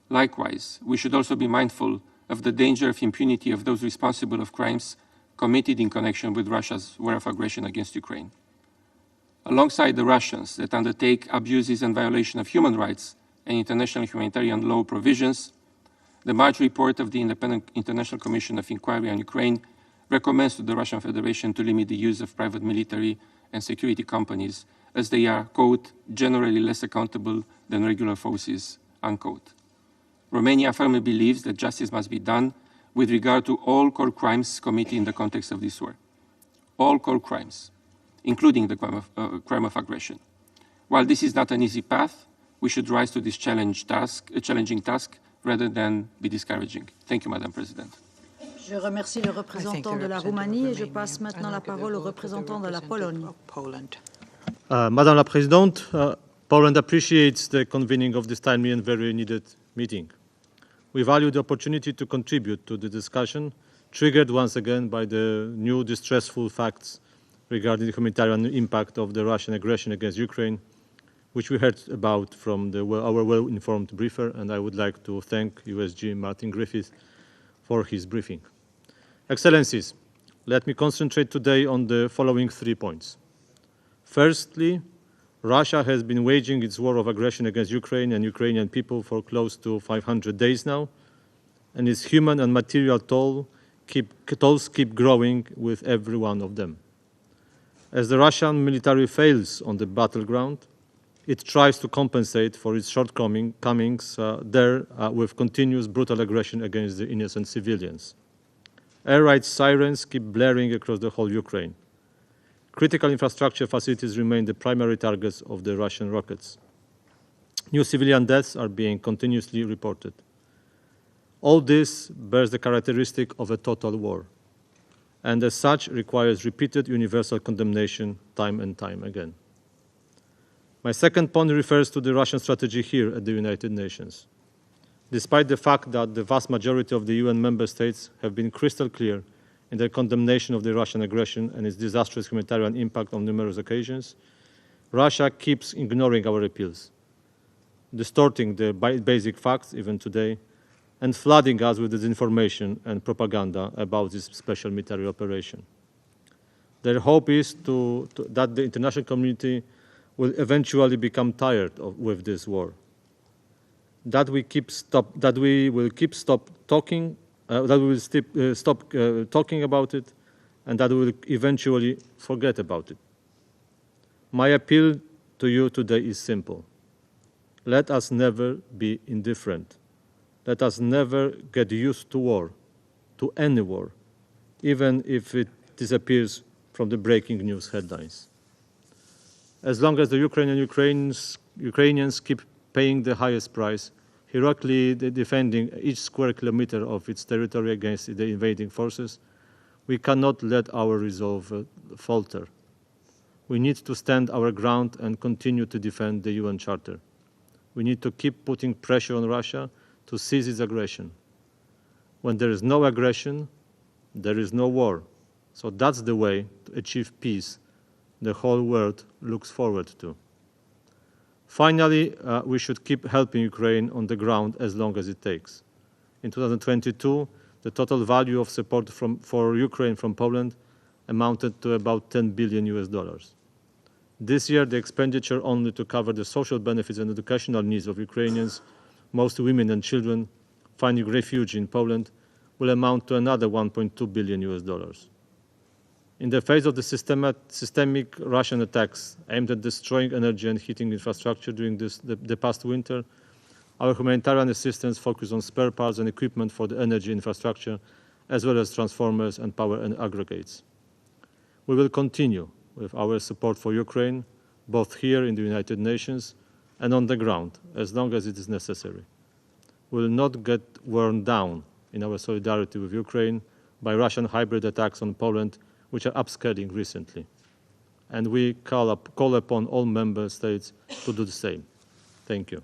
Likewise, we should also be mindful of the danger of impunity of those responsible of crimes committed in connection with Russia's war of aggression against Ukraine. Alongside the Russians that undertake abuses and violation of human rights and international humanitarian law provisions, the March report of the Independent International Commission of Inquiry on Ukraine recommends to the Russian Federation to limit the use of private military and security companies as they are, quote, generally less accountable than regular forces, unquote. Romania firmly believes that justice must be done with regard to all core crimes committed in the context of this war. All core crimes, including the crime of aggression. While this is not an easy path, we should rise to this challenging task rather than be discouraging. Thank you, Madam President. Je remercie le représentant de la Roumanie et je passe maintenant la parole au représentant de la Pologne. Madame la Présidente, Poland appreciates the convening of this timely and very needed meeting. We value the opportunity to contribute to the discussion, triggered once again by the new distressful facts regarding the humanitarian impact of the Russian aggression against Ukraine, which we heard about from our well-informed briefer, and I would like to thank USG Martin Griffith for his briefing. Excellencies, let me concentrate today on the following 3 points. Firstly, Russia has been waging its war of aggression against Ukraine and Ukrainian people for close to 500 days now, and its human and material tolls keep growing with every one of them. As the Russian military fails on the battleground, it tries to compensate for its shortcomings there with continuous brutal aggression against the innocent civilians. Air raid sirens keep blaring across the whole Ukraine. Critical infrastructure facilities remain the primary targets of the Russian rockets. New civilian deaths are being continuously reported. All this bears the characteristic of a total war, and as such requires repeated universal condemnation time and time again. My second point refers to the Russian strategy here at the United Nations. Despite the fact that the vast majority of the UN member states have been crystal clear in their condemnation of the Russian aggression and its disastrous humanitarian impact on numerous occasions, Russia keeps ignoring our appeals, distorting the basic facts even today, and flooding us with disinformation and propaganda about this special military operation. Their hope is that the international community will eventually become tired with this war, that we will stop talking about it, and that we will eventually forget about it. My appeal to you today is simple. Let us never be indifferent. Let us never get used to war, to any war, even if it disappears from the breaking news headlines. As long as the Ukrainians keep paying the highest price, heroically defending each square kilometer of its territory against the invading forces, we cannot let our resolve falter. We need to stand our ground and continue to defend the UN Charter. We need to keep putting pressure on Russia to cease its aggression. When there is no aggression, there is no war. So that's the way to achieve peace the whole world looks forward to. Finally, we should keep helping Ukraine on the ground as long as it takes. In 2022, the total value of support for Ukraine from Poland amounted to about $10 billion. This year, the expenditure only to cover the social benefits and educational needs of Ukrainians, mostly women and children, finding refuge in Poland, will amount to another $1.2 billion. In the face of the systemic Russian attacks aimed at destroying energy and heating infrastructure during the past winter, our humanitarian assistance focused on spare parts and equipment for the energy infrastructure, as well as transformers and power and aggregates. We will continue with our support for Ukraine, both here in the United Nations and on the ground, as long as it is necessary. We will not get worn down in our solidarity with Ukraine by Russian hybrid attacks on Poland, which are upscaling recently. And we call upon all member states to do the same. Thank you.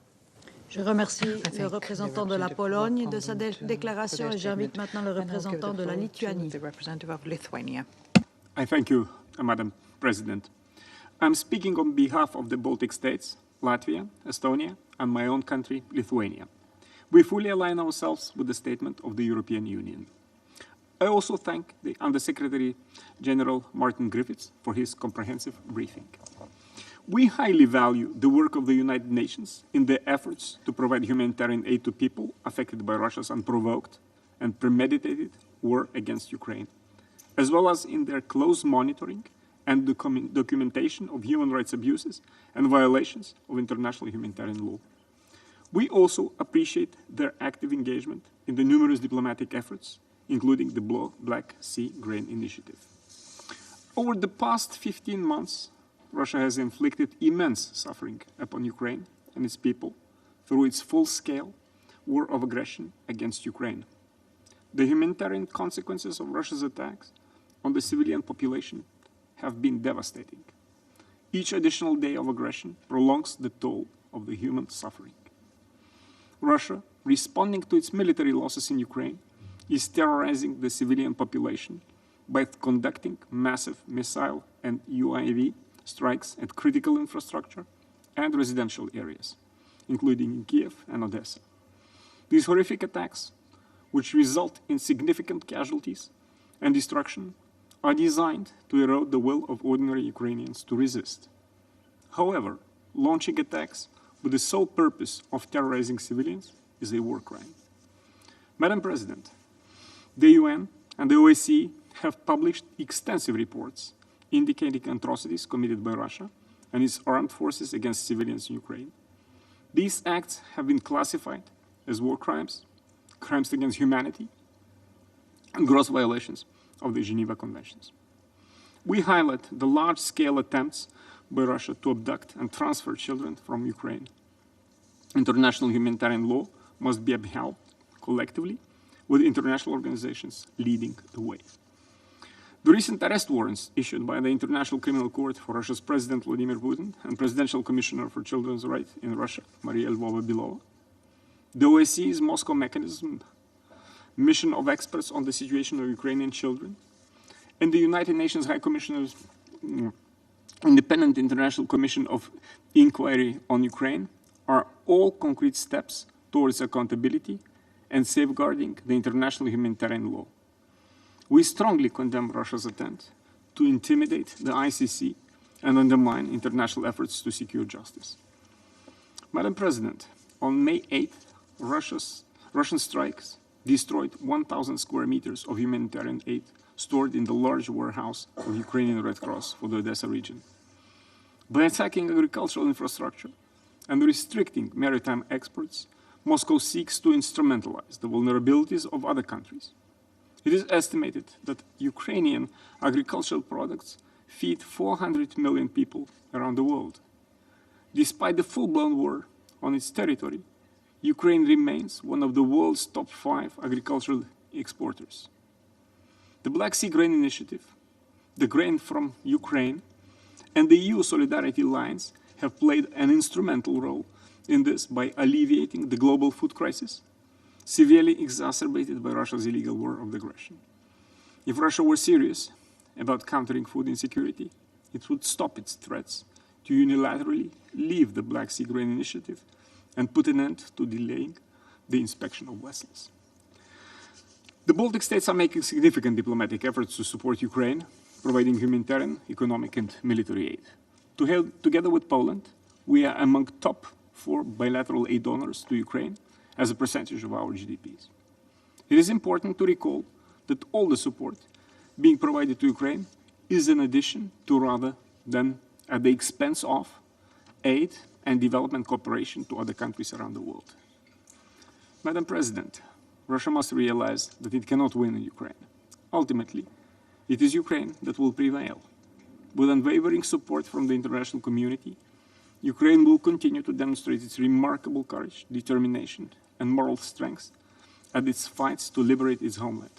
Je remercie le représentant de la Pologne de sa déclaration et j'invite maintenant le représentant de la Lituanie. I thank you, Madam President. I'm speaking on behalf of the Baltic states, Latvia, Estonia, and my own country, Lithuania. We fully align ourselves with the statement of the European Union. I also thank the Undersecretary General Martin Griffiths for his comprehensive briefing. We highly value the work of the United Nations in their efforts to provide humanitarian aid to people affected by Russia's unprovoked and premeditated war against Ukraine, as well as in their close monitoring and documentation of human rights abuses and violations of international humanitarian law. We also appreciate their active engagement in the numerous diplomatic efforts, including the Black Sea Grain Initiative. Over the past 15 months, Russia has inflicted immense suffering upon Ukraine and its people through its full-scale war of aggression against Ukraine. The humanitarian consequences of Russia's attacks on the civilian population have been devastating. Each additional day of aggression prolongs the toll of the human suffering. Russia, responding to its military losses in Ukraine, is terrorizing the civilian population by conducting massive missile and UAV strikes at critical infrastructure and residential areas, including in Kiev and Odessa. These horrific attacks, which result in significant casualties and destruction, are designed to erode the will of ordinary Ukrainians to resist. However, launching attacks with the sole purpose of terrorizing civilians is a war crime. Madam President, the UN and the OSCE have published extensive reports indicating atrocities committed by Russia and its armed forces against civilians in Ukraine. These acts have been classified as war crimes, crimes against humanity, and gross violations of the Geneva Conventions. We highlight the large-scale attempts by Russia to abduct and transfer children from Ukraine. International humanitarian law must be upheld collectively, with international organizations leading the way. The recent arrest warrants issued by the International Criminal Court for Russia's President Vladimir Putin and Presidential Commissioner for Children's Rights in Russia, Maria Lvova-Belova, the OSCE's Moscow mechanism, mission of experts on the situation of Ukrainian children, and the United Nations High Commissioner's Independent International Commission of Inquiry on Ukraine are all concrete steps towards accountability and safeguarding the international humanitarian law. We strongly condemn Russia's attempt to intimidate the ICC and undermine international efforts to secure justice. Madam President, on May 8th, Russian strikes destroyed 1,000 square meters of humanitarian aid stored in the large warehouse of Ukrainian Red Cross for the Odessa region. By attacking agricultural infrastructure and restricting maritime exports, Moscow seeks to instrumentalize the vulnerabilities of other countries. It is estimated that Ukrainian agricultural products feed 400 million people around the world. Despite the full-blown war on its territory, Ukraine remains one of the world's top 5 agricultural exporters. The Black Sea Grain Initiative, the grain from Ukraine, and the EU Solidarity Lines have played an instrumental role in this by alleviating the global food crisis, severely exacerbated by Russia's illegal war of aggression. If Russia were serious about countering food insecurity, it would stop its threats to unilaterally leave the Black Sea Grain Initiative and put an end to delaying the inspection of vessels. The Baltic states are making significant diplomatic efforts to support Ukraine, providing humanitarian, economic, and military aid. Together with Poland, we are among top 4 bilateral aid donors to Ukraine as a percentage of our GDPs. It is important to recall that all the support being provided to Ukraine is in addition to rather than at the expense of aid and development cooperation to other countries around the world. Madam President, Russia must realize that it cannot win in Ukraine. Ultimately, it is Ukraine that will prevail. With unwavering support from the international community, Ukraine will continue to demonstrate its remarkable courage, determination, and moral strength at its fights to liberate its homeland.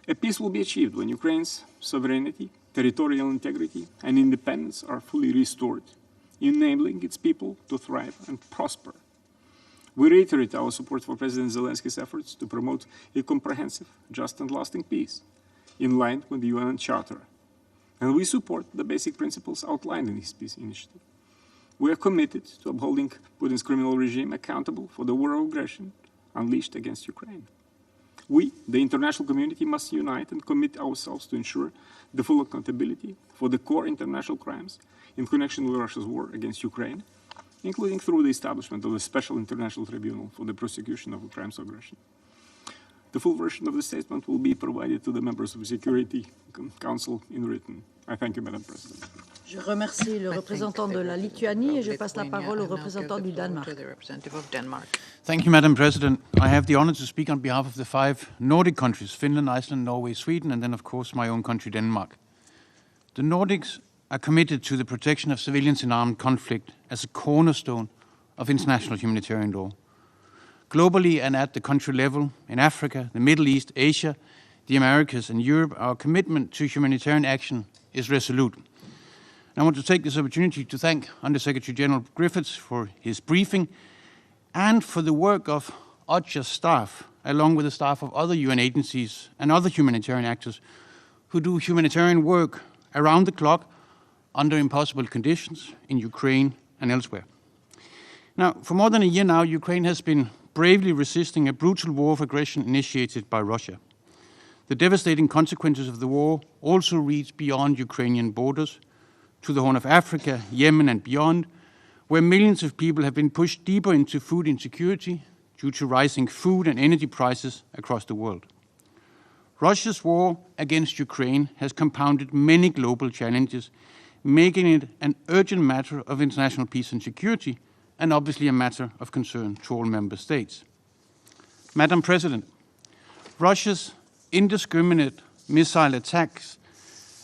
A peace will be achieved when Ukraine's sovereignty, territorial integrity, and independence are fully restored, enabling its people to thrive and prosper. We reiterate our support for President Zelensky's efforts to promote a comprehensive, just, and lasting peace in line with the UN Charter, and we support the basic principles outlined in his peace initiative. We are committed to upholding Putin's criminal regime accountable for the war of aggression unleashed against Ukraine. We, the international community, must unite and commit ourselves to ensure the full accountability for the core international crimes in connection with Russia's war against Ukraine, including through the establishment of a special international tribunal for the prosecution of crimes of aggression. The full version of the statement will be provided to the members of the Security Council in written. I thank you, Madam President. Je remercie le représentant de la Lituanie et je passe la parole au représentant du Danemark. Thank you, Madam President. I have the honor to speak on behalf of the 5 Nordic countries, Finland, Iceland, Norway, Sweden, and then, of course, my own country, Denmark. The Nordics are committed to the protection of civilians in armed conflict as a cornerstone of international humanitarian law. Globally and at the country level, in Africa, the Middle East, Asia, the Americas, and Europe, our commitment to humanitarian action is resolute. And I want to take this opportunity to thank Under-Secretary General Griffiths for his briefing and for the work of OCHA's staff, along with the staff of other UN agencies and other humanitarian actors who do humanitarian work around the clock under impossible conditions in Ukraine and elsewhere. Now, for more than a year now, Ukraine has been bravely resisting a brutal war of aggression initiated by Russia. The devastating consequences of the war also reach beyond Ukrainian borders to the Horn of Africa, Yemen, and beyond, where millions of people have been pushed deeper into food insecurity due to rising food and energy prices across the world. Russia's war against Ukraine has compounded many global challenges, making it an urgent matter of international peace and security, and obviously a matter of concern to all member states. Madam President, Russia's indiscriminate missile attacks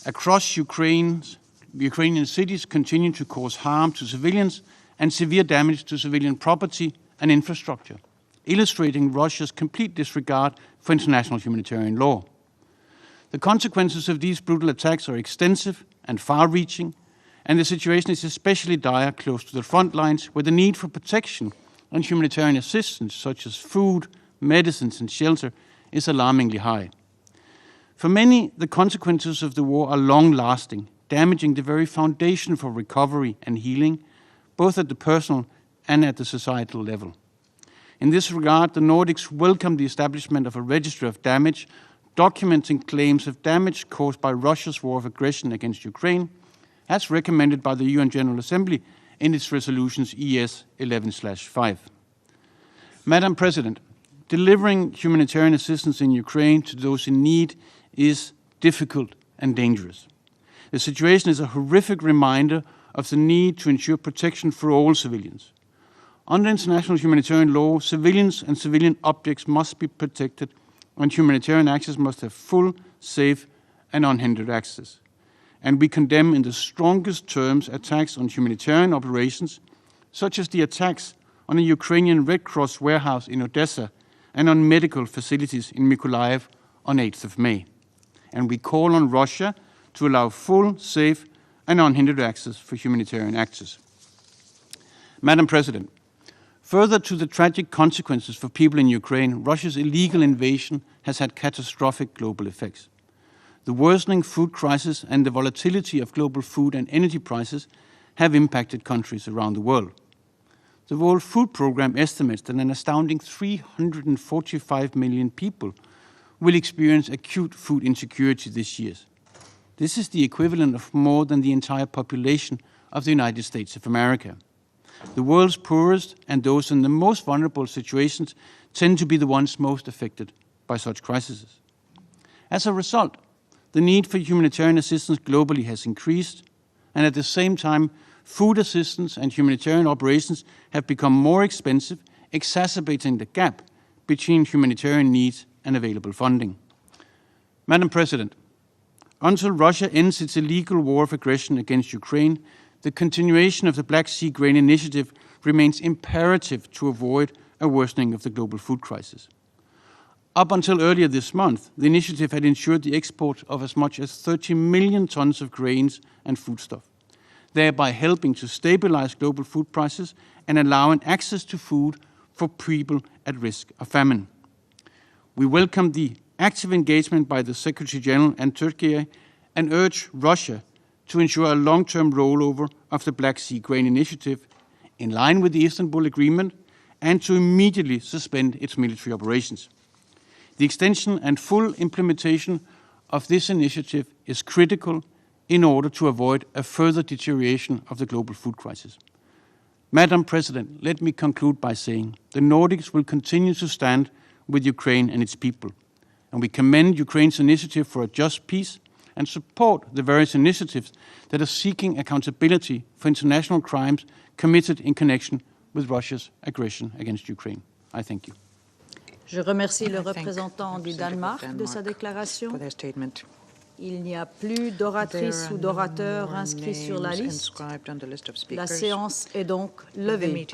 across Ukrainian cities continue to cause harm to civilians and severe damage to civilian property and infrastructure, illustrating Russia's complete disregard for international humanitarian law. The consequences of these brutal attacks are extensive and far-reaching, and the situation is especially dire close to the front lines, where the need for protection and humanitarian assistance, such as food, medicines, and shelter, is alarmingly high. For many, the consequences of the war are long-lasting, damaging the very foundation for recovery and healing, both at the personal and at the societal level. In this regard, the Nordics welcome the establishment of a registry of damage, documenting claims of damage caused by Russia's war of aggression against Ukraine, as recommended by the UN General Assembly in its resolutions ES 11/5. Madam President, delivering humanitarian assistance in Ukraine to those in need is difficult and dangerous. The situation is a horrific reminder of the need to ensure protection for all civilians. Under international humanitarian law, civilians and civilian objects must be protected, and humanitarian access must have full, safe, and unhindered access. And we condemn in the strongest terms attacks on humanitarian operations, such as the attacks on a Ukrainian Red Cross warehouse in Odessa and on medical facilities in Mykolaiv on 8th of May. And we call on Russia to allow full, safe, and unhindered access for humanitarian actors. Madam President, further to the tragic consequences for people in Ukraine, Russia's illegal invasion has had catastrophic global effects. The worsening food crisis and the volatility of global food and energy prices have impacted countries around the world. The World Food Programme estimates that an astounding 345 million people will experience acute food insecurity this year. This is the equivalent of more than the entire population of the United States of America. The world's poorest and those in the most vulnerable situations tend to be the ones most affected by such crises. As a result, the need for humanitarian assistance globally has increased, and at the same time, food assistance and humanitarian operations have become more expensive, exacerbating the gap between humanitarian needs and available funding. Madam President, until Russia ends its illegal war of aggression against Ukraine, the continuation of the Black Sea Grain Initiative remains imperative to avoid a worsening of the global food crisis. Up until earlier this month, the initiative had ensured the export of as much as 30 million tons of grains and foodstuff, thereby helping to stabilize global food prices and allowing access to food for people at risk of famine. We welcome the active engagement by the Secretary General and Turkey and urge Russia to ensure a long-term rollover of the Black Sea Grain Initiative in line with the Istanbul Agreement and to immediately suspend its military operations. The extension and full implementation of this initiative is critical in order to avoid a further deterioration of the global food crisis. Madam President, let me conclude by saying the Nordics will continue to stand with Ukraine and its people, and we commend Ukraine's initiative for a just peace and support the various initiatives that are seeking accountability for international crimes committed in connection with Russia's aggression against Ukraine. I thank you. Je remercie le représentant du Danemark de sa déclaration. Il n'y a plus d'oratrices ou d'orateurs inscrits sur la liste. La séance est donc levée.